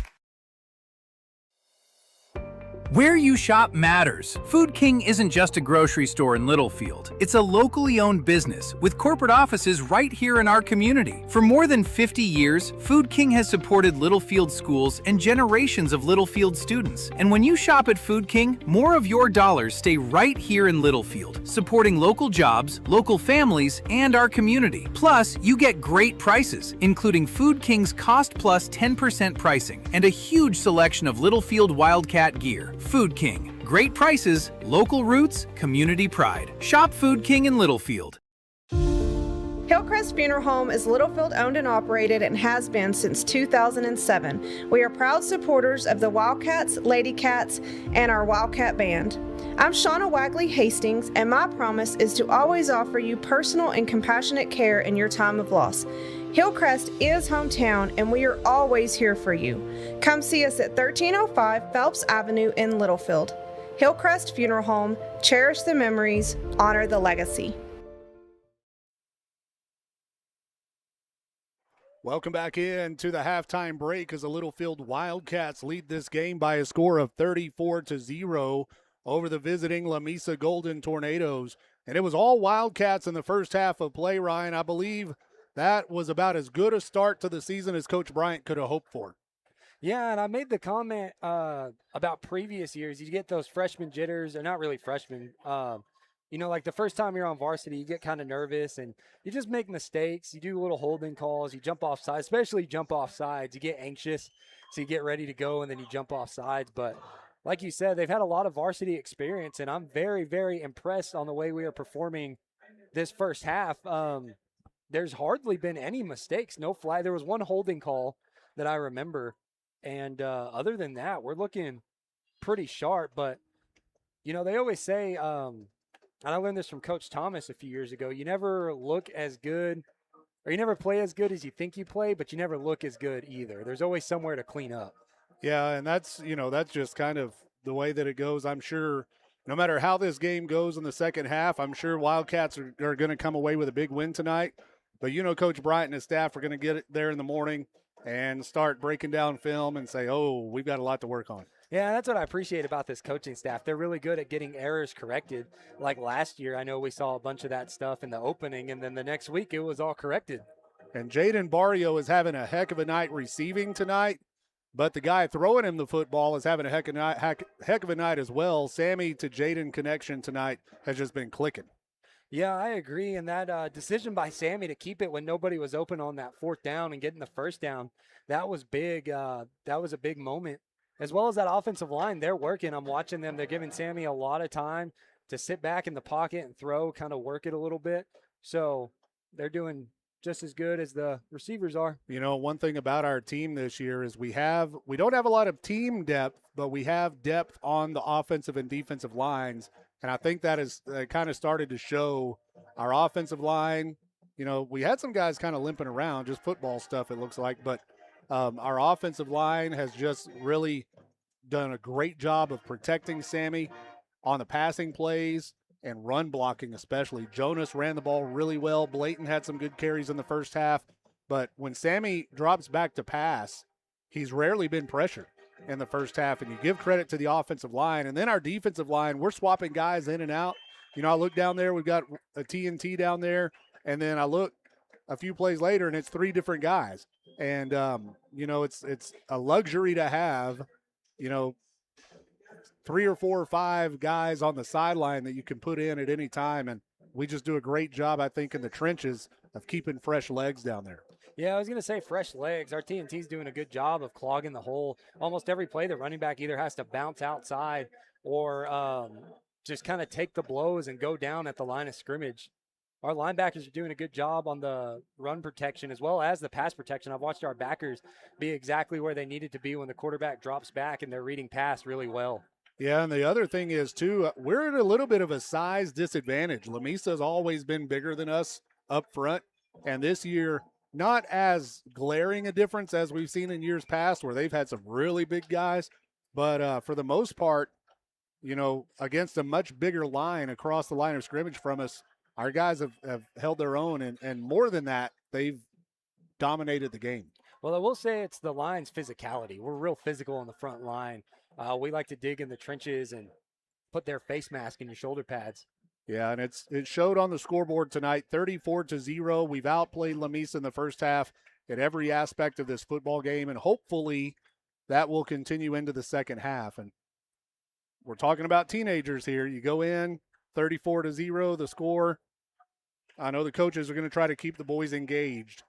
Where you shop matters. Food King isn't just a grocery store in Littlefield. It's a locally owned business with corporate offices right here in our community. For more than 50 years, Food King has supported Littlefield schools and generations of Littlefield students. And when you shop at Food King, more of your dollars stay right here in Littlefield, supporting local jobs, local families, and our community. Plus, you get great prices, including Food King's cost plus 10% pricing and a huge selection of Littlefield Wildcat gear. Food King. Great prices, local roots, community pride. Shop Food King in Littlefield. Hillcrest Funeral Home is Littlefield owned and operated and has been since 2007. We are proud supporters of the Wildcats, Lady Cats, and our Wildcat Band. I'm Shauna Wagley Hastings, and my promise is to always offer you personal and compassionate care in your time of loss. Hillcrest is hometown, and we are always here for you. Come see us at 1305 Phelps Avenue in Littlefield. Hillcrest Funeral Home, cherish the memories, honor the legacy. Welcome back in to the halftime break as the Littlefield Wildcats lead this game by a score of 34-0 over the visiting Lamesa Golden Tornadoes. And it was all Wildcats in the first half of play, Ryan. I believe that was about as good a start to the season as Coach Bryant could have hoped for. Yeah, and I made the comment about previous years. You get those freshman jitters, or not really freshmen. Like the first time you're on varsity, you get kind of nervous and you just make mistakes. You do little holding calls. You jump off sides, especially jump off sides. You get anxious, so you get ready to go, and then you jump off sides. But like you said, they've had a lot of varsity experience, and I'm very, very impressed on the way we are performing this first half. There's hardly been any mistakes, no flag. There was one holding call that I remember, and other than that, we're looking pretty sharp. But, they always say, and I learned this from Coach Thomas a few years ago, you never look as good, or you never play as good as you think you play, but you never look as good either. There's always somewhere to clean up. Yeah, and that's just kind of the way that it goes. I'm sure no matter how this game goes in the second half, I'm sure Wildcats are going to come away with a big win tonight. But Coach Bryant and his staff are going to get it there in the morning and start breaking down film and say, oh, we've got a lot to work on. Yeah, that's what I appreciate about this coaching staff. They're really good at getting errors corrected. Like last year, I know we saw a bunch of that stuff in the opening, and then the next week it was all corrected. And Jaden Barrio is having a heck of a night receiving tonight, but the guy throwing him the football is having a heck of a night as well. Sammy to Jaden connection tonight has just been clicking. Yeah, I agree. And that decision by Sammy to keep it when nobody was open on that fourth down and getting the first down, that was big. That was a big moment. As well as that offensive line, they're working. I'm watching them. They're giving Sammy a lot of time to sit back in the pocket and throw, kind of work it a little bit. So they're doing just as good as the receivers are. One thing about our team this year is we don't have a lot of team depth, but we have depth on the offensive and defensive lines. And I think that is kind of started to show our offensive line. We had some guys kind of limping around, just football stuff it looks like. But our offensive line has just really done a great job of protecting Sammy on the passing plays and run blocking especially. Jonas ran the ball really well. Blayton had some good carries in the first half. But when Sammy drops back to pass, he's rarely been pressured in the first half, and you give credit to the offensive line. And then our defensive line, we're swapping guys in and out. I look down there, we've got a TNT down there, and then I look a few plays later, and it's three different guys. And, it's a luxury to have, 3 or 4 or 5 guys on the sideline that you can put in at any time. And we just do a great job, I think, in the trenches of keeping fresh legs down there. Yeah, I was going to say fresh legs. Our TNT's doing a good job of clogging the hole. Almost every play, the running back either has to bounce outside or just kind of take the blows and go down at the line of scrimmage. Our linebackers are doing a good job on the run protection as well as the pass protection. I've watched our backers be exactly where they needed to be when the quarterback drops back, and they're reading pass really well. Yeah, and the other thing is, too, we're at a little bit of a size disadvantage. Lamesa's always been bigger than us up front, and this year, not as glaring a difference as we've seen in years past where they've had some really big guys, but for the most part, against a much bigger line across the line of scrimmage from us, our guys have held their own, and more than that, they've dominated the game. Well, I will say it's the line's physicality. We're real physical on the front line. We like to dig in the trenches and put their face mask in your shoulder pads. Yeah, and it showed on the scoreboard tonight, 34-0. We've outplayed Lamesa in the first half at every aspect of this football game, and hopefully that will continue into the second half. And we're talking about teenagers here. You go in, 34-0, the score. I know the coaches are going to try to keep the boys engaged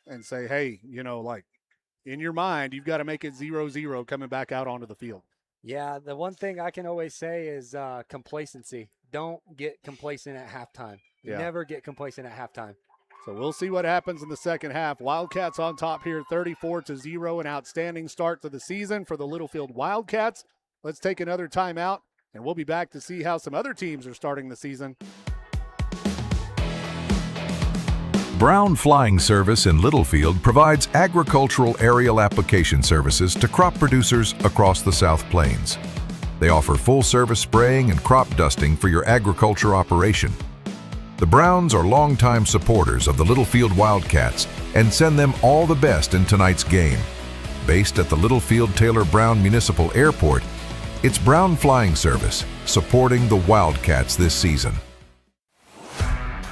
and say, hey, in your mind, you've got to make it 0-0 coming back out onto the field. Yeah, the one thing I can always say is complacency. Don't get complacent at halftime. Yeah. Never get complacent at halftime. So we'll see what happens in the second half. Wildcats on top here, 34-0, an outstanding start to the season for the Littlefield Wildcats. Let's take another timeout, and we'll be back to see how some other teams are starting the season. Brown Flying Service in Littlefield provides agricultural aerial application services to crop producers across the South Plains. They offer full-service spraying and crop dusting for your agriculture operation. The Browns are longtime supporters of the Littlefield Wildcats and send them all the best in tonight's game. Based at the Littlefield Taylor Brown Municipal Airport, it's Brown Flying Service supporting the Wildcats this season.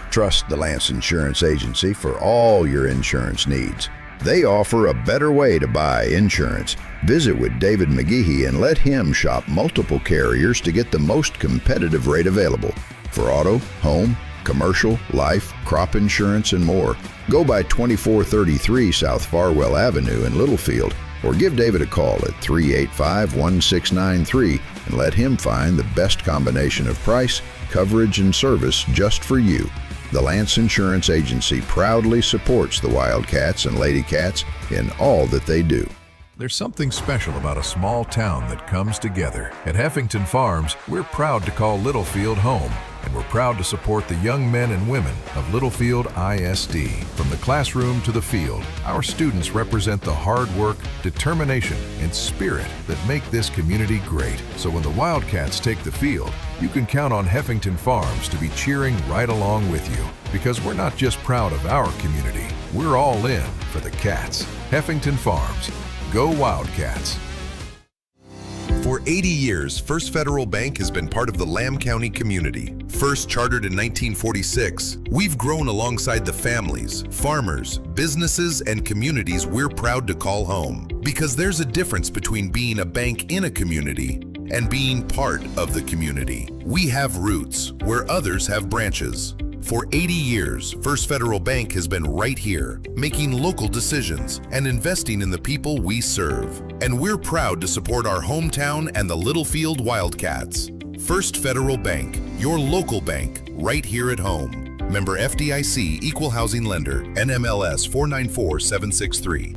Trust the Lance Insurance Agency for all your insurance needs. They offer a better way to buy insurance. Visit with David McGehee and let him shop multiple carriers to get the most competitive rate available for auto, home, commercial, life, crop insurance, and more. Go by 2433 South Farwell Avenue in Littlefield or give David a call at 385-1693 and let him find the best combination of price, coverage, and service just for you. The Lance Insurance Agency proudly supports the Wildcats and Lady Cats in all that they do. There's something special about a small town that comes together. At Heffington Farms, we're proud to call Littlefield home, and we're proud to support the young men and women of Littlefield ISD. From the classroom to the field, our students represent the hard work, determination, and spirit that make this community great. So when the Wildcats take the field, you can count on Heffington Farms to be cheering right along with you, because we're not just proud of our community, we're all in for the Cats. Heffington Farms. Go Wildcats. For 80 years, First Federal Bank has been part of the Lamb County community. First chartered in 1946, we've grown alongside the families, farmers, businesses, and communities we're proud to call home. Because there's a difference between being a bank in a community and being part of the community. We have roots where others have branches. For 80 years, First Federal Bank has been right here, making local decisions and investing in the people we serve. And we're proud to support our hometown and the Littlefield Wildcats. First Federal Bank, your local bank, right here at home. Member FDIC, Equal Housing Lender, NMLS 494763.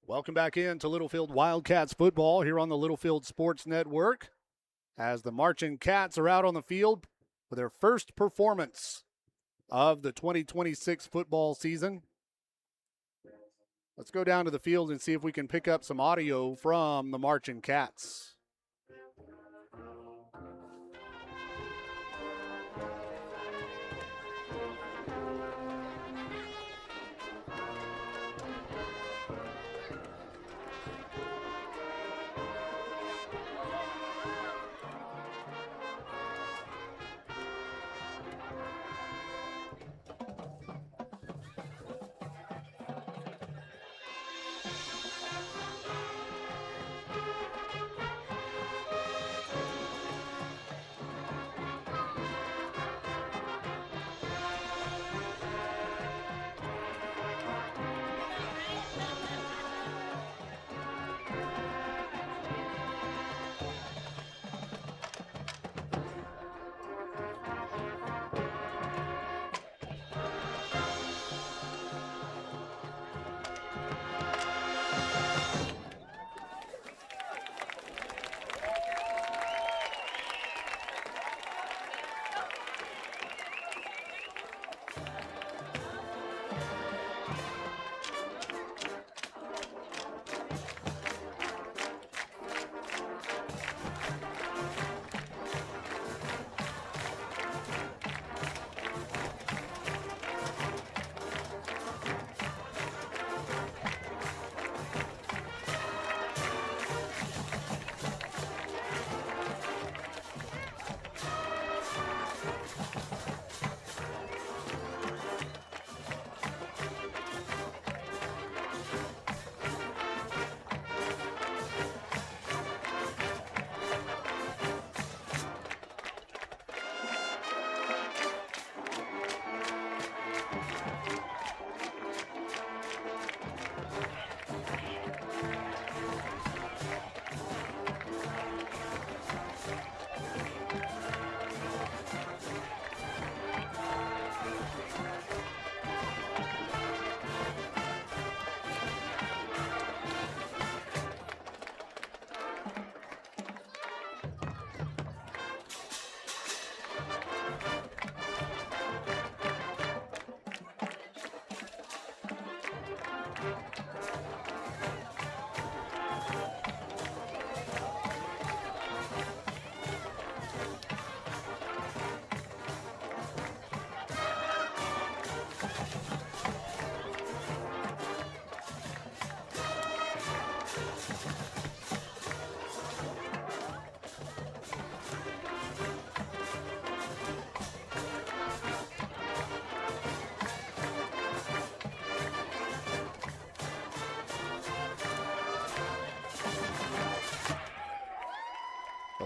Welcome back in to Littlefield Wildcats football here on the Littlefield Sports Network, as the Marching Cats are out on the field for their first performance of the 2026 football season. Let's go down to the field and see if we can pick up some audio from the Marching Cats.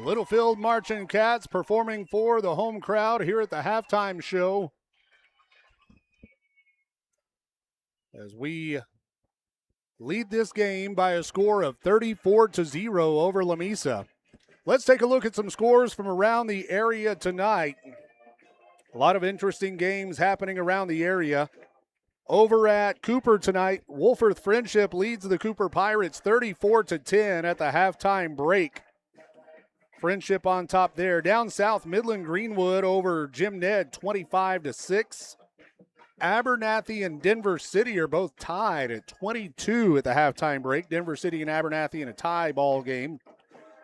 Littlefield Marching Cats performing for the home crowd here at the halftime show. As we lead this game by a score of 34-0 over Lamesa. Let's take a look at some scores from around the area tonight. A lot of interesting games happening around the area. Over at Cooper tonight, Wolfforth Friendship leads the Cooper Pirates 34-10 at the halftime break. Friendship on top there. Down south, Midland Greenwood over Jim Ned 25-6. Abernathy and Denver City are both tied at 22 at the halftime break. Denver City and Abernathy in a tie ball game.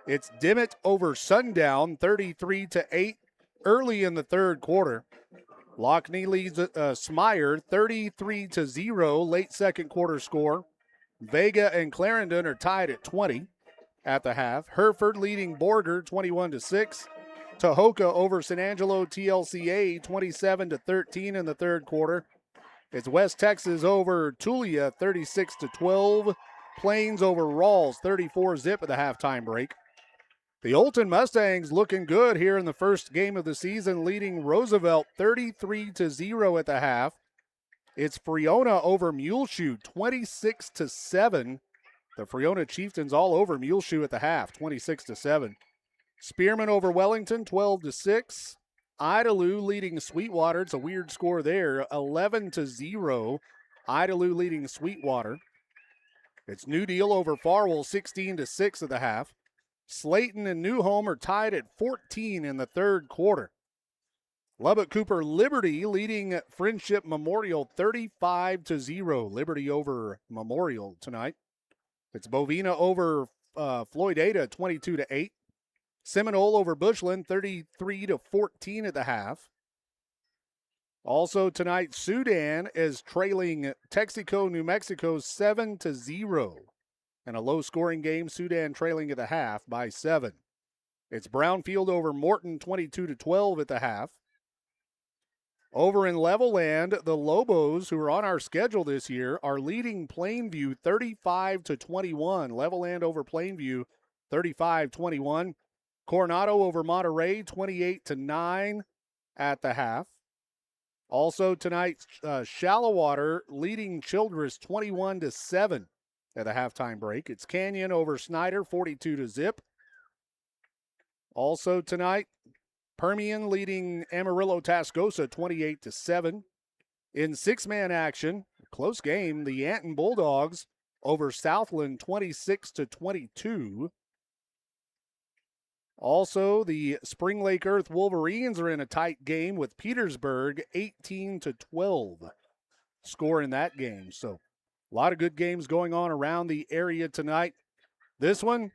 It's Dimmitt over Sundown 33-8 early in the third quarter. Lockney leads Smyre 33-0 late second quarter score. Vega and Clarendon are tied at 20 at the half. Hereford leading Borger 21-6. Tahoka over San Angelo TLCA 27-13 in the third quarter. It's West Texas over Tulia 36-12. Plains over Rawls 34-0 at the halftime break. The Olton Mustangs looking good here in the first game of the season, leading Roosevelt 33-0 at the half. It's Friona over Muleshoe 26-7. The Friona Chieftains all over Muleshoe at the half, 26-7. Spearman over Wellington 12-6. Idalou leading Sweetwater. It's a weird score there, 11-0. Idalou leading Sweetwater. It's New Deal over Farwell 16-6 at the half. Slayton and Newholm are tied at 14 in the third quarter. Lubbock Cooper Liberty leading Friendship Memorial 35-0. Liberty over Memorial tonight. It's Bovina over Floydada 22-8. Seminole over Bushland 33-14 at the half. Also tonight, Sudan is trailing Texaco, New Mexico 7-0. In a low-scoring game, Sudan trailing at the half by 7. It's Brownfield over Morton 22-12 at the half. Over in Levelland, the Lobos, who are on our schedule this year, are leading Plainview 35-21. Levelland over Plainview 35-21. Coronado over Monterey 28-9 at the half. Also tonight, Shallowater leading Childress 21-7 at the halftime break. It's Canyon over Snyder 42-0. Also tonight, Permian leading Amarillo Tascosa 28-7. In six-man action, close game, the Anton Bulldogs over Southland 26-22. Also, the Spring Lake Earth Wolverines are in a tight game with Petersburg 18-12 score in that game. So a lot of good games going on around the area tonight. This one,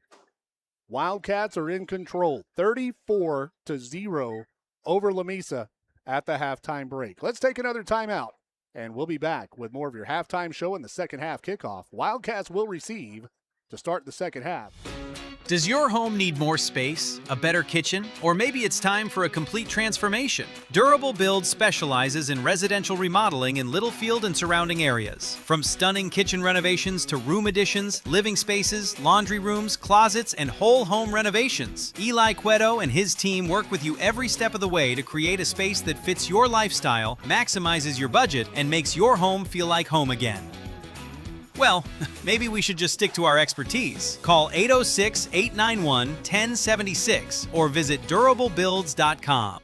Wildcats are in control, 34-0 over Lamesa at the halftime break. Let's take another timeout, and we'll be back with more of your halftime show in the second half kickoff. Wildcats will receive to start the second half. Does your home need more space, a better kitchen, or maybe it's time for a complete transformation? Durable Build specializes in residential remodeling in Littlefield and surrounding areas. From stunning kitchen renovations to room additions, living spaces, laundry rooms, closets, and whole home renovations, Eli Cueto and his team work with you every step of the way to create a space that fits your lifestyle, maximizes your budget, and makes your home feel like home again. Well, maybe we should just stick to our expertise. Call 806-891-1076 or visit durablebuilds.com.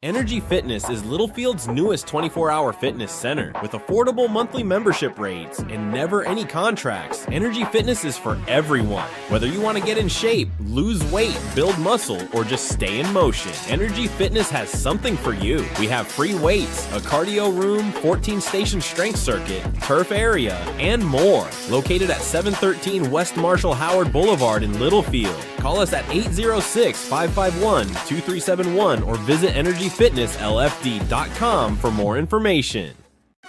Energy Fitness is Littlefield's newest 24-hour fitness center. With affordable monthly membership rates and never any contracts, Energy Fitness is for everyone. Whether you want to get in shape, lose weight, build muscle, or just stay in motion, Energy Fitness has something for you. We have free weights, a cardio room, 14-station strength circuit, turf area, and more. Located at 713 West Marshall Howard Boulevard in Littlefield. Call us at 806-551-2371 or visit energyfitnesslfd.com for more information.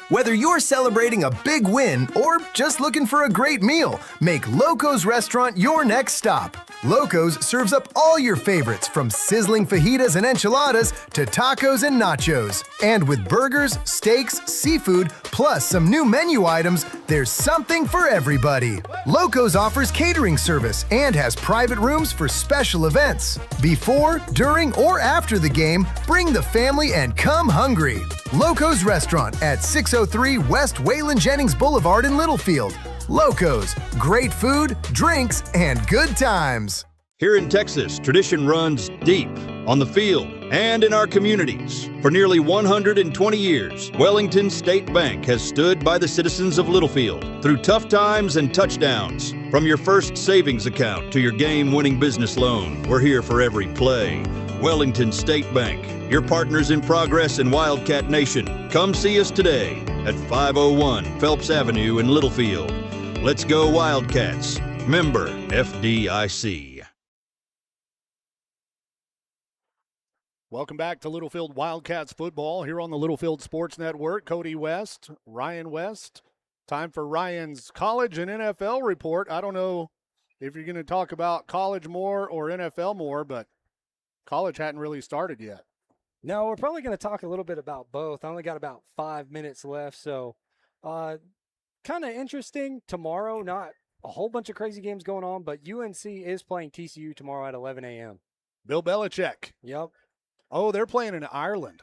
Whether you're celebrating a big win or just looking for a great meal, make Loco's Restaurant your next stop. Loco's serves up all your favorites from sizzling fajitas and enchiladas to tacos and nachos. And with burgers, steaks, seafood, plus some new menu items, there's something for everybody. Loco's offers catering service and has private rooms for special events. Before, during, or after the game, bring the family and come hungry. Loco's Restaurant at 603 West Waylon Jennings Boulevard in Littlefield. Loco's, great food, drinks, and good times. Here in Texas, tradition runs deep on the field and in our communities. For nearly 120 years, Wellington State Bank has stood by the citizens of Littlefield through tough times and touchdowns. From your first savings account to your game-winning business loan, we're here for every play. Wellington State Bank, your partners in progress in Wildcat Nation. Come see us today at 501 Phelps Avenue in Littlefield. Let's go Wildcats. Member FDIC. Welcome back to Littlefield Wildcats football here on the Littlefield Sports Network. Cody West, Ryan West. Time for Ryan's college and NFL report. I don't know if you're going to talk about college more or NFL more, but college hadn't really started yet. No, we're probably going to talk a little bit about both. I only got about 5 minutes left, so kind of interesting. Tomorrow, not a whole bunch of crazy games going on, but UNC is playing TCU tomorrow at 11 a.m. Bill Belichick. Yep. Oh, they're playing in Ireland.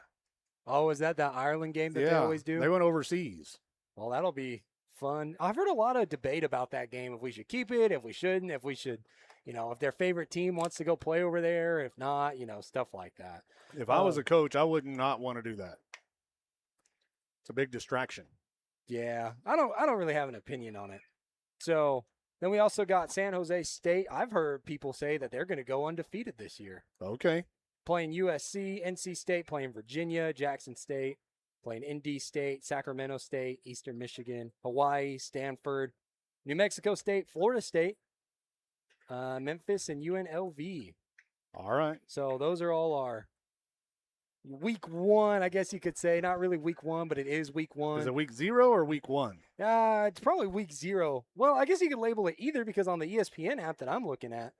Oh, is that Ireland game that they always do? They went overseas. Well, that'll be fun. I've heard a lot of debate about that game, if we should keep it, if we shouldn't, if we should, if their favorite team wants to go play over there, if not, stuff like that. If I was a coach, I would not want to do that. It's a big distraction. Yeah, I don't really have an opinion on it. So then we also got San Jose State. I've heard people say that they're going to go undefeated this year. Okay. Playing USC, NC State, playing Virginia, Jackson State, playing ND State, Sacramento State, Eastern Michigan, Hawaii, Stanford, New Mexico State, Florida State, Memphis, and UNLV. All right. So those are all our week one, I guess you could say. Not really week one, but it is week one. Is it week 0 or week 1? It's probably week 0. Well, I guess you could label it either because on the ESPN app that I'm looking at,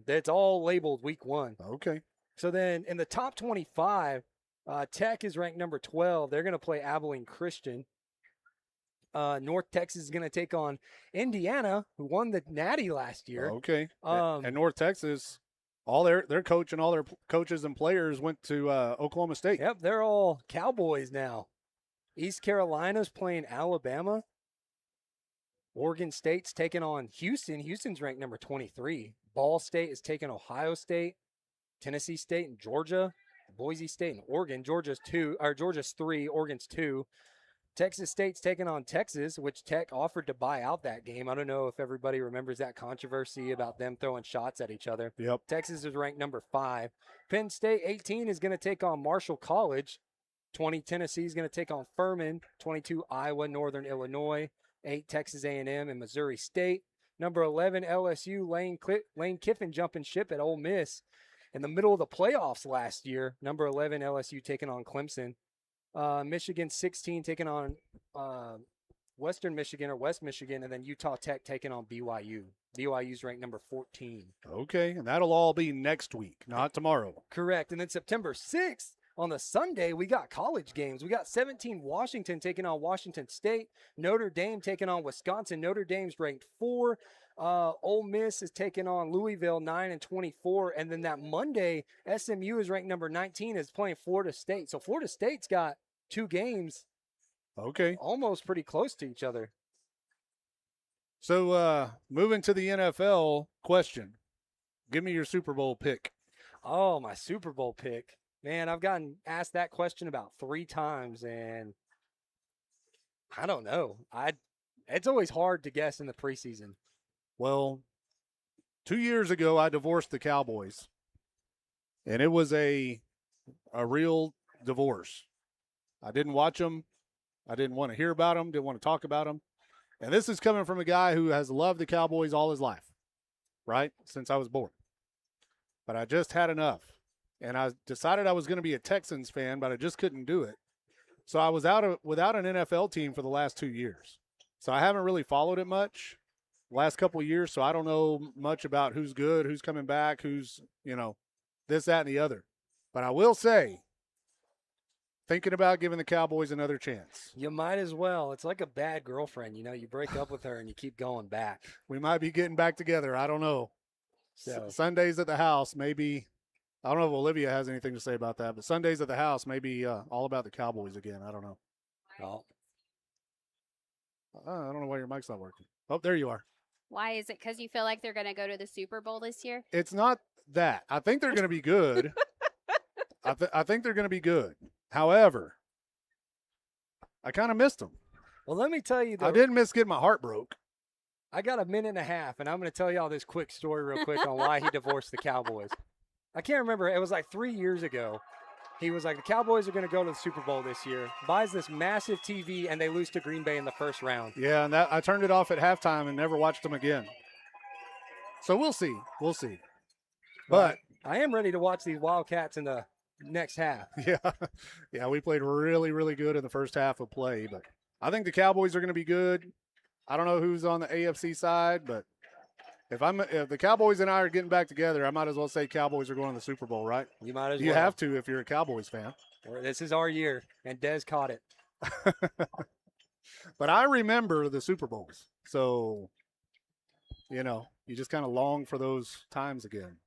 it's all labeled week 1. Okay. So then in the top 25, Tech is ranked number 12. They're going to play Abilene Christian. North Texas is going to take on Indiana, who won the Natty last year. Okay. And North Texas, all their coach and all their coaches and players went to Oklahoma State. Yep, they're all Cowboys now. East Carolina's playing Alabama. Oregon State's taking on Houston. Houston's ranked number 23. Ball State is taking Ohio State. Tennessee State and Georgia, Boise State and Oregon. Georgia's 3, Oregon's 2. Texas State's taking on Texas, which Tech offered to buy out that game. I don't know if everybody remembers that controversy about them throwing shots at each other. Yep. Texas is ranked number 5. Penn State, 18, is going to take on Marshall College. 20, Tennessee is going to take on Furman. 22, Iowa, Northern Illinois. 8, Texas A&M and Missouri State. Number 11, LSU, Lane Kiffin jumping ship at Ole Miss. In the middle of the playoffs last year, number 11, LSU taking on Clemson. Michigan 16 taking on Western Michigan or West Michigan, and then Utah Tech taking on BYU. BYU's ranked number 14. Okay, and that'll all be next week, not tomorrow. Correct. And then September 6th, on the Sunday, we got college games. We got 17 Washington taking on Washington State. Notre Dame taking on Wisconsin. Notre Dame's ranked 4. Ole Miss is taking on Louisville, 9 and 24. And then that Monday, SMU is ranked number 19, is playing Florida State. So Florida State's got 2 games. Okay. Almost pretty close to each other. So moving to the NFL question. Give me your Super Bowl pick. Oh, my Super Bowl pick. Man, I've gotten asked that question about 3 times, and I don't know. It's always hard to guess in the preseason. Well, 2 years ago, I divorced the Cowboys, and it was a real divorce. I didn't watch them. I didn't want to hear about them, didn't want to talk about them. And this is coming from a guy who has loved the Cowboys all his life, right, since I was born. But I just had enough, and I decided I was going to be a Texans fan, but I just couldn't do it. So I was without an NFL team for the last 2 years. So I haven't really followed it much last couple of years, so I don't know much about who's good, who's coming back, who's, this, that, and the other. But I will say, thinking about giving the Cowboys another chance. You might as well. It's like a bad girlfriend. You know, you break up with her and you keep going back. We might be getting back together. I don't know. So Sundays at the house, maybe. I don't know if Olivia has anything to say about that, but Sundays at the house may be all about the Cowboys again. I don't know. Oh. I don't know why your mic's not working. Oh, there you are. Why is it? Because you feel like they're going to go to the Super Bowl this year? It's not that. I think they're going to be good. I think they're going to be good. However, I kind of missed them. Well, let me tell you. I didn't miss getting my heart broke. I got a minute and a half, and I'm going to tell you all this quick story real quick on why he divorced the Cowboys. I can't remember. It was like 3 years ago. He was like, the Cowboys are going to go to the Super Bowl this year. Buys this massive TV, and they lose to Green Bay in the first round. Yeah, and I turned it off at halftime and never watched them again. So we'll see. We'll see. But I am ready to watch these Wildcats in the next half. Yeah, we played really, really good in the first half of play. But I think the Cowboys are going to be good. I don't know who's on the AFC side, but if the Cowboys and I are getting back together, I might as well say Cowboys are going to the Super Bowl, right? You might as well. You have to if you're a Cowboys fan. This is our year, and Dez caught it. But I remember the Super Bowls. So, you just kind of long for those times again.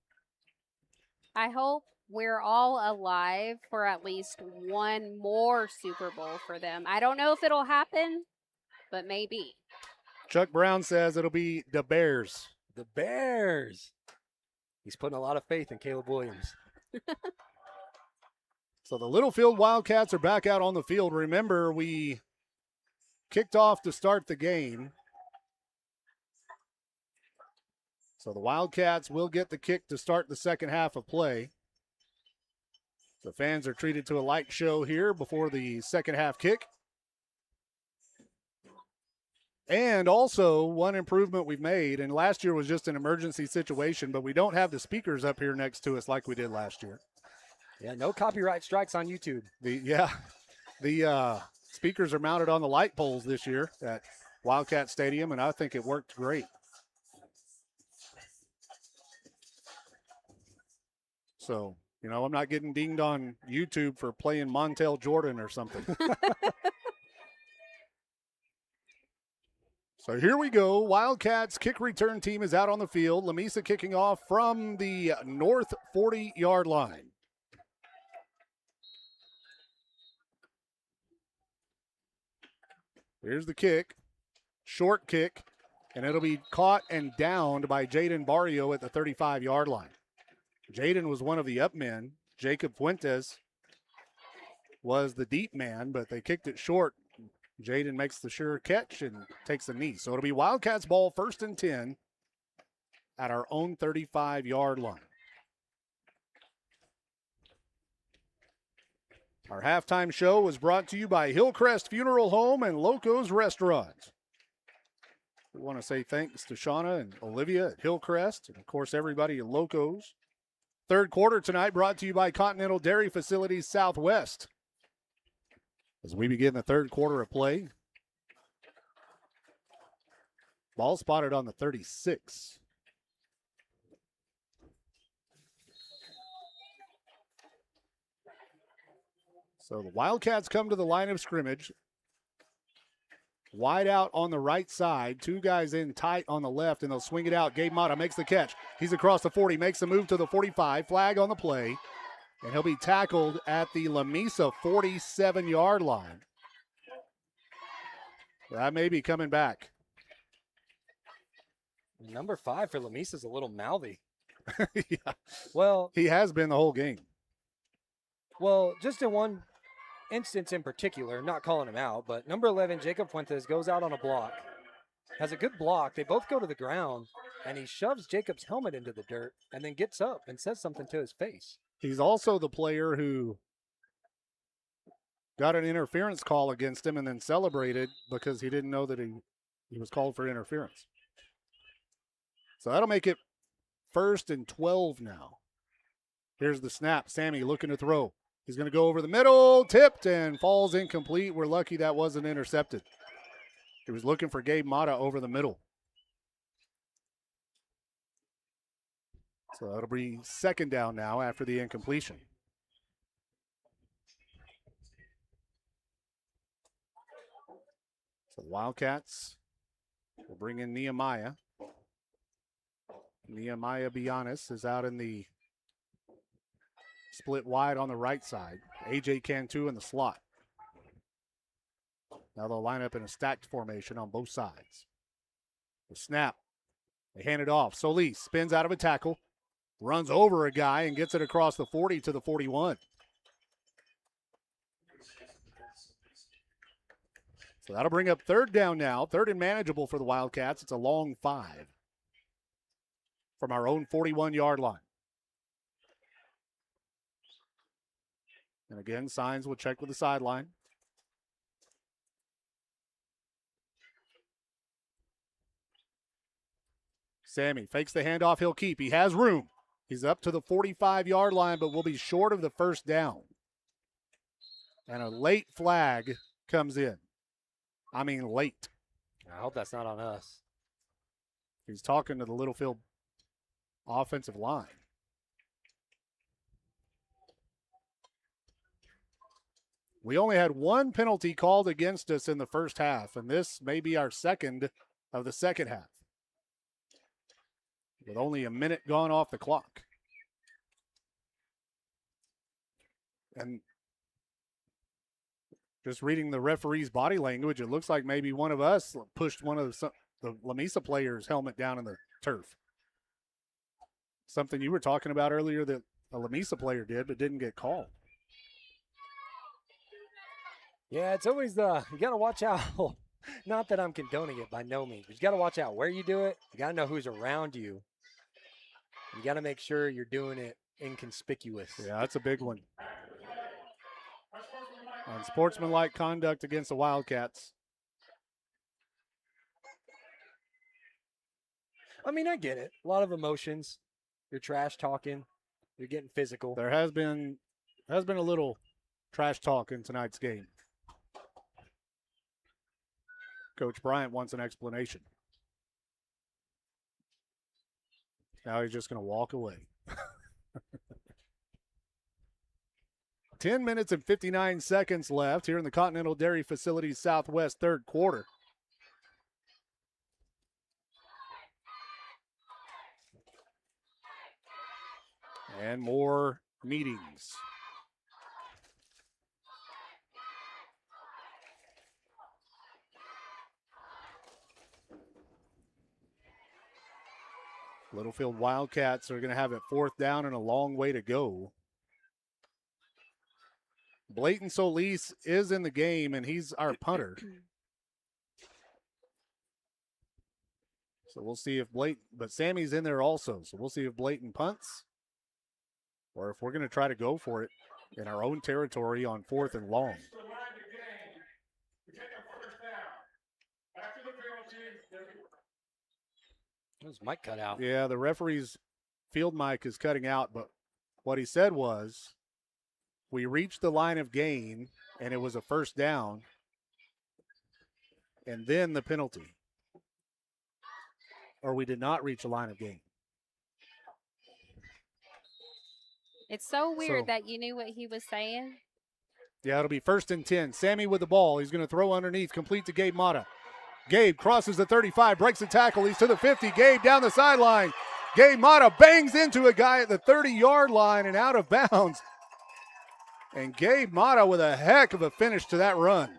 I hope we're all alive for at least one more Super Bowl for them. I don't know if it'll happen, but maybe. Chuck Brown says it'll be the Bears. The Bears. He's putting a lot of faith in Caleb Williams. So the Littlefield Wildcats are back out on the field. Remember, we kicked off to start the game. So the Wildcats will get the kick to start the second half of play. The fans are treated to a light show here before the second half kick. And also, one improvement we've made, and last year was just an emergency situation, but we don't have the speakers up here next to us like we did last year. Yeah, no copyright strikes on YouTube. The speakers are mounted on the light poles this year at Wildcat Stadium, and I think it worked great. So, I'm not getting dinged on YouTube for playing Montel Jordan or something. So here we go. Wildcats kick return team is out on the field. Lamesa kicking off from the north 40-yard line. Here's the kick. Short kick. And it'll be caught and downed by Jaden Barrio at the 35-yard line. Jaden was one of the up men. Jacob Fuentes was the deep man, but they kicked it short. Jaden makes the sure catch and takes the knee. So it'll be Wildcats ball 1st and 10 at our own 35-yard line. Our halftime show was brought to you by Hillcrest Funeral Home and Loco's Restaurant. We want to say thanks to Shauna and Olivia at Hillcrest, and of course everybody at Loco's. Third quarter tonight brought to you by Continental Dairy Facilities Southwest. As we begin the third quarter of play, ball spotted on the 36. So the Wildcats come to the line of scrimmage. Wide out on the right side. Two guys in tight on the left, and they'll swing it out. Gabe Mata makes the catch. He's across the 40, makes the move to the 45. Flag on the play. And he'll be tackled at the Lamesa 47-yard line. That may be coming back. Number 5 for Lamesa is a little mouthy. Yeah. Well, he has been the whole game. Well, just in one instance in particular, not calling him out, but number 11, Jacob Fuentes, goes out on a block. Has a good block. They both go to the ground, and he shoves Jacob's helmet into the dirt and then gets up and says something to his face. He's also the player who got an interference call against him and then celebrated because he didn't know that he was called for interference. So that'll make it 1st and 12 now. Here's the snap. Sammy looking to throw. He's going to go over the middle, tipped, and falls incomplete. We're lucky that wasn't intercepted. He was looking for Gabe Mata over the middle. So that'll be 2nd down now after the incompletion. So the Wildcats will bring in Nehemiah. Nehemiah Bianis is out in the split wide on the right side. AJ Cantu in the slot. Now they'll line up in a stacked formation on both sides. The snap. They hand it off. Solis spins out of a tackle, runs over a guy, and gets it across the 40 to the 41. So that'll bring up third down now. Third and manageable for the Wildcats. It's a long 5 from our own 41-yard line. And again, Signs will check with the sideline. Sammy fakes the handoff. He'll keep. He has room. He's up to the 45-yard line, but will be short of the first down. And a late flag comes in. I mean, late. I hope that's not on us. He's talking to the Littlefield offensive line. We only had one penalty called against us in the first half, and this may be our second of the second half, with only a minute gone off the clock. And just reading the referee's body language, it looks like maybe one of us pushed one of the Lamesa players' helmet down in the turf. Something you were talking about earlier that a Lamesa player did but didn't get called. Yeah, it's always you got to watch out. Not that I'm condoning it by no means, but you got to watch out where you do it. You got to know who's around you. You got to make sure you're doing it inconspicuous. Yeah, that's a big one. Unsportsmanlike conduct against the Wildcats. I mean, I get it. A lot of emotions. You're trash talking. You're getting physical. There has been a little trash talk in tonight's game. Coach Bryant wants an explanation. Now he's just going to walk away. 10 minutes and 59 seconds left here in the Continental Dairy Facilities Southwest third quarter. And more meetings. Littlefield Wildcats are going to have it fourth down and a long way to go. Blayton Solis is in the game, and he's our punter. So we'll see if Blayton, but Sammy's in there also. So we'll see if Blayton punts or if we're going to try to go for it in our own territory on fourth and long. His mic cut out. Yeah, the referee's field mic is cutting out, but what he said was, we reached the line of gain, and it was a first down, and then the penalty. Or we did not reach the line of gain. It's so weird that you knew what he was saying. Yeah, it'll be 1st and 10. Sammy with the ball. He's going to throw underneath, complete to Gabe Mata. Gabe crosses the 35, breaks the tackle. He's to the 50. Gabe down the sideline. Gabe Mata bangs into a guy at the 30-yard line and out of bounds. And Gabe Mata with a heck of a finish to that run.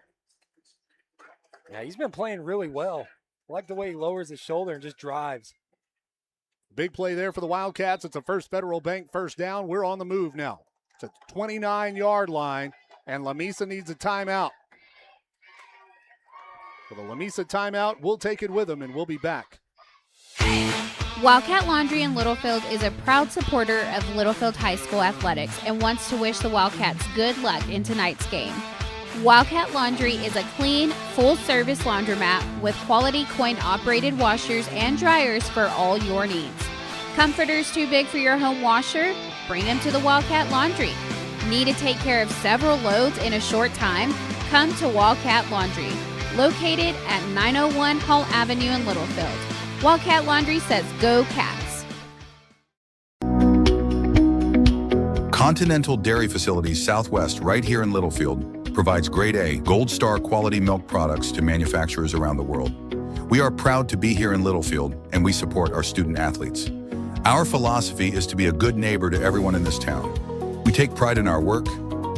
Yeah, he's been playing really well. I like the way he lowers his shoulder and just drives. Big play there for the Wildcats. It's a First Federal Bank first down. We're on the move now. It's a 29-yard line, and Lamesa needs a timeout. For the Lamesa timeout, we'll take it with them, and we'll be back. Wildcat Laundry in Littlefield is a proud supporter of Littlefield High School athletics and wants to wish the Wildcats good luck in tonight's game. Wildcat Laundry is a clean, full-service laundromat with quality coin-operated washers and dryers for all your needs. Comforters too big for your home washer? Bring them to the Wildcat Laundry. Need to take care of several loads in a short time? Come to Wildcat Laundry, located at 901 Hall Avenue in Littlefield. Wildcat Laundry says go Cats. Continental Dairy Facilities Southwest right here in Littlefield. provides grade A, Gold Star quality milk products to manufacturers around the world. We are proud to be here in Littlefield, and we support our student athletes. Our philosophy is to be a good neighbor to everyone in this town. We take pride in our work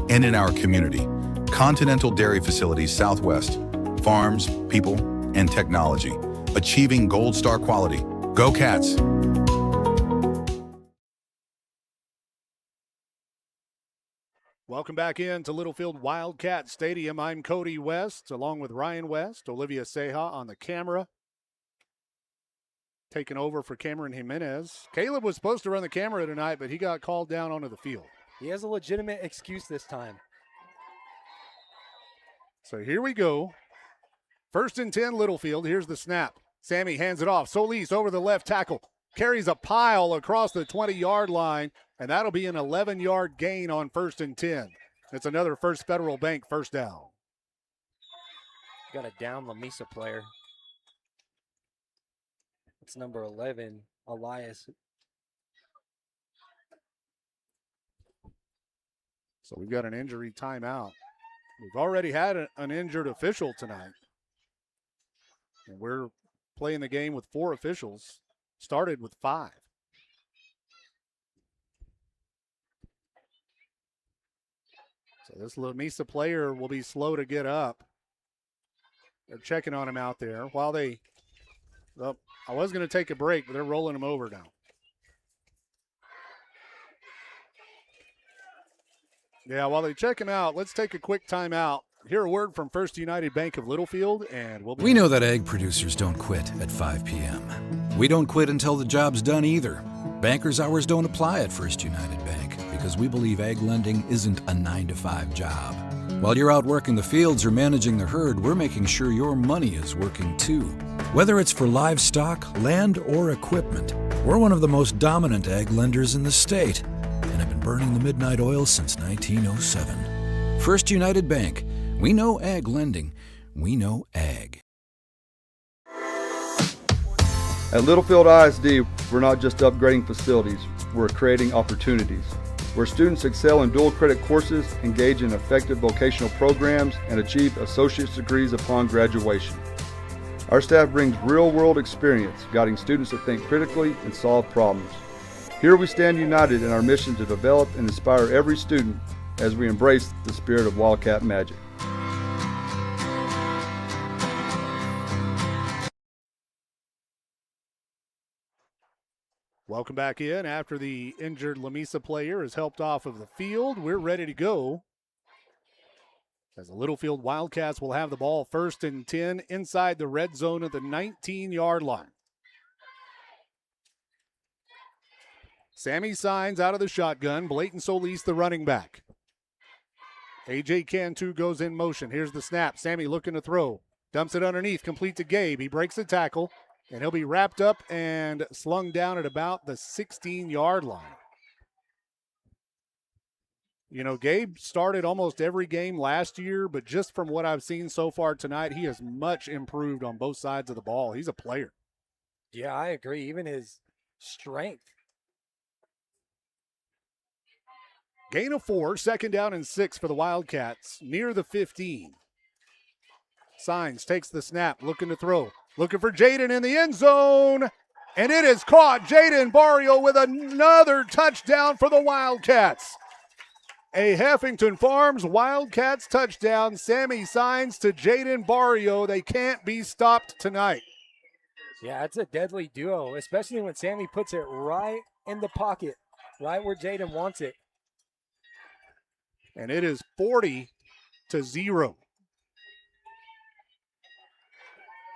and in our community. Continental Dairy Facilities Southwest, farms, people, and technology, achieving Gold Star quality. Go Cats! Welcome back in to Littlefield Wildcat Stadium. I'm Cody West, along with Ryan West, Olivia Seha on the camera. Taking over for Cameron Jimenez. Caleb was supposed to run the camera tonight, but he got called down onto the field. He has a legitimate excuse this time. So here we go. 1st and 10, Littlefield. Here's the snap. Sammy hands it off. Solis over the left tackle. Carries a pile across the 20-yard line, and that'll be an 11-yard gain on 1st and 10. It's another First Federal Bank first down. Got a down Lamesa player. It's number 11, Elias. So we've got an injury timeout. We've already had an injured official tonight. And we're playing the game with 4 officials. Started with 5. So this Lamesa player will be slow to get up. They're checking on him out there while they, well, I was going to take a break, but they're rolling him over now. Yeah, while they check him out, let's take a quick timeout. Hear a word from First United Bank of Littlefield, and we'll be. We know that egg producers don't quit at 5 p.m. We don't quit until the job's done either. Bankers' hours don't apply at First United Bank because we believe egg lending isn't a 9-to-5 job. While you're out working the fields or managing the herd, we're making sure your money is working too. Whether it's for livestock, land, or equipment, we're one of the most dominant egg lenders in the state and have been burning the midnight oil since 1907. First United Bank. We know ag lending. We know ag. At Littlefield ISD, we're not just upgrading facilities, we're creating opportunities. Where students excel in dual credit courses, engage in effective vocational programs, and achieve associate's degrees upon graduation. Our staff brings real-world experience, guiding students to think critically and solve problems. Here we stand united in our mission to develop and inspire every student as we embrace the spirit of Wildcat magic. Welcome back in after the injured Lamesa player is helped off of the field. We're ready to go. As the Littlefield Wildcats will have the ball 1st and 10 inside the red zone at the 19-yard line. Sammy Signs out of the shotgun. Blayton Solis, the running back. A.J. Cantu goes in motion. Here's the snap. Sammy looking to throw. Dumps it underneath, complete to Gabe. He breaks the tackle, and he'll be wrapped up and slung down at about the 16-yard line. You know, Gabe started almost every game last year, but just from what I've seen so far tonight, he has much improved on both sides of the ball. He's a player. Yeah, I agree. Even his strength. Gain of 4, 2nd down and 6 for the Wildcats, near the 15. Signs takes the snap, looking to throw. Looking for Jaden in the end zone, and it is caught. Jaden Barrio with another touchdown for the Wildcats. A Heffington Farms Wildcats touchdown. Sammy Signs to Jaden Barrio. They can't be stopped tonight. Yeah, it's a deadly duo, especially when Sammy puts it right in the pocket, right where Jaden wants it. And it is 40-0.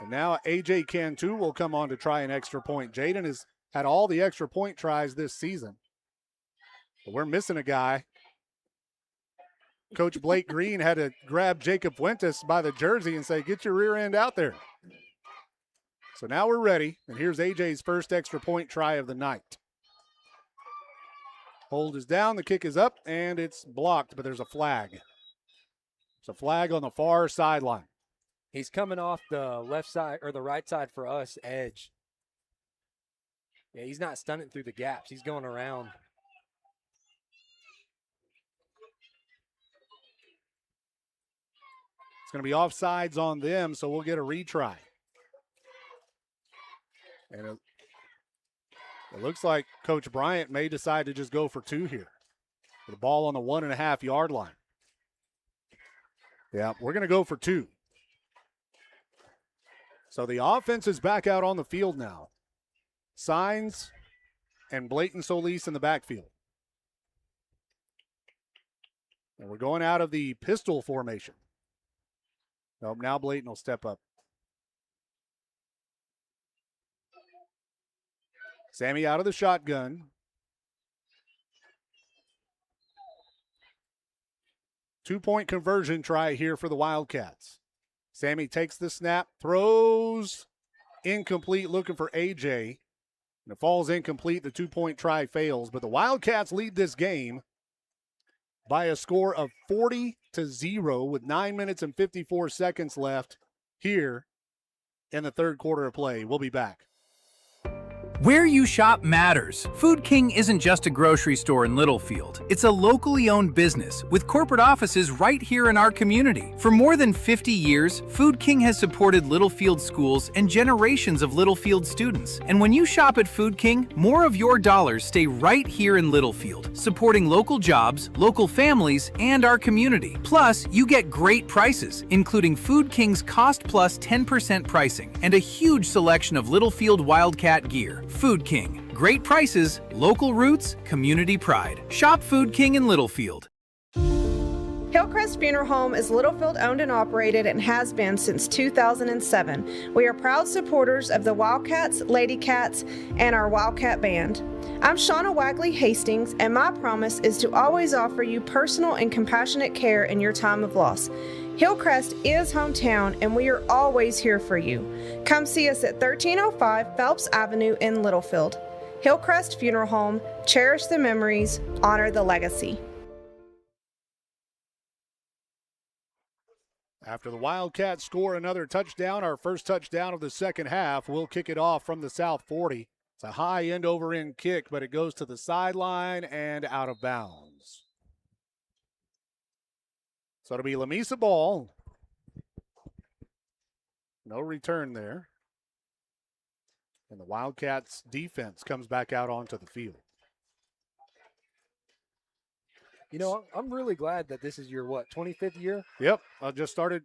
And now A.J. Cantu will come on to try an extra point. Jaden has had all the extra point tries this season. But we're missing a guy. Coach Blake Green had to grab Jacob Fuentes by the jersey and say, get your rear end out there. So now we're ready. And here's A.J.'s first extra point try of the night. Hold is down, the kick is up, and it's blocked, but there's a flag. There's a flag on the far sideline. He's coming off the left side or the right side for us, edge. Yeah, he's not stunting through the gaps. He's going around. It's going to be offsides on them, so we'll get a retry. And it looks like Coach Bryant may decide to just go for 2 here. The ball on the 1.5-yard line. Yeah, we're going to go for 2. So the offense is back out on the field now. Signs and Blayton Solis in the backfield. And we're going out of the pistol formation. Nope, now Blayton will step up. Sammy out of the shotgun. 2-point conversion try here for the Wildcats. Sammy takes the snap, throws, incomplete, looking for AJ. And it falls incomplete. The 2-point try fails. But the Wildcats lead this game by a score of 40-0 with 9 minutes and 54 seconds left here in the third quarter of play. We'll be back. Where you shop matters. Food King isn't just a grocery store in Littlefield. It's a locally owned business with corporate offices right here in our community. For more than 50 years, Food King has supported Littlefield schools and generations of Littlefield students. And when you shop at Food King, more of your dollars stay right here in Littlefield, supporting local jobs, local families, and our community. Plus, you get great prices, including Food King's cost plus 10% pricing and a huge selection of Littlefield Wildcat gear. Food King. Great prices, local roots, community pride. Shop Food King in Littlefield. Hillcrest Funeral Home is Littlefield owned and operated and has been since 2007. We are proud supporters of the Wildcats, Lady Cats, and our Wildcat Band. I'm Shauna Wagley Hastings, and my promise is to always offer you personal and compassionate care in your time of loss. Hillcrest is hometown, and we are always here for you. Come see us at 1305 Phelps Avenue in Littlefield. Hillcrest Funeral Home, cherish the memories, honor the legacy. After the Wildcats score another touchdown, our first touchdown of the second half, we'll kick it off from the South 40. It's a high end over end kick, but it goes to the sideline and out of bounds. So it'll be Lamesa ball. No return there. And the Wildcats defense comes back out onto the field. You know, I'm really glad that this is your, 25th year? Yep, I just started.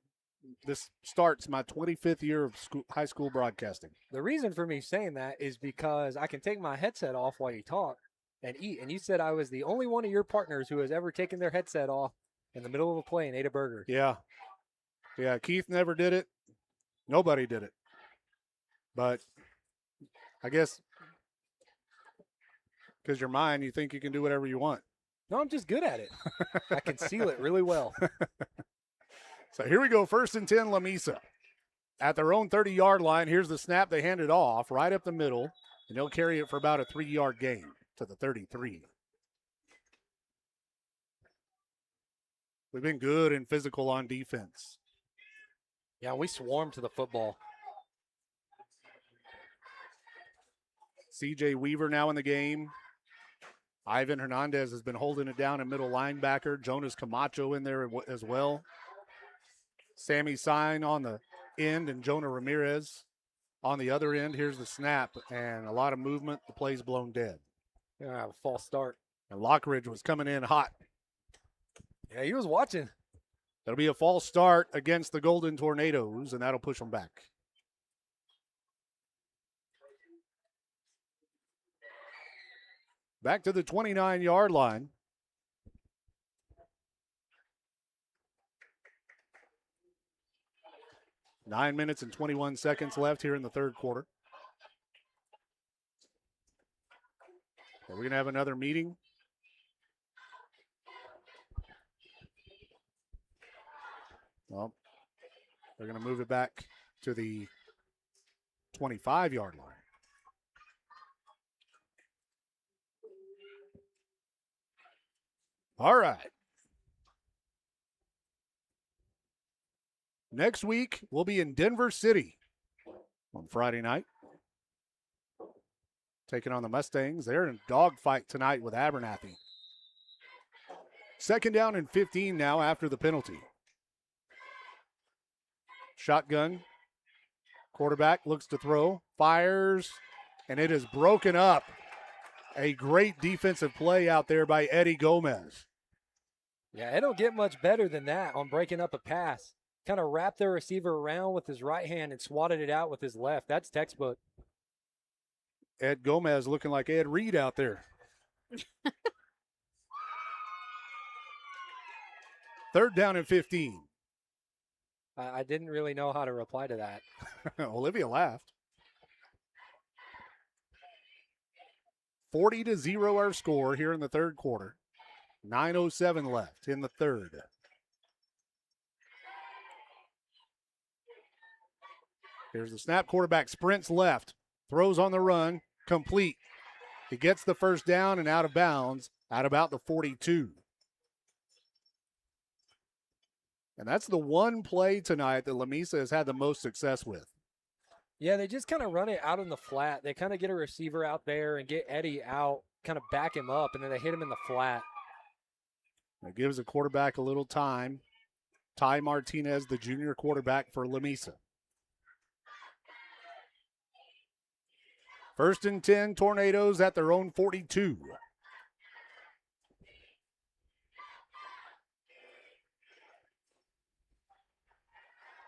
This starts my 25th year of high school broadcasting. The reason for me saying that is because I can take my headset off while you talk and eat. And you said I was the only one of your partners who has ever taken their headset off in the middle of a play and ate a burger. Yeah. Yeah, Keith never did it. Nobody did it. But I guess because you're mine, you think you can do whatever you want. No, I'm just good at it. I can seal it really well. So here we go, 1st and 10, Lamesa. At their own 30-yard line, here's the snap. They hand it off right up the middle, and they'll carry it for about a 3-yard gain to the 33. We've been good and physical on defense. Yeah, we swarmed to the football. C.J. Weaver now in the game. Ivan Hernandez has been holding it down in middle linebacker. Jonas Camacho in there as well. Sammy Sign on the end and Jonah Ramirez on the other end. Here's the snap and a lot of movement. The play's blown dead. Yeah, false start. And Lockridge was coming in hot. Yeah, he was watching. That'll be a false start against the Golden Tornadoes, and that'll push them back. Back to the 29-yard line. Nine minutes and 21 seconds left here in the third quarter. Are we going to have another meeting? Well, they're going to move it back to the 25-yard line. All right. Next week, we'll be in Denver City on Friday night. Taking on the Mustangs. They're in a dogfight tonight with Abernathy. 2nd down and 15 now after the penalty. Shotgun. Quarterback looks to throw, fires, and it is broken up. A great defensive play out there by Eddie Gomez. Yeah, it don't get much better than that on breaking up a pass. Kind of wrapped their receiver around with his right hand and swatted it out with his left. That's textbook. Ed Gomez looking like Ed Reed out there. Third down and 15. I didn't really know how to reply to that. Olivia laughed. 40-0 our score here in the third quarter. 9:07 left in the third. Here's the snap. Quarterback sprints left, throws on the run, complete. He gets the first down and out of bounds at about the 42. And that's the one play tonight that Lamesa has had the most success with. Yeah, they just kind of run it out in the flat. They kind of get a receiver out there and get Eddie out, kind of back him up, and then they hit him in the flat. That gives the quarterback a little time. Ty Martinez, the junior quarterback for Lamesa. First and 10, Tornadoes at their own 42.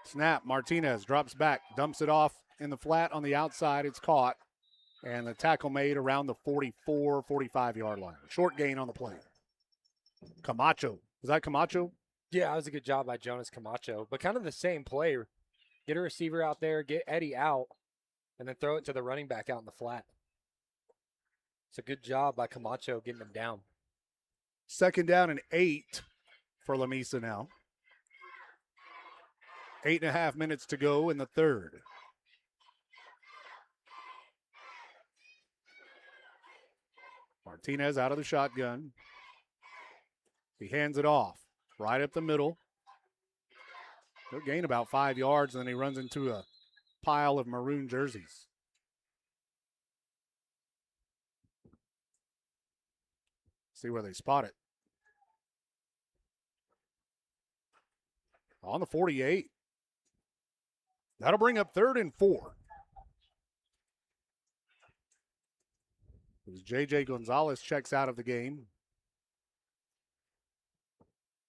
Snap, Martinez drops back, dumps it off in the flat on the outside. It's caught, and the tackle made around the 44, 45-yard line. Short gain on the play. Camacho. Was that Camacho? Yeah, that was a good job by Jonas Camacho, but kind of the same play. Get a receiver out there, get Eddie out, and then throw it to the running back out in the flat. It's a good job by Camacho getting him down. Second down and 8 for Lamesa now. 8.5 minutes to go in the third. Martinez out of the shotgun. He hands it off right up the middle. He'll gain about 5 yards, and then he runs into a pile of maroon jerseys. See where they spot it. On the 48. That'll bring up 3rd and 4. As J.J. Gonzalez checks out of the game.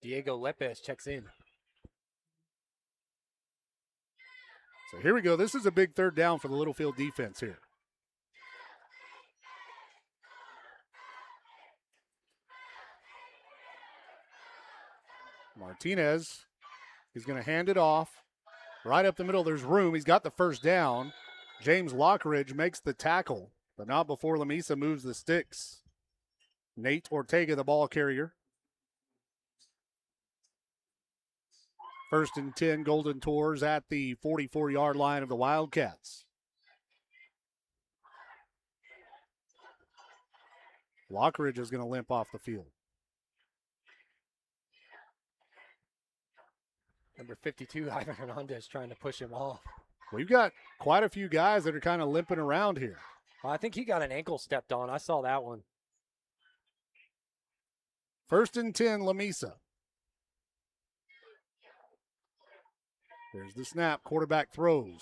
Diego Lepes checks in. So here we go. This is a big third down for the Littlefield defense here. Martinez is going to hand it off. Right up the middle, there's room. He's got the first down. James Lockridge makes the tackle, but not before Lamesa moves the sticks. Nate Ortega, the ball carrier. First and 10, Golden Tours at the 44-yard line of the Wildcats. Lockridge is going to limp off the field. Number 52, Ivan Hernandez trying to push him off. We've got quite a few guys that are kind of limping around here. Well, I think he got an ankle stepped on. I saw that one. First and 10, Lamesa. There's the snap. Quarterback throws.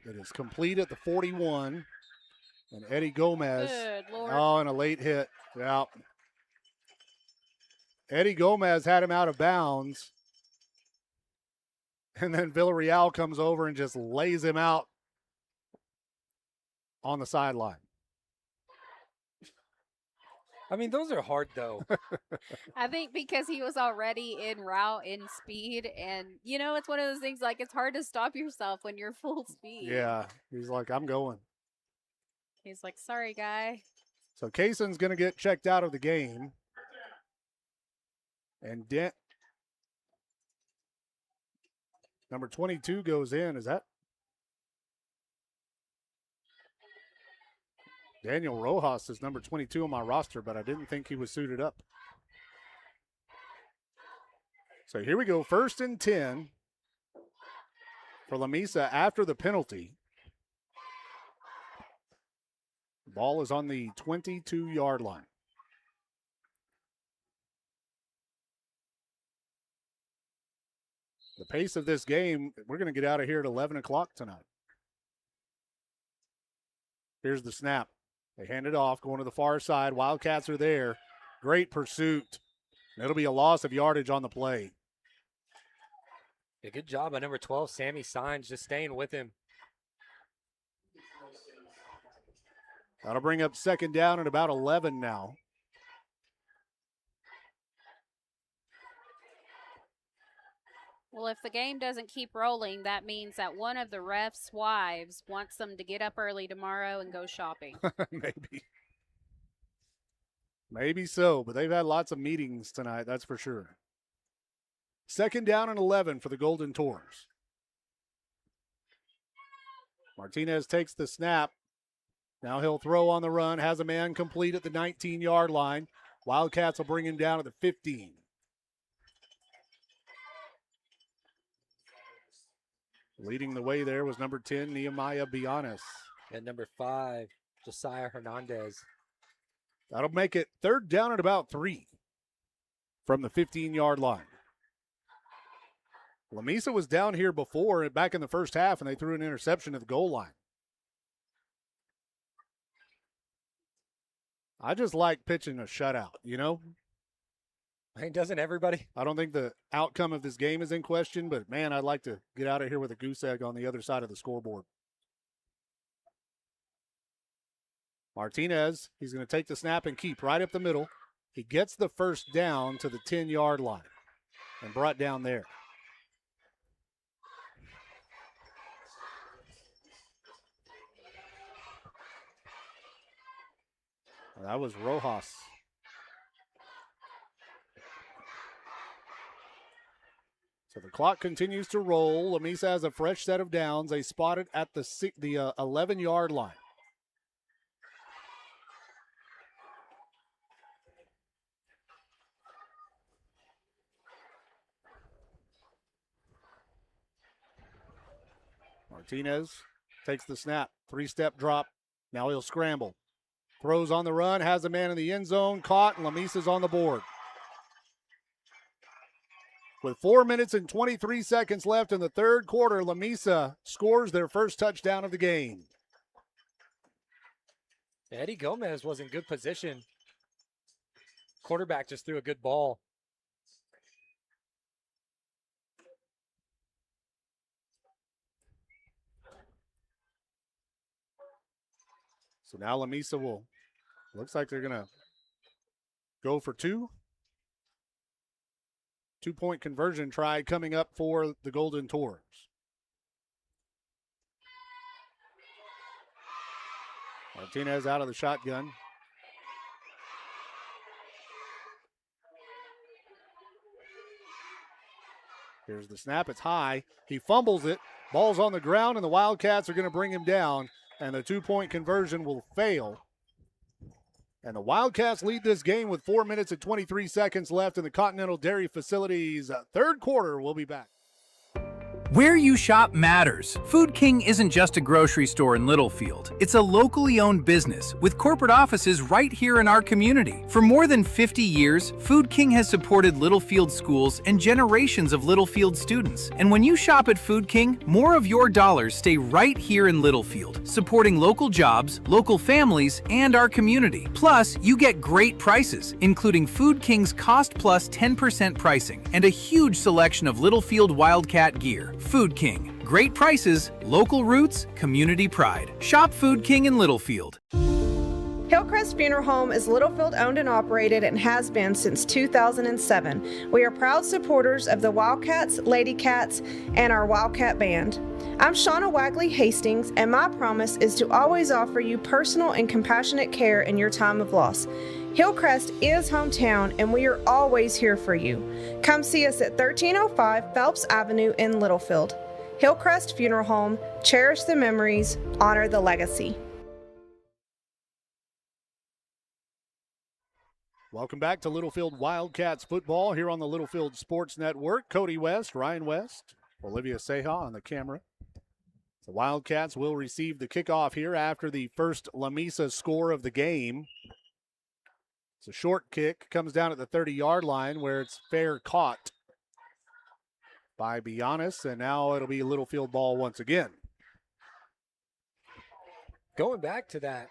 It is complete at the 41. And Eddie Gomez. Good Lord. Oh, and a late hit. Yeah. Eddie Gomez had him out of bounds. And then Villarreal comes over and just lays him out on the sideline. I mean, those are hard, though. I think because he was already en route in speed. And, you know, it's one of those things like it's hard to stop yourself when you're full speed. Yeah. He's like, I'm going. He's like, sorry, guy. So Kaysen's going to get checked out of the game. And number 22 goes in. Is that Daniel Rojas is number 22 on my roster, but I didn't think he was suited up. So here we go. First and 10 for Lamesa after the penalty. Ball is on the 22-yard line. The pace of this game, we're going to get out of here at 11 o'clock tonight. Here's the snap. They hand it off, going to the far side. Wildcats are there. Great pursuit. It'll be a loss of yardage on the play. Yeah, good job by number 12, Sammy Signs, just staying with him. That'll bring up second down at about 11 now. Well, if the game doesn't keep rolling, that means that one of the refs' wives wants them to get up early tomorrow and go shopping. Maybe so, but they've had lots of meetings tonight, that's for sure. Second down and 11 for the Golden Tours. Martinez takes the snap. Now he'll throw on the run, has a man complete at the 19-yard line. Wildcats will bring him down at the 15. Leading the way there was number 10, Nehemiah Bianis. And number 5, Josiah Hernandez. That'll make it third down at about 3 from the 15-yard line. Lamesa was down here before, back in the first half, and they threw an interception at the goal line. I just like pitching a shutout, you know? Hey, doesn't everybody? I don't think the outcome of this game is in question, but, man, I'd like to get out of here with a goose egg on the other side of the scoreboard. Martinez, he's going to take the snap and keep right up the middle. He gets the first down to the 10-yard line and brought down there. That was Rojas. So the clock continues to roll. Lamesa has a fresh set of downs. They spot it at the 11-yard line. Martinez takes the snap. 3-step drop. Now he'll scramble. Throws on the run, has a man in the end zone, caught, and Lamesa's on the board. With 4 minutes and 23 seconds left in the third quarter, Lamesa scores their first touchdown of the game. Eddie Gomez was in good position. Quarterback just threw a good ball. So now Lamesa looks like they're going to go for 2. 2-point conversion try coming up for the Golden Tours. Martinez out of the shotgun. Here's the snap. It's high. He fumbles it. Ball's on the ground, and the Wildcats are going to bring him down, and the 2-point conversion will fail. And the Wildcats lead this game with 4 minutes and 23 seconds left in the Continental Dairy Facility's third quarter. We'll be back. Where you shop matters. Food King isn't just a grocery store in Littlefield. It's a locally owned business with corporate offices right here in our community. For more than 50 years, Food King has supported Littlefield schools and generations of Littlefield students. And when you shop at Food King, more of your dollars stay right here in Littlefield, supporting local jobs, local families, and our community. Plus, you get great prices, including Food King's cost plus 10% pricing and a huge selection of Littlefield Wildcat gear. Food King. Great prices, local roots, community pride. Shop Food King in Littlefield. Hillcrest Funeral Home is Littlefield owned and operated and has been since 2007. We are proud supporters of the Wildcats, Lady Cats, and our Wildcat Band. I'm Shauna Wagley Hastings, and my promise is to always offer you personal and compassionate care in your time of loss. Hillcrest is hometown, and we are always here for you. Come see us at 1305 Phelps Avenue in Littlefield. Hillcrest Funeral Home, cherish the memories, honor the legacy. Welcome back to Littlefield Wildcats football here on the Littlefield Sports Network. Cody West, Ryan West, Olivia Seha on the camera. The Wildcats will receive the kickoff here after the first Lamesa score of the game. It's a short kick, comes down at the 30-yard line where it's fair caught. by Giannis, and now it'll be Littlefield ball once again. Going back to that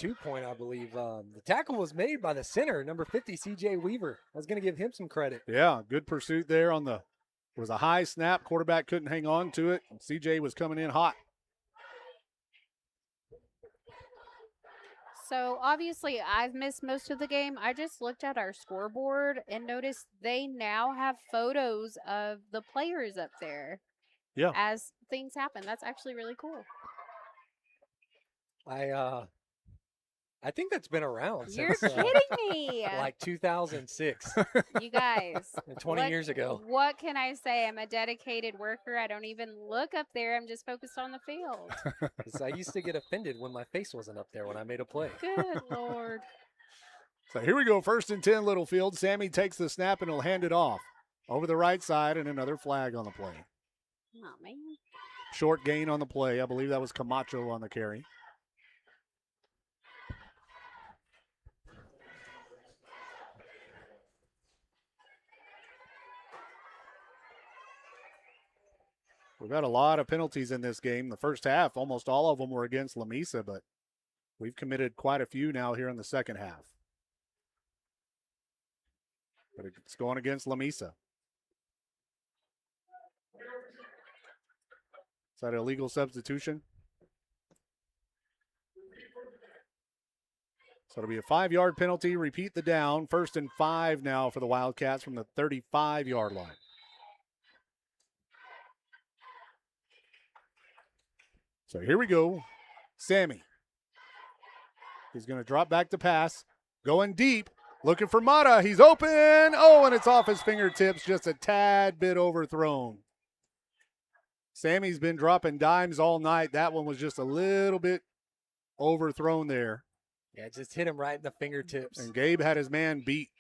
2-point, I believe, the tackle was made by the center, number 50, C.J. Weaver. I was going to give him some credit. Yeah, good pursuit there on the, it was a high snap. Quarterback couldn't hang on to it. C.J. was coming in hot. So obviously I've missed most of the game. I just looked at our scoreboard and noticed they now have photos of the players up there. Yeah. As things happen. That's actually really cool. I think that's been around You're since kidding me. like 2006. You guys. 20 years ago. What can I say? I'm a dedicated worker. I don't even look up there. I'm just focused on the field. 'Cause I used to get offended when my face wasn't up there when I made a play. Good Lord. So here we go, 1st and 10, Littlefield. Sammy takes the snap and he'll hand it off. Over the right side and another flag on the play. Oh, man. Short gain on the play. I believe that was Camacho on the carry. We've got a lot of penalties in this game. The first half, almost all of them were against Lamesa, but we've committed quite a few now here in the second half. But it's going against Lamesa. Is that an illegal substitution? So it'll be a 5-yard penalty. Repeat the down. 1st and 5 now for the Wildcats from the 35-yard line. So here we go. Sammy. He's going to drop back to pass. Going deep. Looking for Mata. He's open. Oh, and it's off his fingertips. Just a tad bit overthrown. Sammy's been dropping dimes all night. That one was just a little bit overthrown there. Yeah, it just hit him right in the fingertips. And Gabe had his man beat.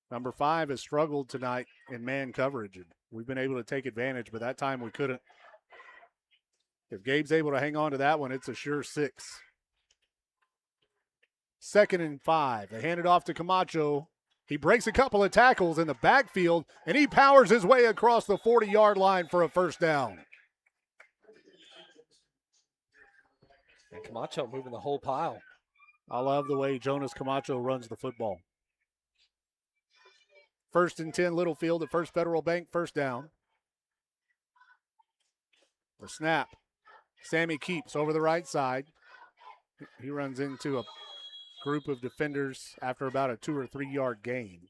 Number 5 has struggled tonight in man coverage. We've been able to take advantage, but that time we couldn't. If Gabe's able to hang on to that one, it's a sure 6. 2nd and 5. They hand it off to Camacho. He breaks a couple of tackles in the backfield, and he powers his way across the 40-yard line for a first down. And Camacho moving the whole pile. I love the way Jonas Camacho runs the football. 1st and 10, Littlefield at First Federal Bank, first down. The snap. Sammy keeps over the right side. He runs into a group of defenders after about a 2 or 3 yard gain.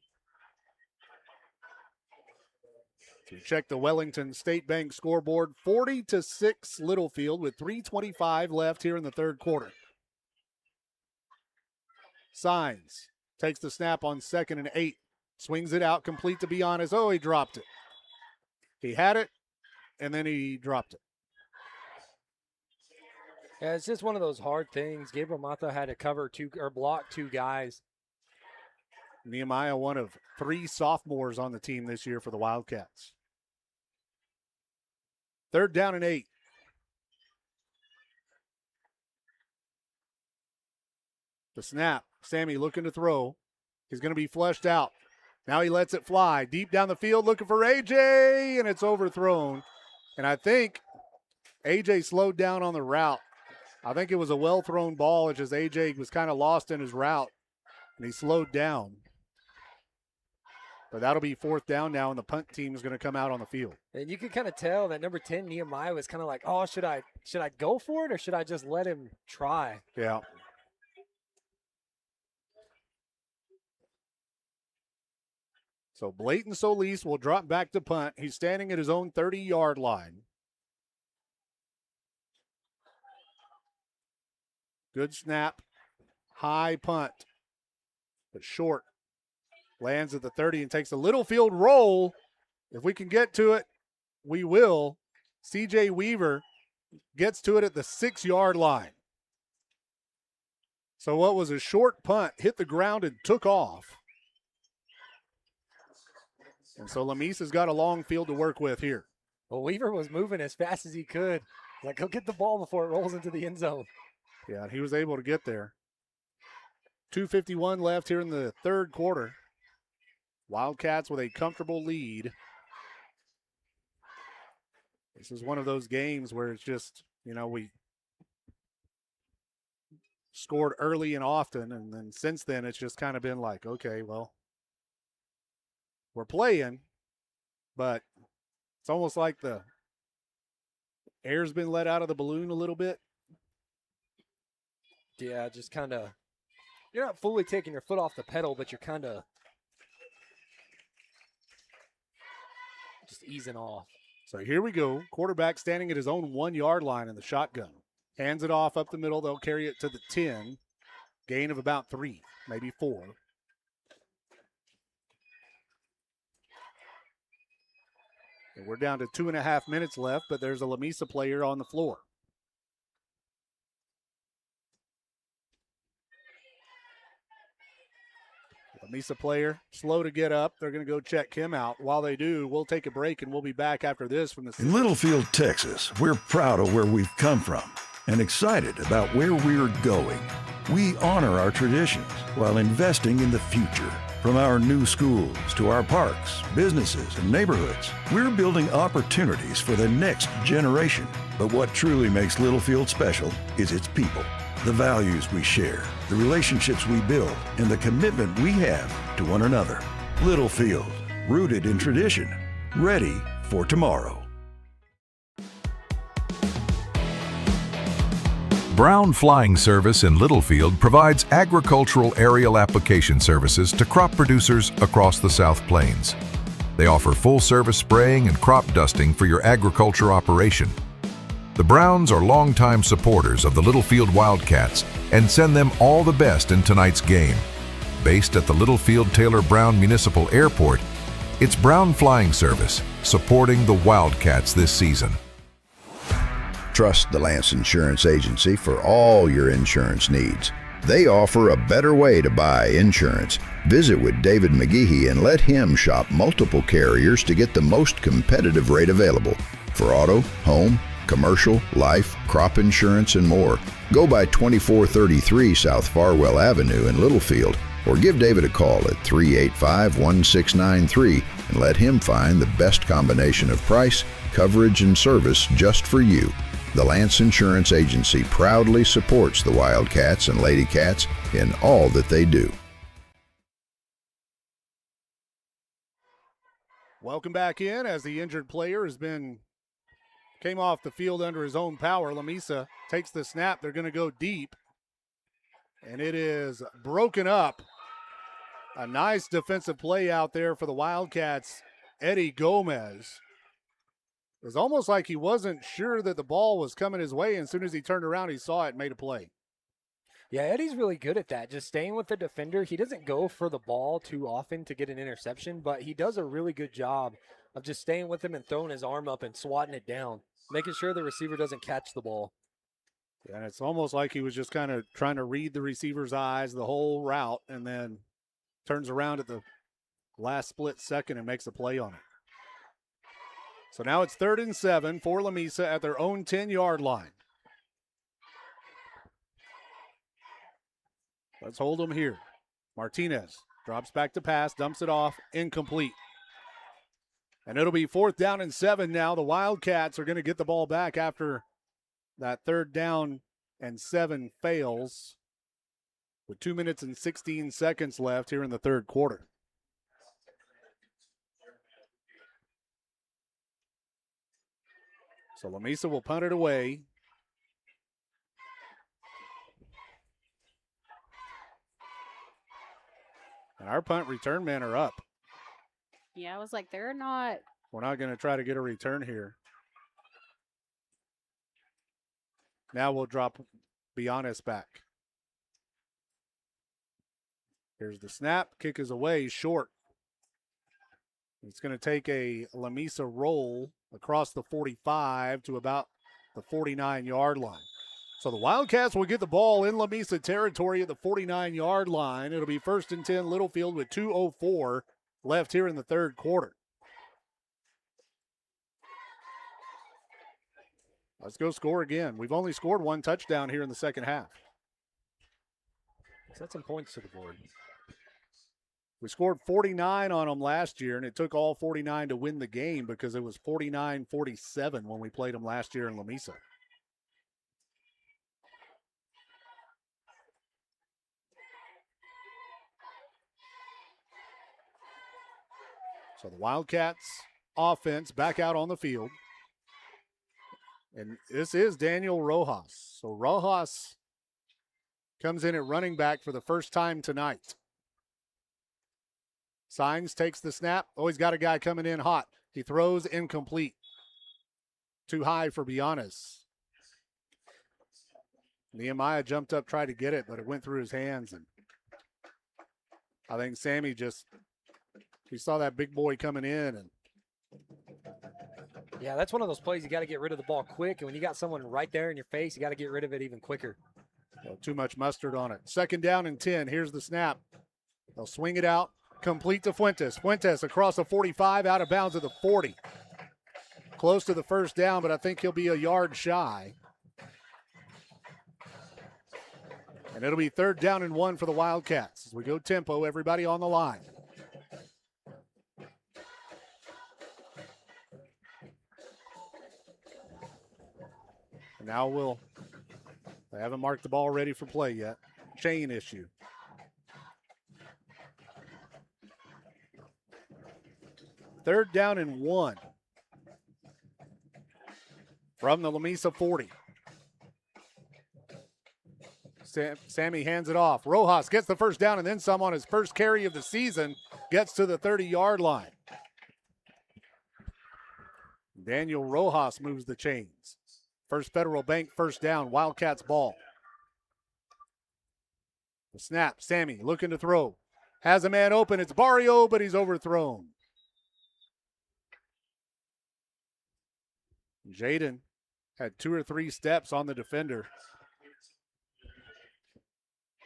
So check the Wellington State Bank scoreboard. 40-6 Littlefield with 3:25 left here in the third quarter. Signs. Takes the snap on 2nd and 8. Swings it out, complete to Giannis. Oh, he dropped it. He had it, and then he dropped it. Yeah, it's just one of those hard things. Gabriel Mata had to cover block 2 guys. Nehemiah, one of 3 sophomores on the team this year for the Wildcats. 3rd down and 8. The snap. Sammy looking to throw. He's going to be flushed out. Now he lets it fly. Deep down the field looking for AJ, and it's overthrown. And I think AJ slowed down on the route. I think it was a well-thrown ball. It's just AJ was kind of lost in his route, and he slowed down. But that'll be 4th down now, and the punt team is going to come out on the field. And you could kind of tell that number 10, Nehemiah, was kind of like, oh, should I go for it or should I just let him try? Yeah. So Blayton Solis will drop back to punt. He's standing at his own 30-yard line. Good snap. High punt. But short. Lands at the 30 and takes a Littlefield roll. If we can get to it, we will. C.J. Weaver gets to it at the 6-yard line. So what was a short punt hit the ground and took off. And so Lamesa's got a long field to work with here. Well, Weaver was moving as fast as he could. Like, go get the ball before it rolls into the end zone. Yeah, he was able to get there. 2:51 left here in the third quarter. Wildcats with a comfortable lead. This is one of those games where it's just, we scored early and often, and then since then it's just kind of been like, okay, well, we're playing, but it's almost like the air's been let out of the balloon a little bit. Yeah, just kind of, you're not fully taking your foot off the pedal, but you're kind of just easing off. So here we go. Quarterback standing at his own 1 yard line in the shotgun. Hands it off up the middle. They'll carry it to the 10. Gain of about 3, maybe 4. And we're down to 2.5 minutes left, but there's a Lamesa player on the floor. Lamesa player, slow to get up. They're going to go check him out. While they do, we'll take a break, and we'll be back after this from the... In Littlefield, Texas, we're proud of where we've come from and excited about where we're going. We honor our traditions while investing in the future. From our new schools to our parks, businesses, and neighborhoods, we're building opportunities for the next generation. But what truly makes Littlefield special is its people, the values we share, the relationships we build, and the commitment we have to one another. Littlefield, rooted in tradition, ready for tomorrow. Brown Flying Service in Littlefield provides agricultural aerial application services to crop producers across the South Plains. They offer full-service spraying and crop dusting for your agriculture operation. The Browns are longtime supporters of the Littlefield Wildcats and send them all the best in tonight's game. Based at the Littlefield Taylor Brown Municipal Airport, it's Brown Flying Service supporting the Wildcats this season. Trust the Lance Insurance Agency for all your insurance needs. They offer a better way to buy insurance. Visit with David McGehee and let him shop multiple carriers to get the most competitive rate available. For auto, home, commercial, life, crop insurance, and more, go by 2433 South Farwell Avenue in Littlefield or give David a call at 385-1693 and let him find the best combination of price, coverage, and service just for you. The Lance Insurance Agency proudly supports the Wildcats and Lady Cats in all that they do. Welcome back in as the injured player came off the field under his own power. Lamesa takes the snap. They're going to go deep, and it is broken up. A nice defensive play out there for the Wildcats. Eddie Gomez. It was almost like he wasn't sure that the ball was coming his way, and as soon as he turned around, he saw it and made a play. Yeah, Eddie's really good at that, just staying with the defender. He doesn't go for the ball too often to get an interception, but he does a really good job of just staying with him and throwing his arm up and swatting it down, making sure the receiver doesn't catch the ball. Yeah, and it's almost like he was just kind of trying to read the receiver's eyes the whole route and then turns around at the last split second and makes a play on it. So now it's 3rd and 7 for Lamesa at their own 10-yard line. Let's hold them here. Martinez drops back to pass, dumps it off, incomplete. And it'll be 4th down and 7 now. The Wildcats are going to get the ball back after that 3rd down and 7 fails with 2 minutes and 16 seconds left here in the 3rd quarter. So Lamesa will punt it away. And our punt return men are up. Yeah, I was like, they're not. We're not going to try to get a return here. Now we'll drop Bianis back. Here's the snap. Kick is away, short. It's going to take a Lamesa roll across the 45 to about the 49-yard line. So the Wildcats will get the ball in Lamesa territory at the 49-yard line. It'll be 1st and 10 Littlefield with 2:04 left here in the 3rd quarter. Let's go score again. We've only scored 1 touchdown here in the 2nd half. Set some points to the board. We scored 49 on them last year, and it took all 49 to win the game because it was 49-47 when we played them last year in Lamesa. So the Wildcats offense back out on the field. And this is Daniel Rojas. So Rojas comes in at running back for the first time tonight. Signs takes the snap. Oh, he's got a guy coming in hot. He throws incomplete. Too high for Bianas. Nehemiah jumped up, tried to get it, but it went through his hands. And I think Sammy he saw that big boy coming in. And yeah, that's one of those plays you got to get rid of the ball quick. And when you got someone right there in your face, you got to get rid of it even quicker. Too much mustard on it. 2nd down and 10. Here's the snap. They'll swing it out. Complete to Fuentes. Fuentes across the 45, out of bounds at the 40. Close to the first down, but I think he'll be a yard shy. And it'll be 3rd down and 1 for the Wildcats. As we go tempo, everybody on the line. And now they haven't marked the ball ready for play yet. Chain issue. Third down and 1 from the Lamesa 40. Sammy hands it off. Rojas gets the first down and then some on his first carry of the season. Gets to the 30-yard line. Daniel Rojas moves the chains. First Federal Bank first down. Wildcats ball. The snap. Sammy looking to throw. Has a man open. It's Barrio, but he's overthrown. Jaden had 2 or 3 steps on the defender.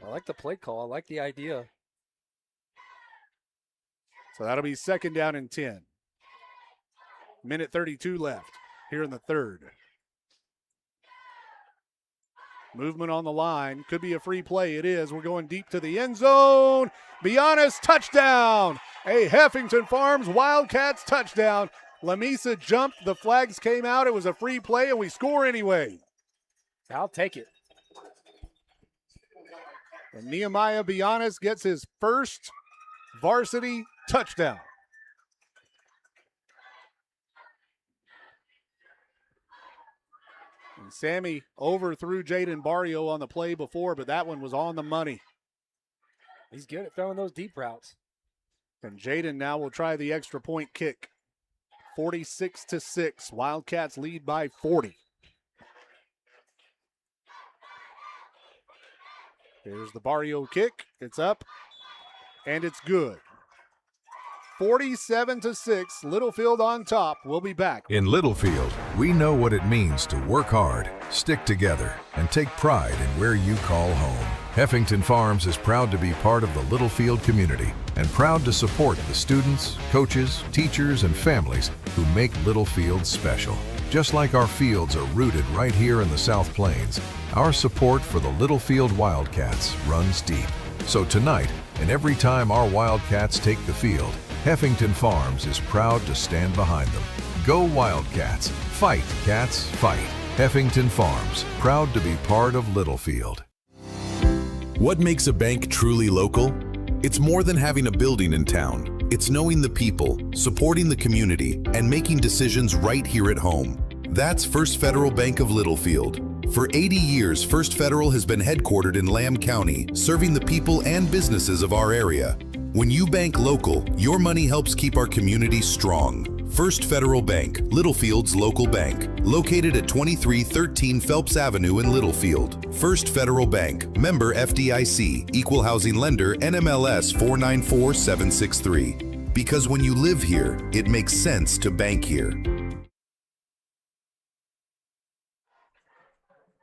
I like the play call. I like the idea. So that'll be 2nd down and 10. Minute 32 left here in the 3rd. Movement on the line. Could be a free play. It is. We're going deep to the end zone. Bianas, touchdown. A Heffington Farms Wildcats touchdown. Lamesa jumped. The flags came out. It was a free play, and we score anyway. I'll take it. And Nehemiah Bianas gets his first varsity touchdown. And Sammy overthrew Jaden Barrio on the play before, but that one was on the money. He's good at throwing those deep routes. And Jaden now will try the extra point kick. 46-6. Wildcats lead by 40. Here's the Barrio kick. It's up, and it's good. 47-6. Littlefield on top. We'll be back. In Littlefield, we know what it means to work hard, stick together, and take pride in where you call home. Heffington Farms is proud to be part of the Littlefield community and proud to support the students, coaches, teachers, and families who make Littlefield special. Just like our fields are rooted right here in the South Plains, our support for the Littlefield Wildcats runs deep. So tonight, and every time our Wildcats take the field, Heffington Farms is proud to stand behind them. Go Wildcats! Fight, Cats, fight! Heffington Farms, proud to be part of Littlefield. What makes a bank truly local? It's more than having a building in town. It's knowing the people, supporting the community, and making decisions right here at home. That's First Federal Bank of Littlefield. For 80 years, First Federal has been headquartered in Lamb County, serving the people and businesses of our area. When you bank local, your money helps keep our community strong. First Federal Bank, Littlefield's local bank, located at 2313 Phelps Avenue in Littlefield. First Federal Bank, member FDIC, equal housing lender, NMLS 494763. Because when you live here, it makes sense to bank here.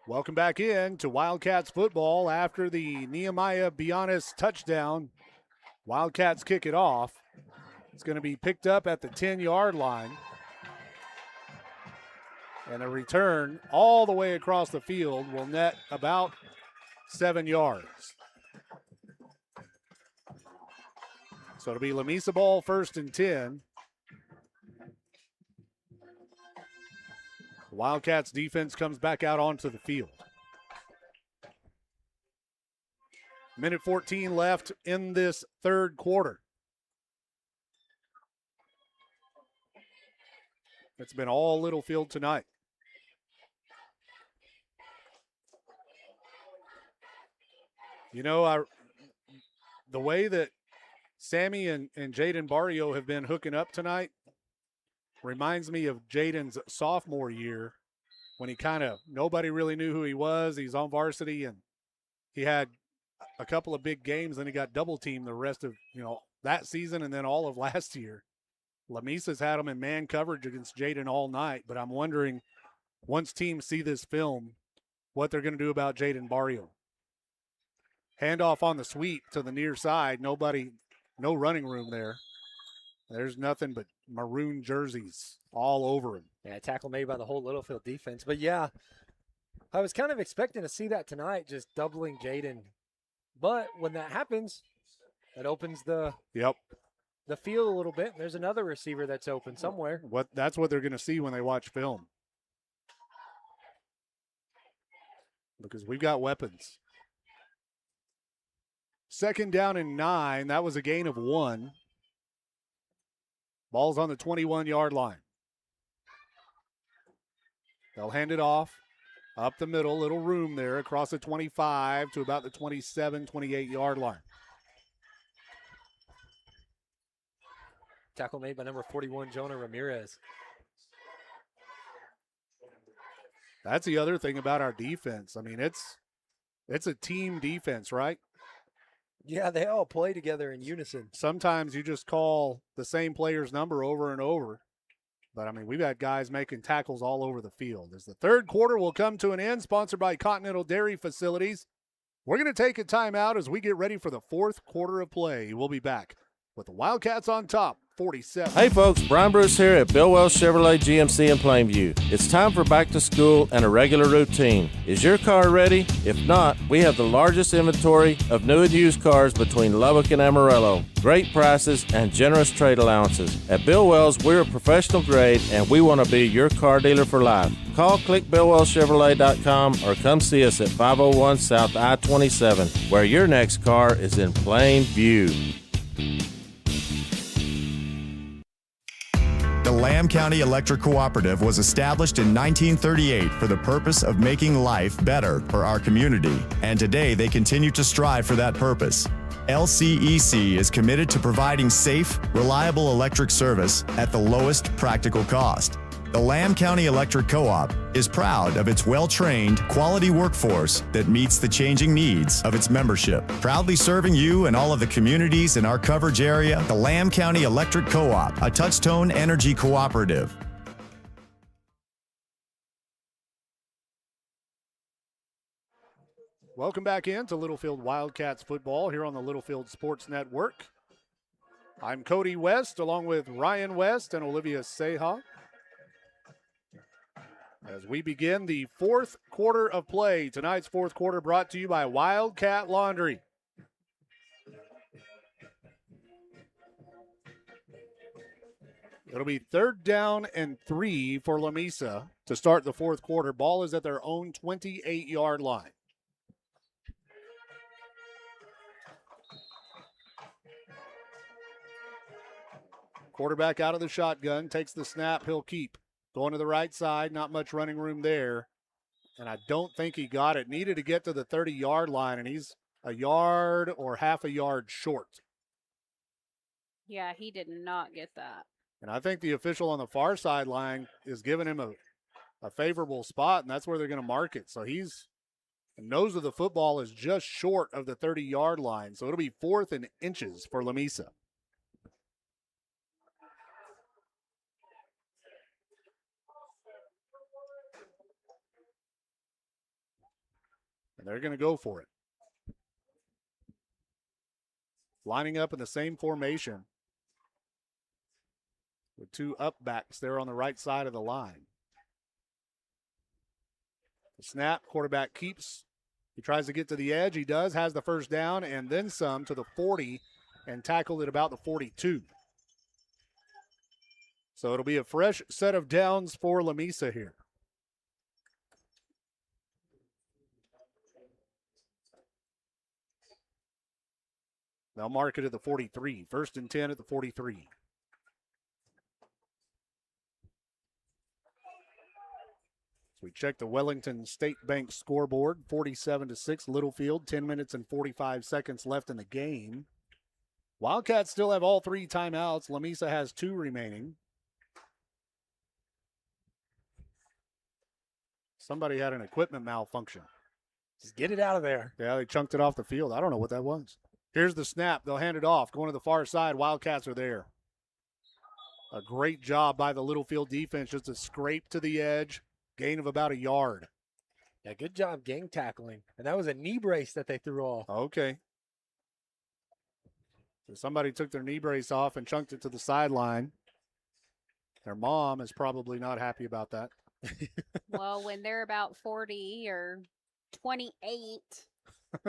Welcome back in to Wildcats football after the Nehemiah Bianas touchdown. Wildcats kick it off. It's going to be picked up at the 10-yard line. And a return all the way across the field will net about 7 yards. So it'll be Lamesa ball, 1st and 10. Wildcats defense comes back out onto the field. Minute 14 left in this third quarter. It's been all Littlefield tonight. You know, the way that Sammy and Jaden Barrio have been hooking up tonight reminds me of Jaden's sophomore year when he nobody really knew who he was. He's on varsity and he had a couple of big games, and he got double teamed the rest of, that season and then all of last year. Lamesa's had him in man coverage against Jaden all night, but I'm wondering, once teams see this film, what they're going to do about Jaden Barrio. Handoff on the sweep to the near side. No running room there. There's nothing but maroon jerseys all over him. Yeah, tackle made by the whole Littlefield defense. But, yeah, I was kind of expecting to see that tonight, just doubling Jaden. But when that happens, it opens the field a little bit. There's another receiver that's open somewhere. That's what they're going to see when they watch film. Because we've got weapons. 2nd down and 9. That was a gain of 1. Ball's on the 21-yard line. They'll hand it off. Up the middle, little room there across the 25 to about the 27, 28-yard line. Tackle made by number 41, Jonah Ramirez. That's the other thing about our defense. I mean, it's a team defense, right? Yeah, they all play together in unison. Sometimes you just call the same player's number over and over. But, I mean, we've had guys making tackles all over the field. As the third quarter will come to an end, sponsored by Continental Dairy Facilities, we're going to take a timeout as we get ready for the fourth quarter of play. We'll be back with the Wildcats on top, 47. Hey folks, Brian Bruce here at Bill Wells Chevrolet GMC in Plainview. It's time for back to school and a regular routine. Is your car ready? If not, we have the largest inventory of new and used cars between Lubbock and Amarillo. Great prices and generous trade allowances. At Bill Wells, we're a professional grade and we want to be your car dealer for life. Call clickbillwellschevrolet.com or come see us at 501 South I-27, where your next car is in plain view. The Lamb County Electric Cooperative was established in 1938 for the purpose of making life better for our community, and today they continue to strive for that purpose. LCEC is committed to providing safe, reliable electric service at the lowest practical cost. The Lamb County Electric Co-op is proud of its well-trained, quality workforce that meets the changing needs of its membership. Proudly serving you and all of the communities in our coverage area, the Lamb County Electric Co-op, a Touchtone Energy cooperative. Welcome back into Littlefield Wildcats football here on the Littlefield Sports Network. I'm Cody West along with Ryan West and Olivia Seha. As we begin the fourth quarter of play, tonight's fourth quarter brought to you by Wildcat Laundry. It'll be 3rd down and 3 for Lamesa to start the fourth quarter. Ball is at their own 28-yard line. Quarterback out of the shotgun, takes the snap, he'll keep. Going to the right side, not much running room there. And I don't think he got it. Needed to get to the 30-yard line, and he's a yard or half a yard short. Yeah, he did not get that. And I think the official on the far sideline is giving him a favorable spot, and that's where they're going to mark it. So the nose of the football is just short of the 30-yard line. So it'll be 4th and inches for Lamesa. And they're going to go for it. Lining up in the same formation with 2 up backs there on the right side of the line. The snap, quarterback keeps. He tries to get to the edge. He does, has the first down and then some to the 40 and tackled at about the 42. So it'll be a fresh set of downs for Lamesa here. They'll mark it at the 43. 1st and 10 at the 43. We check the Wellington State Bank scoreboard, 47-6 Littlefield, 10 minutes and 45 seconds left in the game. Wildcats still have all 3 timeouts. Lamesa has 2 remaining. Somebody had an equipment malfunction. Just get it out of there. Yeah, they chunked it off the field. I don't know what that was. Here's the snap. They'll hand it off. Going to the far side. Wildcats are there. A great job by the Littlefield defense just to scrape to the edge. Gain of about a yard. Yeah, good job gang tackling. And that was a knee brace that they threw off. Okay. So somebody took their knee brace off and chunked it to the sideline. Their mom is probably not happy about that. Well, when they're about 40 or 28,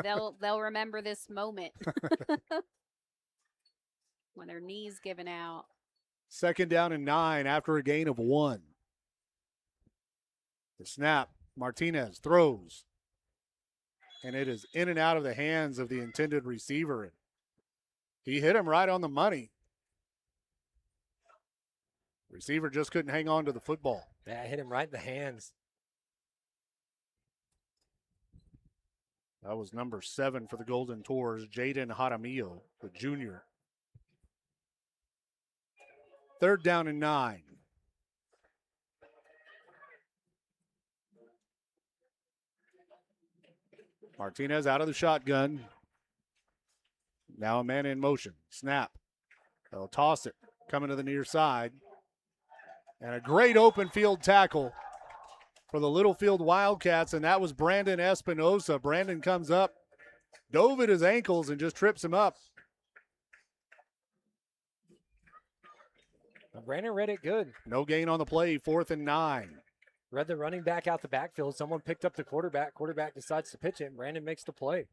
they'll remember this moment. When their knees giving out. 2nd down and 9 after a gain of 1. The snap, Martinez throws, and it is in and out of the hands of the intended receiver. He hit him right on the money. Receiver just couldn't hang on to the football. Yeah, hit him right in the hands. That was number 7 for the Golden Tours, Jaden Jaramillo, the junior. 3rd down and 9. Martinez out of the shotgun. Now a man in motion. Snap. They'll toss it. Coming to the near side. And a great open field tackle for the Littlefield Wildcats, and that was Brandon Espinosa. Brandon comes up, dove at his ankles, and just trips him up. Brandon read it good. No gain on the play, 4th and 9. Read the running back out the backfield. Someone picked up the quarterback. Quarterback decides to pitch it, and Brandon makes the play.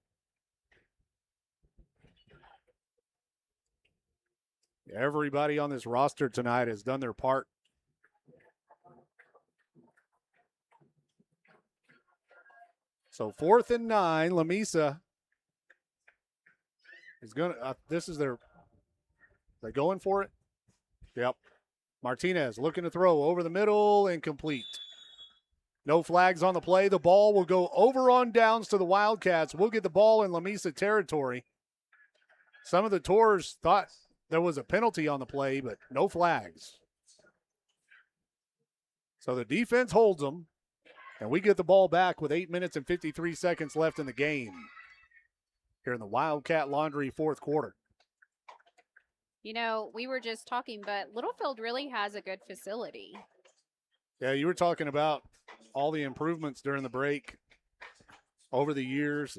Everybody on this roster tonight has done their part. So 4th and 9, Lamesa is going to, this is their, they going for it? Yep. Martinez looking to throw over the middle, incomplete. No flags on the play. The ball will go over on downs to the Wildcats. We'll get the ball in Lamesa territory. Some of the Tours thought there was a penalty on the play, but no flags. So the defense holds them, and we get the ball back with 8 minutes and 53 seconds left in the game here in the Wildcat Laundry 4th quarter. You know, we were just talking, but Littlefield really has a good facility. Yeah, you were talking about all the improvements during the break over the years.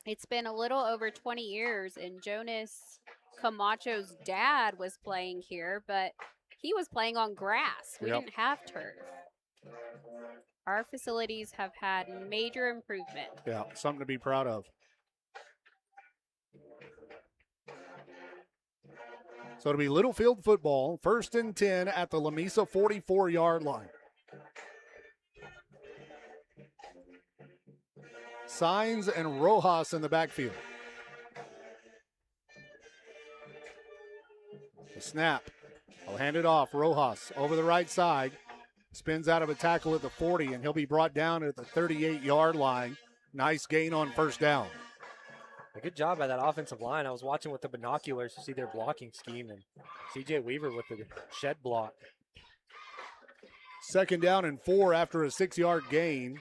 It's been a little over 20 years, and Jonas Camacho's dad was playing here, but he was playing on grass. We didn't have turf. Our facilities have had major improvement. Yeah, something to be proud of. So it'll be Littlefield football, 1st and 10 at the Lamesa 44-yard line. Signs and Rojas in the backfield. The snap. I'll hand it off. Rojas over the right side. Spins out of a tackle at the 40, and he'll be brought down at the 38-yard line. Nice gain on 1st down. A good job by that offensive line. I was watching with the binoculars to see their blocking scheme, and C.J. Weaver with the shed block. 2nd down and 4 after a 6-yard gain.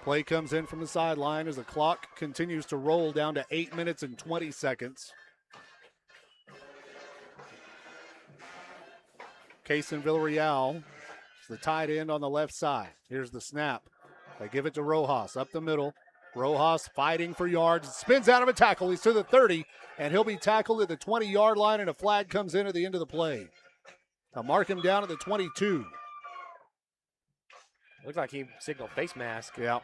Play comes in from the sideline as the clock continues to roll down to 8 minutes and 20 seconds. Cason Villarreal is the tight end on the left side. Here's the snap. They give it to Rojas up the middle. Rojas fighting for yards. Spins out of a tackle. He's to the 30, and he'll be tackled at the 20-yard line, and a flag comes in at the end of the play. They'll mark him down at the 22. Looks like he signaled face mask. Yeah.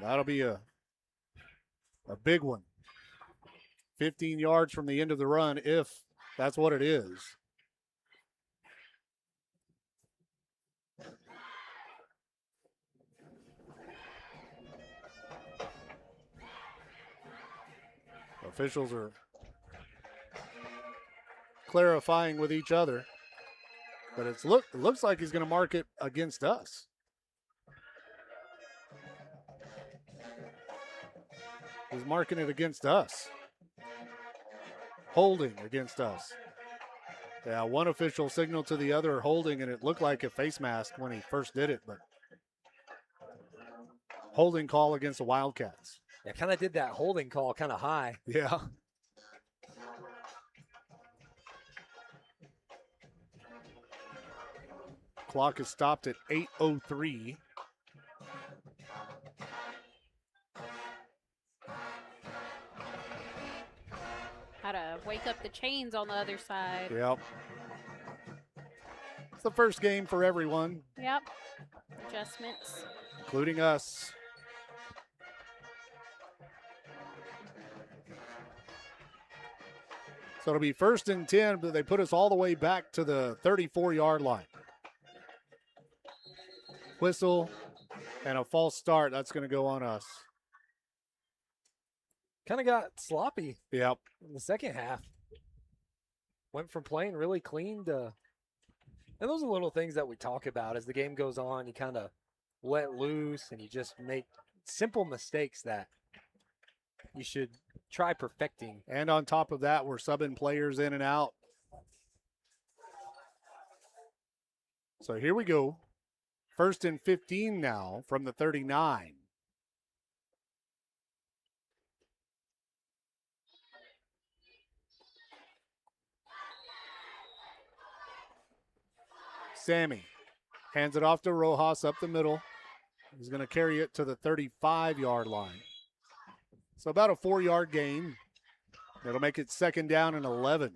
That'll be a big one. 15 yards from the end of the run, if that's what it is. Officials are clarifying with each other, but it looks like he's going to mark it against us. He's marking it against us. Holding against us. Yeah, one official signaled to the other holding, and it looked like a face mask when he first did it, but holding call against the Wildcats. Yeah, kind of did that holding call kind of high. Yeah. Clock is stopped at 8:03. How to wake up the chains on the other side. Yep. It's the first game for everyone. Yep. Adjustments. Including us. So it'll be 1st and 10, but they put us all the way back to the 34-yard line. Whistle and a false start. That's going to go on us. Kind of got sloppy. Yep. In the second half. Went from playing really clean to... And those are little things that we talk about as the game goes on. You kind of let loose and you just make simple mistakes that you should try perfecting. And on top of that, we're subbing players in and out. So here we go. 1st and 15 now from the 39. Sammy hands it off to Rojas up the middle. He's going to carry it to the 35-yard line. So about a 4-yard gain. That'll make it 2nd down and 11.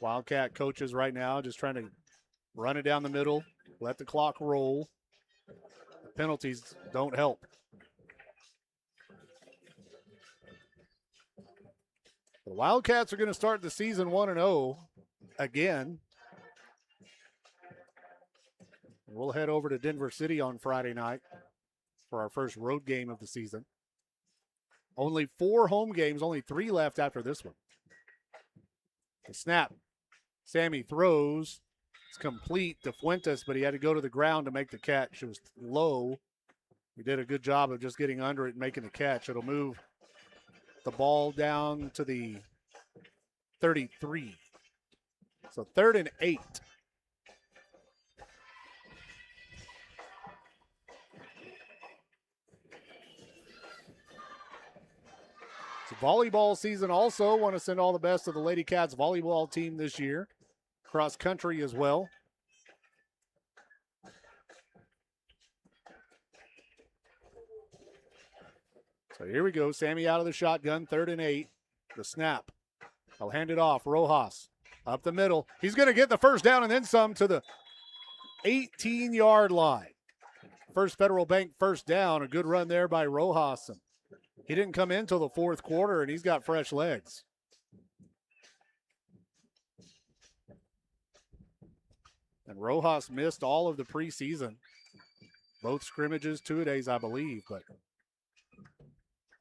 Wildcat coaches right now just trying to run it down the middle, let the clock roll. The penalties don't help. The Wildcats are going to start the season 1-0 again. We'll head over to Denver City on Friday night for our first road game of the season. Only 4 home games, only 3 left after this one. The snap. Sammy throws. It's complete to Fuentes, but he had to go to the ground to make the catch. It was low. He did a good job of just getting under it and making the catch. It'll move the ball down to the 33. So 3rd and 8. It's volleyball season also. Want to send all the best to the Lady Cats volleyball team this year. Cross country as well. So here we go. Sammy out of the shotgun, 3rd and 8. The snap. I'll hand it off. Rojas up the middle. He's going to get the 1st down and then some to the 18-yard line. First Federal Bank 1st down. A good run there by Rojas. He didn't come in till the 4th quarter, and he's got fresh legs. And Rojas missed all of the preseason. Both scrimmages, 2-a-days, I believe. But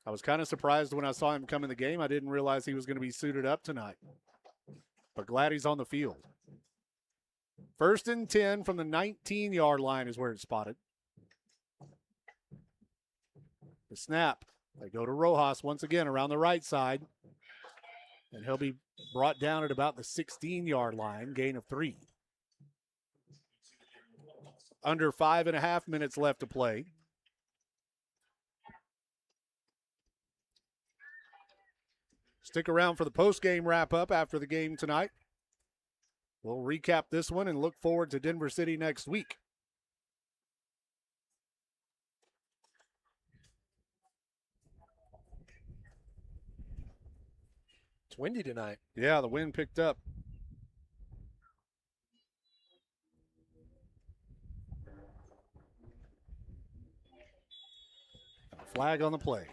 I was kind of surprised when I saw him come in the game. I didn't realize he was going to be suited up tonight. But glad he's on the field. 1st and 10 from the 19-yard line is where it's spotted. The snap. They go to Rojas once again around the right side. And he'll be brought down at about the 16-yard line, gain of 3. Under 5.5 minutes left to play. Stick around for the post-game wrap-up after the game tonight. We'll recap this one and look forward to Denver City next week. It's windy tonight. Yeah, the wind picked up. Flag on the play.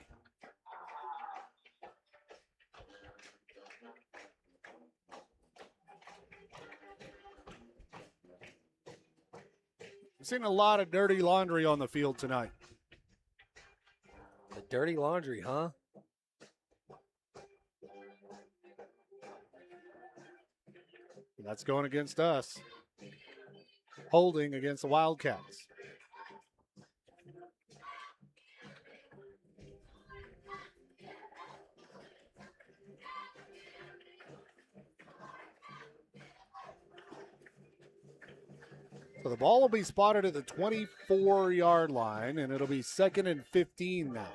We've seen a lot of dirty laundry on the field tonight. The dirty laundry, huh? That's going against us. Holding against the Wildcats. So the ball will be spotted at the 24-yard line, and it'll be 2nd and 15 now.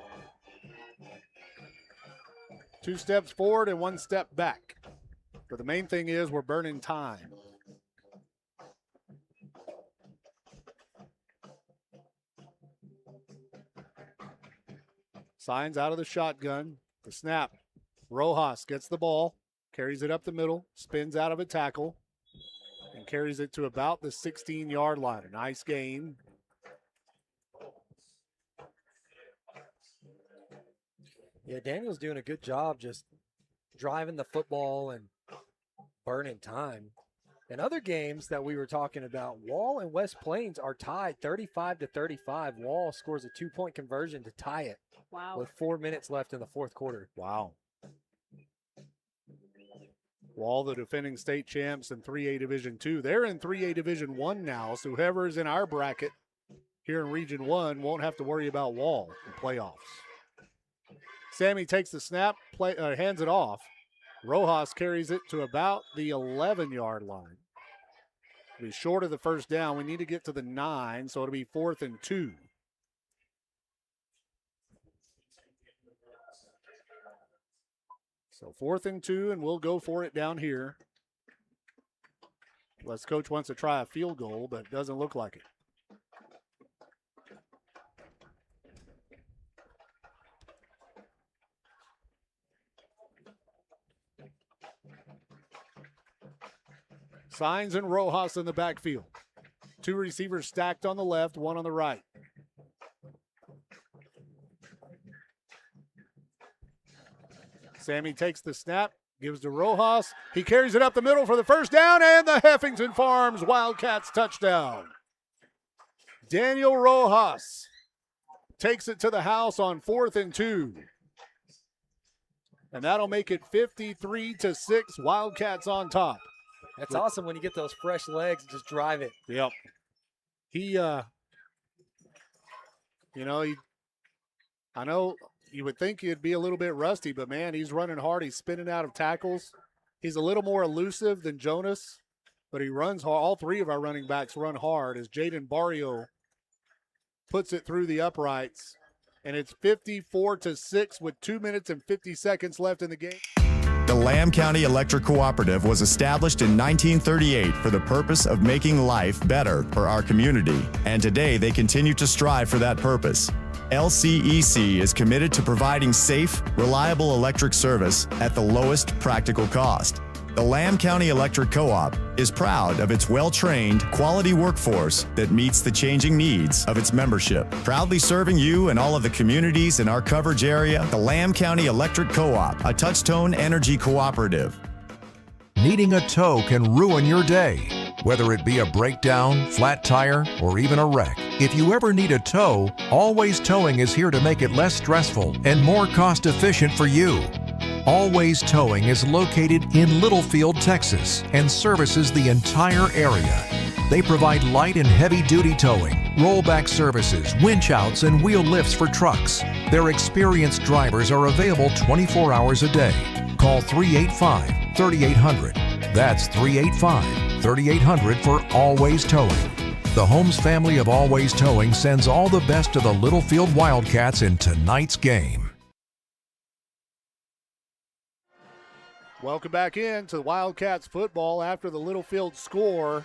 2 steps forward and 1 step back. But the main thing is we're burning time. Signs out of the shotgun. The snap. Rojas gets the ball, carries it up the middle, spins out of a tackle, and carries it to about the 16-yard line. A nice gain. Yeah, Daniel's doing a good job just driving the football and burning time. In other games that we were talking about, Wall and West Plains are tied 35-35. Wall scores a 2-point conversion to tie it. Wow. With 4 minutes left in the fourth quarter. Wow. Wall, the defending state champs in 3A Division II. They're in 3A Division I now, so whoever's in our bracket here in Region 1 won't have to worry about Wall in playoffs. Sammy takes the snap, hands it off. Rojas carries it to about the 11-yard line. It'll be short of the first down. We need to get to the 9, so it'll be 4th and 2. So 4th and 2, and we'll go for it down here. Unless coach wants to try a field goal, but it doesn't look like it. Signs and Rojas in the backfield. 2 receivers stacked on the left, 1 on the right. Sammy takes the snap, gives to Rojas. He carries it up the middle for the first down, and the Heffington Farms Wildcats touchdown. Daniel Rojas takes it to the house on 4th and 2. And that'll make it 53-6, Wildcats on top. That's awesome when you get those fresh legs and just drive it. Yep. I know you would think he'd be a little bit rusty, but man, he's running hard. He's spinning out of tackles. He's a little more elusive than Jonas, but he runs hard. All 3 of our running backs run hard as Jaden Barrio puts it through the uprights. And it's 54-6 with 2 minutes and 50 seconds left in the game. The Lamb County Electric Cooperative was established in 1938 for the purpose of making life better for our community, and today they continue to strive for that purpose. LCEC is committed to providing safe, reliable electric service at the lowest practical cost. The Lamb County Electric Co-op is proud of its well-trained, quality workforce that meets the changing needs of its membership. Proudly serving you and all of the communities in our coverage area, the Lamb County Electric Co-op, a touch-tone energy cooperative. Needing a tow can ruin your day. Whether it be a breakdown, flat tire, or even a wreck. If you ever need a tow, Always Towing is here to make it less stressful and more cost-efficient for you. Always Towing is located in Littlefield, Texas, and services the entire area. They provide light and heavy-duty towing, rollback services, winch outs, and wheel lifts for trucks. Their experienced drivers are available 24 hours a day. Call 385-3800. That's 385-3800 for Always Towing. The Holmes family of Always Towing sends all the best to the Littlefield Wildcats in tonight's game. Welcome back in to Wildcats football after the Littlefield score.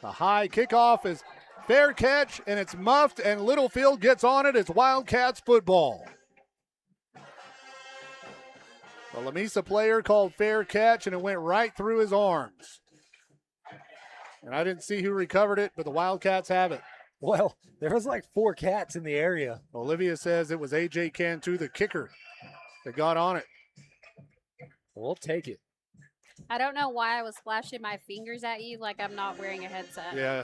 The high kickoff is fair catch, and it's muffed, and Littlefield gets on it. It's Wildcats football. The Lamesa player called fair catch, and it went right through his arms. And I didn't see who recovered it, but the Wildcats have it. Well, there was like 4 cats in the area. Olivia says it was A.J. Cantu, the kicker, that got on it. We'll take it. I don't know why I was flashing my fingers at you like I'm not wearing a headset. Yeah.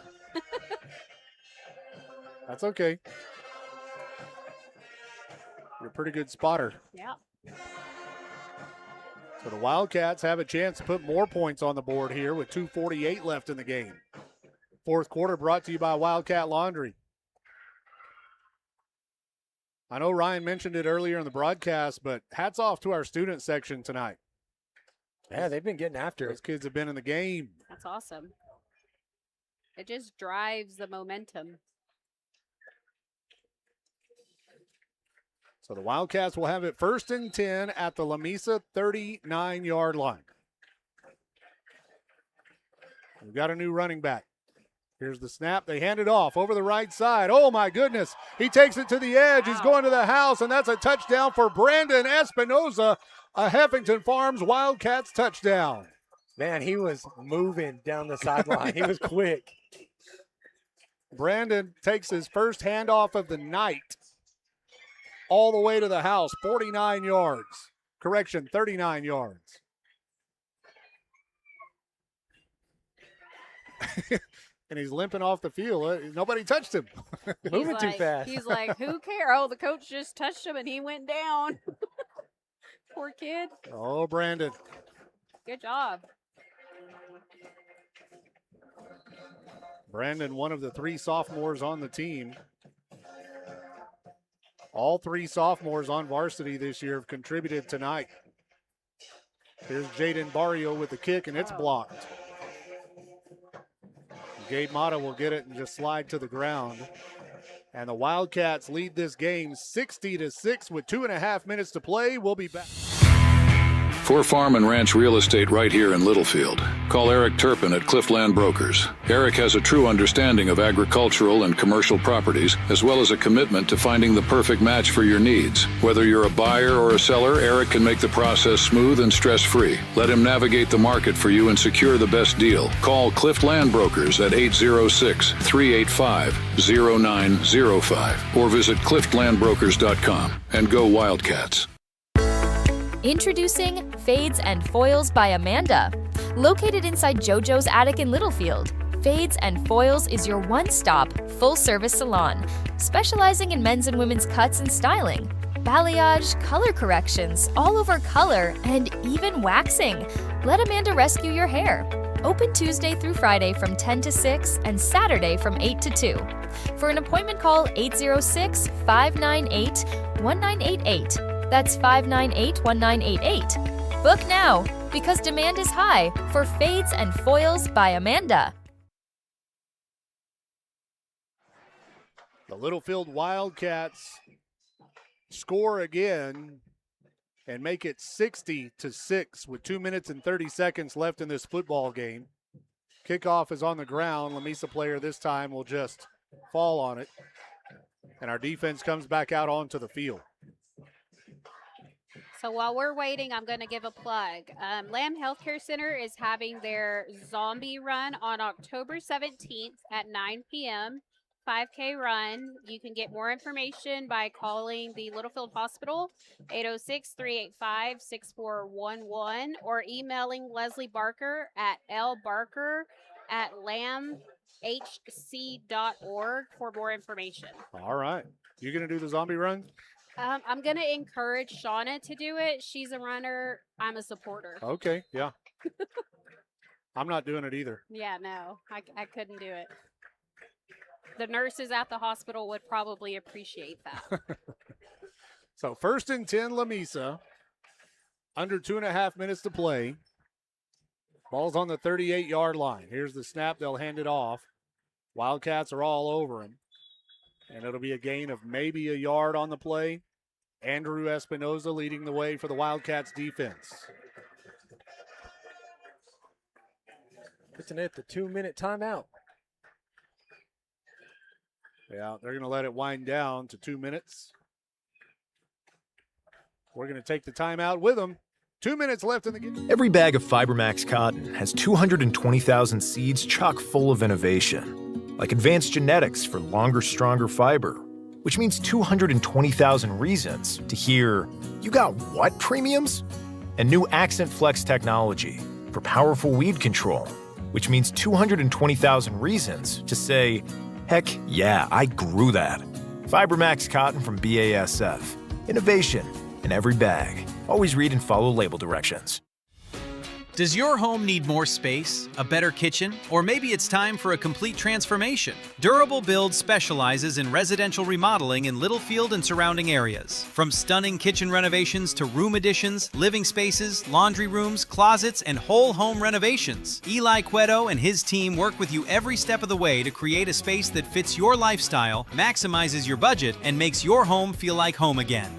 That's okay. You're a pretty good spotter. Yeah. So the Wildcats have a chance to put more points on the board here with 2:48 left in the game. Fourth quarter brought to you by Wildcat Laundry. I know Ryan mentioned it earlier in the broadcast, but hats off to our student section tonight. Yeah, they've been getting after it. Those kids have been in the game. That's awesome. It just drives the momentum. So the Wildcats will have it 1st and 10 at the Lamesa 39-yard line. We've got a new running back. Here's the snap. They hand it off over the right side. Oh, my goodness. He takes it to the edge. He's going to the house, and that's a touchdown for Brandon Espinoza, a Heffington Farms Wildcats touchdown. Man, he was moving down the sideline. He was quick. Brandon takes his first handoff of the night all the way to the house, 49 yards. Correction, 39 yards. And he's limping off the field. Nobody touched him. Moving too fast. He's like, who cares? Oh, the coach just touched him and he went down. Poor kid. Oh, Brandon. Good job. Brandon, one of the 3 sophomores on the team. All 3 sophomores on varsity this year have contributed tonight. Here's Jaden Barrio with the kick, and it's blocked. Gabe Mata will get it and just slide to the ground. And the Wildcats lead this game 60-6 with 2.5 minutes to play. We'll be back. For farm and ranch real estate right here in Littlefield, call Eric Turpin at Cliffland Brokers. Eric has a true understanding of agricultural and commercial properties, as well as a commitment to finding the perfect match for your needs. Whether you're a buyer or a seller, Eric can make the process smooth and stress-free. Let him navigate the market for you and secure the best deal. Call Cliffland Brokers at 806-385-0905 or visit clifflandbrokers.com and go Wildcats. Introducing Fades and Foils by Amanda. Located inside JoJo's attic in Littlefield, Fades and Foils is your one-stop, full-service salon, specializing in men's and women's cuts and styling, balayage, color corrections, all-over color, and even waxing. Let Amanda rescue your hair. Open Tuesday through Friday from 10 to 6 and Saturday from 8 to 2. For an appointment, call 806-598-1988. That's 598-1988. Book now, because demand is high for Fades and Foils by Amanda. The Littlefield Wildcats score again and make it 60-6 with 2 minutes and 30 seconds left in this football game. Kickoff is on the ground. Lamesa player this time will just fall on it. And our defense comes back out onto the field. So while we're waiting, I'm going to give a plug. Lamb Healthcare Center is having their zombie run on October 17th at 9 p.m. 5K run. You can get more information by calling the Littlefield Hospital, 806-385-6411, or emailing Leslie Barker at lbarker@lambhc.org for more information. All right. You going to do the zombie run? I'm going to encourage Shauna to do it. She's a runner. I'm a supporter. Okay, yeah. I'm not doing it either. Yeah, no, I couldn't do it. The nurses at the hospital would probably appreciate that. So 1st and 10, Lamesa. Under 2.5 minutes to play. Ball's on the 38-yard line. Here's the snap. They'll hand it off. Wildcats are all over him. And it'll be a gain of maybe a yard on the play. Andrew Espinoza leading the way for the Wildcats defense. Pitching it the 2-minute timeout. Yeah, they're going to let it wind down to 2 minutes. We're going to take the timeout with them. 2 minutes left in the game. Every bag of Fibermax cotton has 220,000 seeds chock full of innovation. like advanced genetics for longer, stronger fiber, which means 220,000 reasons to hear, "You got what premiums?" And new Accent Flex technology for powerful weed control, which means 220,000 reasons to say, "Heck yeah, I grew that." FiberMax cotton from BASF. Innovation in every bag. Always read and follow label directions. Does your home need more space, a better kitchen, or maybe it's time for a complete transformation? Durable Build specializes in residential remodeling in Littlefield and surrounding areas. From stunning kitchen renovations to room additions, living spaces, laundry rooms, closets, and whole home renovations, Eli Cueto and his team work with you every step of the way to create a space that fits your lifestyle, maximizes your budget, and makes your home feel like home again.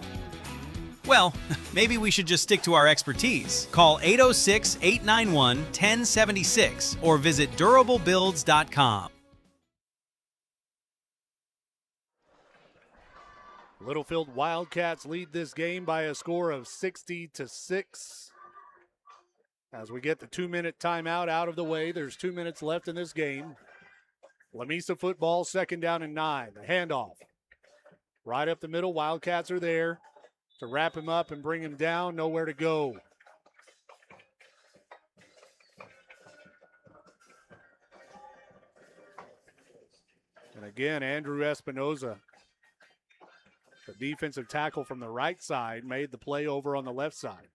Well, maybe we should just stick to our expertise. Call 806-891-1076 or visit durablebuilds.com. Littlefield Wildcats lead this game by a score of 60-6. As we get the 2-minute timeout out of the way, there's 2 minutes left in this game. Lamesa football, 2nd down and 9. The handoff. Right up the middle, Wildcats are there to wrap him up and bring him down, nowhere to go. And again, Andrew Espinoza, the defensive tackle from the right side, made the play over on the left side.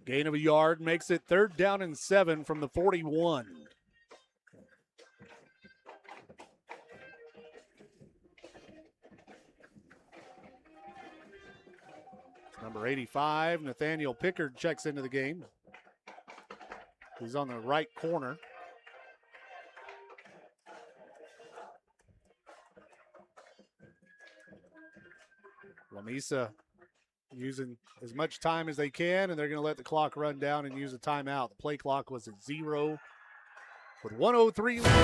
Gain of a yard makes it 3rd down and 7 from the 41. Number 85, Nathaniel Pickard checks into the game. He's on the right corner. Lamesa using as much time as they can, and they're going to let the clock run down and use a timeout. The play clock was at 0 with 1:03 left.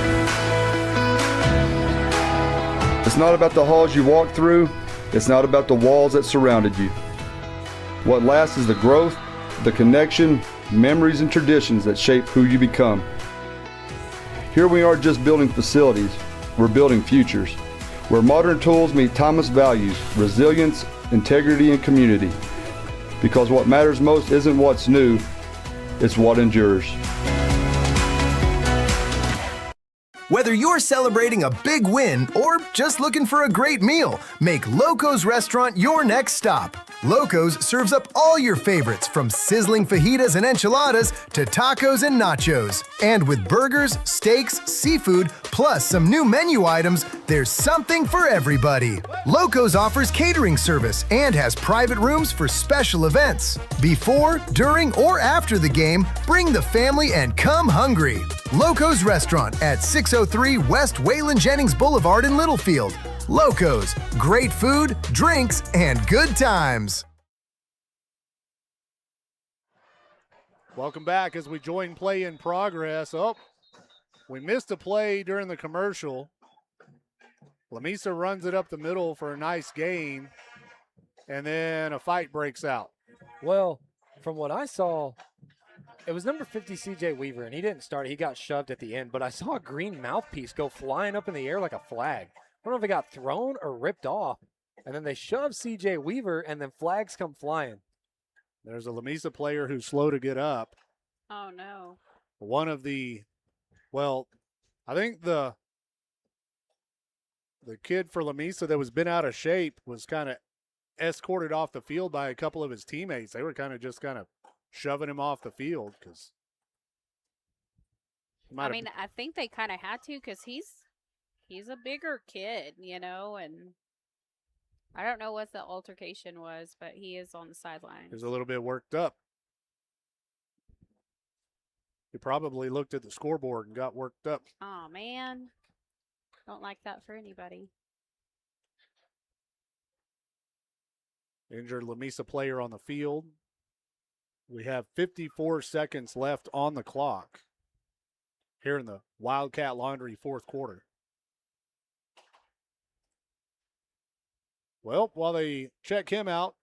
It's not about the halls you walk through. It's not about the walls that surrounded you. What lasts is the growth, the connection, memories, and traditions that shape who you become. Here we aren't just building facilities, we're building futures, where modern tools meet timeless values, resilience, integrity, and community. Because what matters most isn't what's new, it's what endures. Whether you're celebrating a big win or just looking for a great meal, make Loco's Restaurant your next stop. Loco's serves up all your favorites from sizzling fajitas and enchiladas to tacos and nachos. And with burgers, steaks, seafood, plus some new menu items, there's something for everybody. Loco's offers catering service and has private rooms for special events. Before, during, or after the game, bring the family and come hungry. Loco's Restaurant at 603 West Waylon Jennings Boulevard in Littlefield. Loco's, great food, drinks, and good times. Welcome back as we join play in progress. Oh, we missed a play during the commercial. Lamesa runs it up the middle for a nice gain, and then a fight breaks out. Well, from what I saw, it was number 50, C.J. Weaver, and he didn't start. He got shoved at the end, but I saw a green mouthpiece go flying up in the air like a flag. I don't know if it got thrown or ripped off, and then they shoved C.J. Weaver, and then flags come flying. There's a Lamesa player who's slow to get up. Oh, no. One of the, well, I think the kid for Lamesa that was been out of shape was kind of escorted off the field by a couple of his teammates. They were kind of shoving him off the field because I think they kind of had to because he's a bigger kid, you know, and I don't know what the altercation was, but he is on the sidelines. He was a little bit worked up. He probably looked at the scoreboard and got worked up. Oh, man. Don't like that for anybody. Injured Lamesa player on the field. We have 54 seconds left on the clock here in the Wildcat Laundry fourth quarter. Well, while they check him out,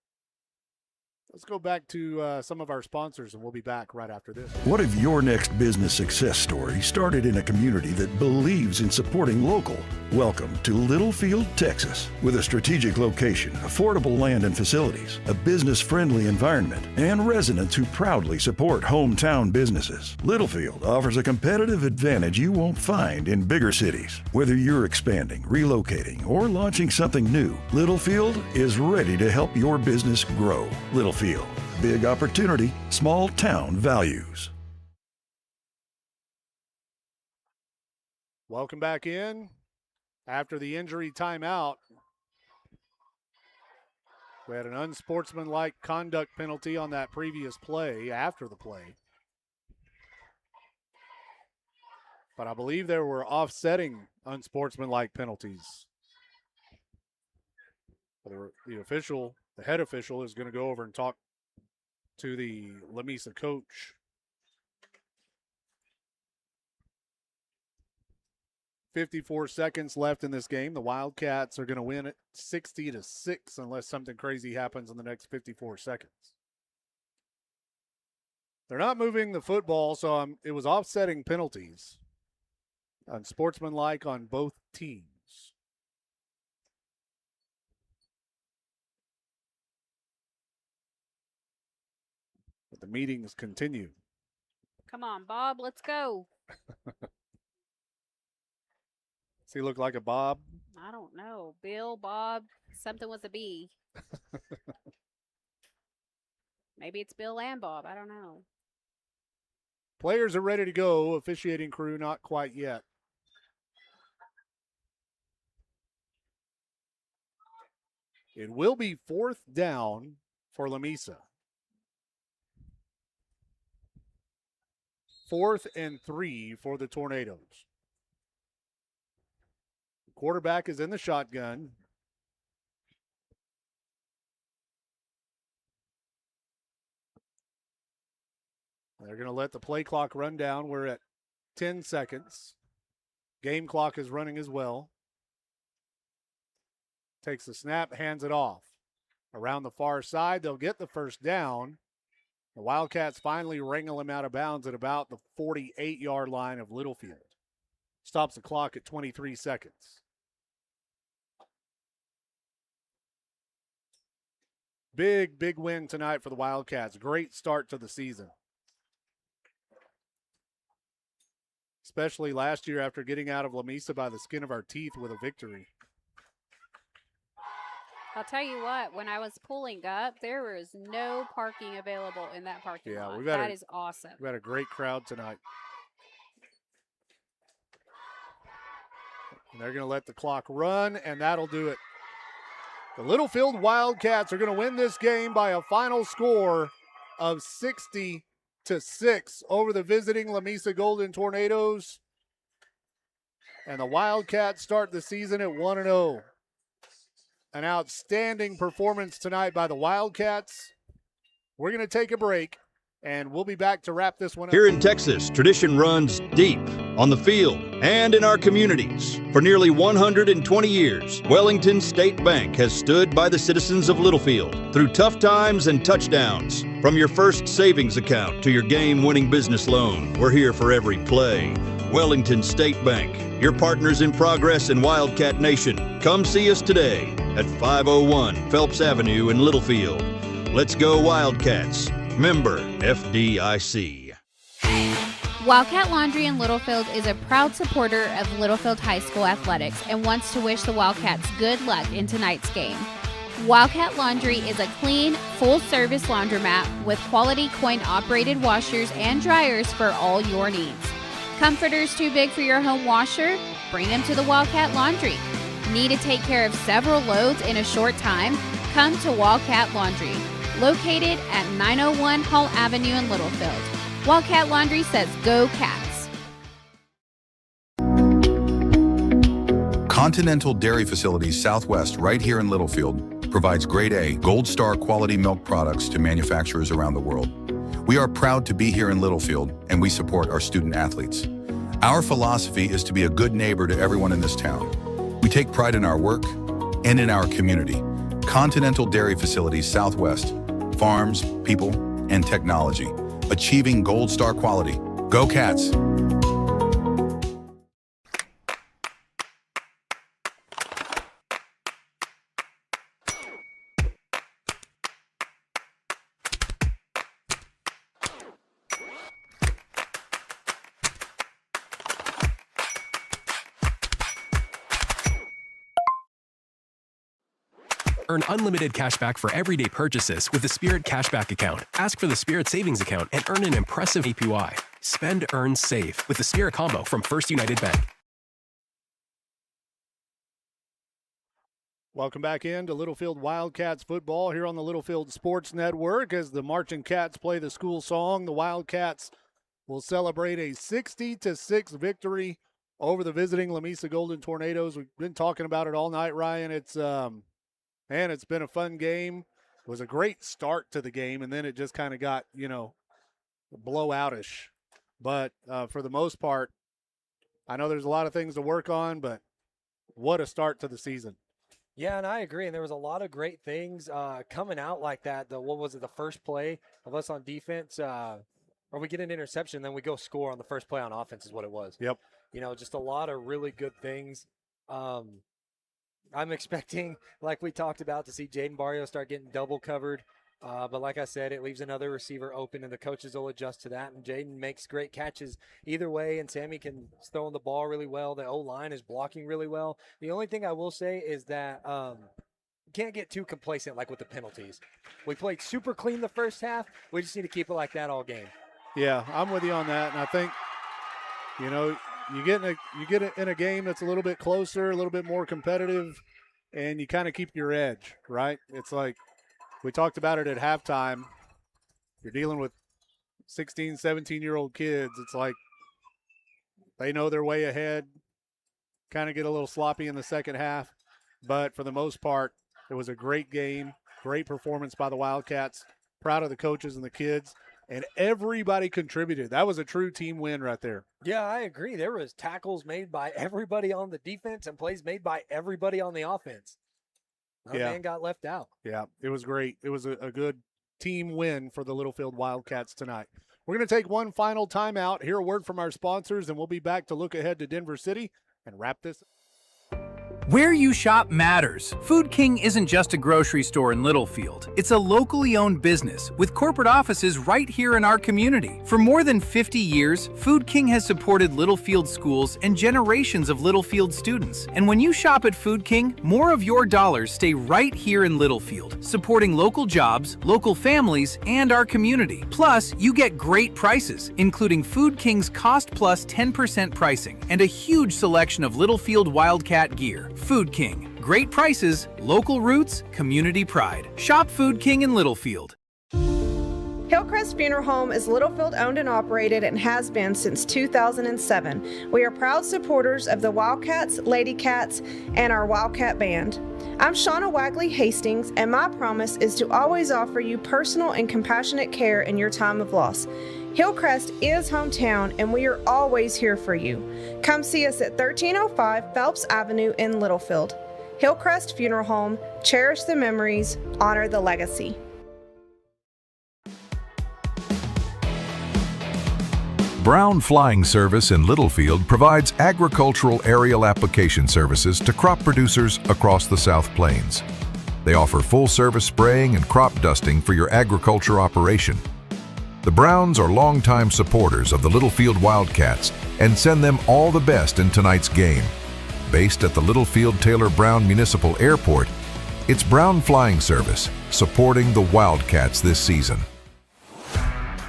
Let's go back to some of our sponsors, and we'll be back right after this. What if your next business success story started in a community that believes in supporting local? Welcome to Littlefield, Texas. With a strategic location, affordable land and facilities, a business-friendly environment, and residents who proudly support hometown businesses, Littlefield offers a competitive advantage you won't find in bigger cities. Whether you're expanding, relocating, or launching something new, Littlefield is ready to help your business grow. Littlefield. Big opportunity, small town values. Welcome back in. After the injury timeout, we had an unsportsmanlike conduct penalty on that previous play after the play. But I believe there were offsetting unsportsmanlike penalties. The head official is going to go over and talk to the Lamesa coach. 54 seconds left in this game. The Wildcats are going to win it 60-6 unless something crazy happens in the next 54 seconds. They're not moving the football, so it was offsetting penalties. Unsportsmanlike on both teams. But the meetings continue. Come on, Bob, let's go. Does he look like a Bob? I don't know. Bill, Bob, something with a B. Maybe it's Bill and Bob. I don't know. Players are ready to go. Officiating crew, not quite yet. It will be 4th down for Lamesa. 4th and 3 for the Tornadoes. The quarterback is in the shotgun. They're going to let the play clock run down. We're at 10 seconds. Game clock is running as well. Takes the snap, hands it off. Around the far side, they'll get the first down. The Wildcats finally wrangle him out of bounds at about the 48-yard line of Littlefield. Stops the clock at 23 seconds. Big, big win tonight for the Wildcats. Great start to the season. Especially last year after getting out of Lamesa by the skin of our teeth with a victory. I'll tell you what, when I was pulling up, there was no parking available in that parking lot. That is awesome. We've had a great crowd tonight. And they're going to let the clock run, and that'll do it. The Littlefield Wildcats are going to win this game by a final score of 60-6 over the visiting Lamesa Golden Tornadoes. And the Wildcats start the season at 1-0. An outstanding performance tonight by the Wildcats. We're going to take a break, and we'll be back to wrap this one up. Here in Texas, tradition runs deep on the field and in our communities. For nearly 120 years, Wellington State Bank has stood by the citizens of Littlefield through tough times and touchdowns. From your first savings account to your game-winning business loan, we're here for every play. Wellington State Bank, your partners in progress in Wildcat Nation. Come see us today at 501 Phelps Avenue in Littlefield. Let's go Wildcats. Member FDIC. Wildcat Laundry in Littlefield is a proud supporter of Littlefield High School athletics and wants to wish the Wildcats good luck in tonight's game. Wildcat Laundry is a clean, full-service laundromat with quality coin-operated washers and dryers for all your needs. Comforters too big for your home washer? Bring them to the Wildcat Laundry. Need to take care of several loads in a short time? Come to Wildcat Laundry, located at 901 Hall Avenue in Littlefield. Wildcat Laundry says go Cats. Continental Dairy Facilities Southwest, right here in Littlefield, provides grade A, Gold Star quality milk products to manufacturers around the world. We are proud to be here in Littlefield, and we support our student athletes. Our philosophy is to be a good neighbor to everyone in this town. We take pride in our work and in our community. Continental Dairy Facilities Southwest, farms, people, and technology, achieving Gold Star quality. Go Cats! Earn unlimited cash back for everyday purchases with the Spirit Cashback account. Ask for the Spirit Savings account and earn an impressive APY. Spend, earn, save with the Spirit Combo from First United Bank. Welcome back into Littlefield Wildcats football here on the Littlefield Sports Network. As the Marching Cats play the school song, the Wildcats will celebrate a 60-6 victory over the visiting Lamesa Golden Tornadoes. We've been talking about it all night, Ryan. It's been a fun game. It was a great start to the game, and then it just kind of got, blowoutish. But for the most part, I know there's a lot of things to work on, but what a start to the season. Yeah, and I agree. And there was a lot of great things coming out like that. The first play of us on defense, or we get an interception, then we go score on the first play on offense is what it was. Yep. Just a lot of really good things. I'm expecting, like we talked about, to see Jaden Barrio start getting double covered. But like I said, it leaves another receiver open, and the coaches will adjust to that. And Jaden makes great catches either way, and Sammy can throw the ball really well. The O-line is blocking really well. The only thing I will say is that can't get too complacent like with the penalties. We played super clean the first half. We just need to keep it like that all game. Yeah, I'm with you on that. And I think, you get in a game that's a little bit closer, a little bit more competitive, and you kind of keep your edge, right? It's like we talked about it at halftime. You're dealing with 16, 17-year-old kids. It's like they know their way ahead, kind of get a little sloppy in the second half. But for the most part, it was a great game, great performance by the Wildcats. Proud of the coaches and the kids. And everybody contributed. That was a true team win right there. Yeah, I agree. There was tackles made by everybody on the defense and plays made by everybody on the offense. No man got left out. Yeah, it was great. It was a good team win for the Littlefield Wildcats tonight. We're going to take one final timeout, hear a word from our sponsors, and we'll be back to look ahead to Denver City and wrap this up. Where you shop matters. Food King isn't just a grocery store in Littlefield. It's a locally owned business with corporate offices right here in our community. For more than 50 years, Food King has supported Littlefield schools and generations of Littlefield students. And when you shop at Food King, more of your dollars stay right here in Littlefield, supporting local jobs, local families, and our community. Plus, you get great prices, including Food King's cost plus 10% pricing and a huge selection of Littlefield Wildcat gear. Food King. Great prices, local roots, community pride. Shop Food King in Littlefield. Hillcrest Funeral Home is Littlefield owned and operated and has been since 2007. We are proud supporters of the Wildcats, Lady Cats, and our Wildcat Band. I'm Shauna Wagley Hastings, and my promise is to always offer you personal and compassionate care in your time of loss. Hillcrest is hometown, and we are always here for you. Come see us at 1305 Phelps Avenue in Littlefield. Hillcrest Funeral Home, cherish the memories, honor the legacy. Brown Flying Service in Littlefield provides agricultural aerial application services to crop producers across the South Plains. They offer full-service spraying and crop dusting for your agriculture operation. The Browns are longtime supporters of the Littlefield Wildcats and send them all the best in tonight's game. Based at the Littlefield Taylor Brown Municipal Airport, it's Brown Flying Service supporting the Wildcats this season.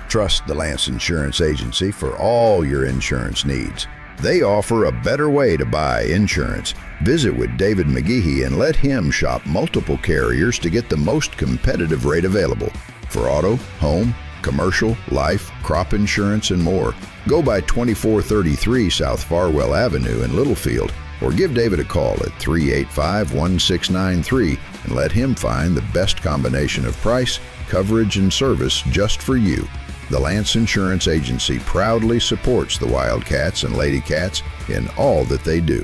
Trust the Lance Insurance Agency for all your insurance needs. They offer a better way to buy insurance. Visit with David McGehee and let him shop multiple carriers to get the most competitive rate available for auto, home, commercial, life, crop insurance, and more. Go by 2433 South Farwell Avenue in Littlefield or give David a call at 385-1693 and let him find the best combination of price, coverage, and service just for you. The Lance Insurance Agency proudly supports the Wildcats and Lady Cats in all that they do.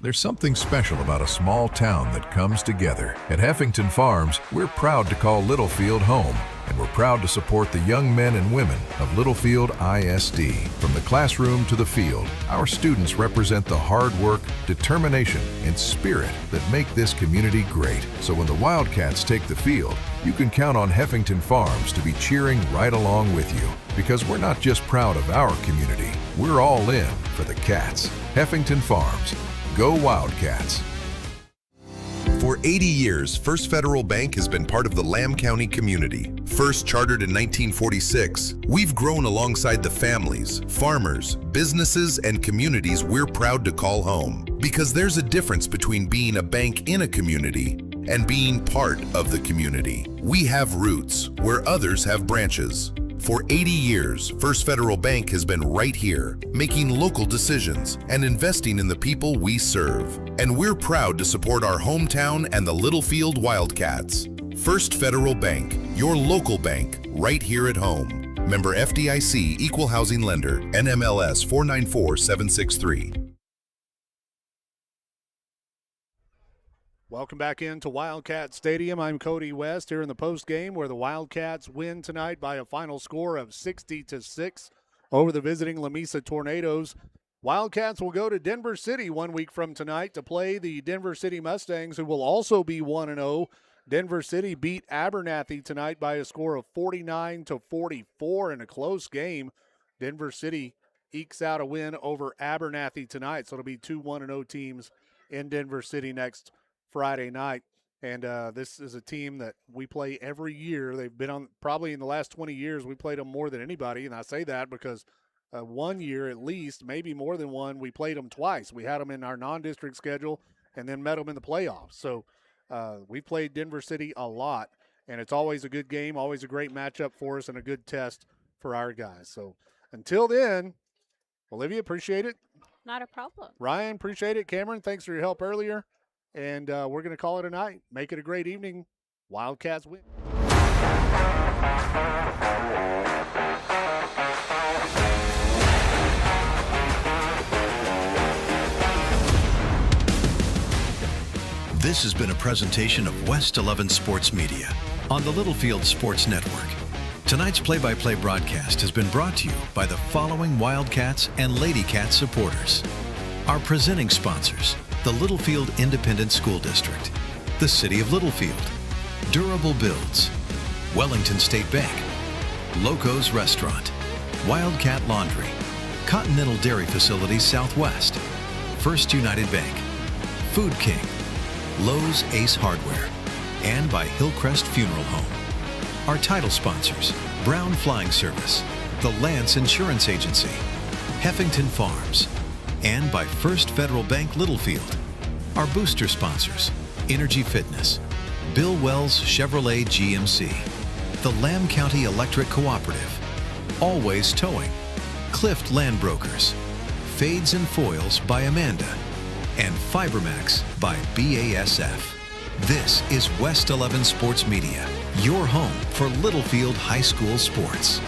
There's something special about a small town that comes together. At Heffington Farms, we're proud to call Littlefield home. and we're proud to support the young men and women of Littlefield ISD. From the classroom to the field, our students represent the hard work, determination, and spirit that make this community great. So when the Wildcats take the field, you can count on Heffington Farms to be cheering right along with you, because we're not just proud of our community, we're all in for the Cats. Heffington Farms. Go Wildcats. For 80 years, First Federal Bank has been part of the Lamb County community. First chartered in 1946, we've grown alongside the families, farmers, businesses, and communities we're proud to call home. Because there's a difference between being a bank in a community and being part of the community. We have roots where others have branches. For 80 years, First Federal Bank has been right here, making local decisions and investing in the people we serve. And we're proud to support our hometown and the Littlefield Wildcats. First Federal Bank, your local bank, right here at home. Member FDIC, Equal Housing Lender, NMLS 494763. Welcome back into Wildcat Stadium. I'm Cody West here in the post game where the Wildcats win tonight by a final score of 60-6 over the visiting Lamesa Tornadoes. Wildcats will go to Denver City 1 week from tonight to play the Denver City Mustangs, who will also be 1-0. Denver City beat Abernathy tonight by a score of 49-44 in a close game. Denver City ekes out a win over Abernathy tonight, so it'll be two 1-0 teams in Denver City next Friday night. And this is a team that we play every year. They've been on, probably in the last 20 years, we played them more than anybody. And I say that because 1 year at least, maybe more than one, we played them twice. We had them in our non-district schedule and then met them in the playoffs. So we played Denver City a lot, and it's always a good game, always a great matchup for us and a good test for our guys. So until then, Olivia, appreciate it. Not a problem. Ryan, appreciate it. Cameron, thanks for your help earlier. And we're going to call it a night. Make it a great evening. Wildcats win. This has been a presentation of West 11 Sports Media on the Littlefield Sports Network. Tonight's play-by-play broadcast has been brought to you by the following Wildcats and Lady Cats supporters. Our presenting sponsors: the Littlefield Independent School District, the City of Littlefield, Durable Builds, Wellington State Bank, Loco's Restaurant, Wildcat Laundry, Continental Dairy Facilities Southwest, First United Bank, Food King, Lowe's Ace Hardware, and by Hillcrest Funeral Home. Our title sponsors: Brown Flying Service, the Lance Insurance Agency, Heffington Farms, and by First Federal Bank Littlefield. Our booster sponsors: Energy Fitness, Bill Wells Chevrolet GMC, the Lamb County Electric Cooperative, Always Towing, Clift Land Brokers, Fades and Foils by Amanda, and Fibermax by BASF. This is West 11 Sports Media, your home for Littlefield High School sports.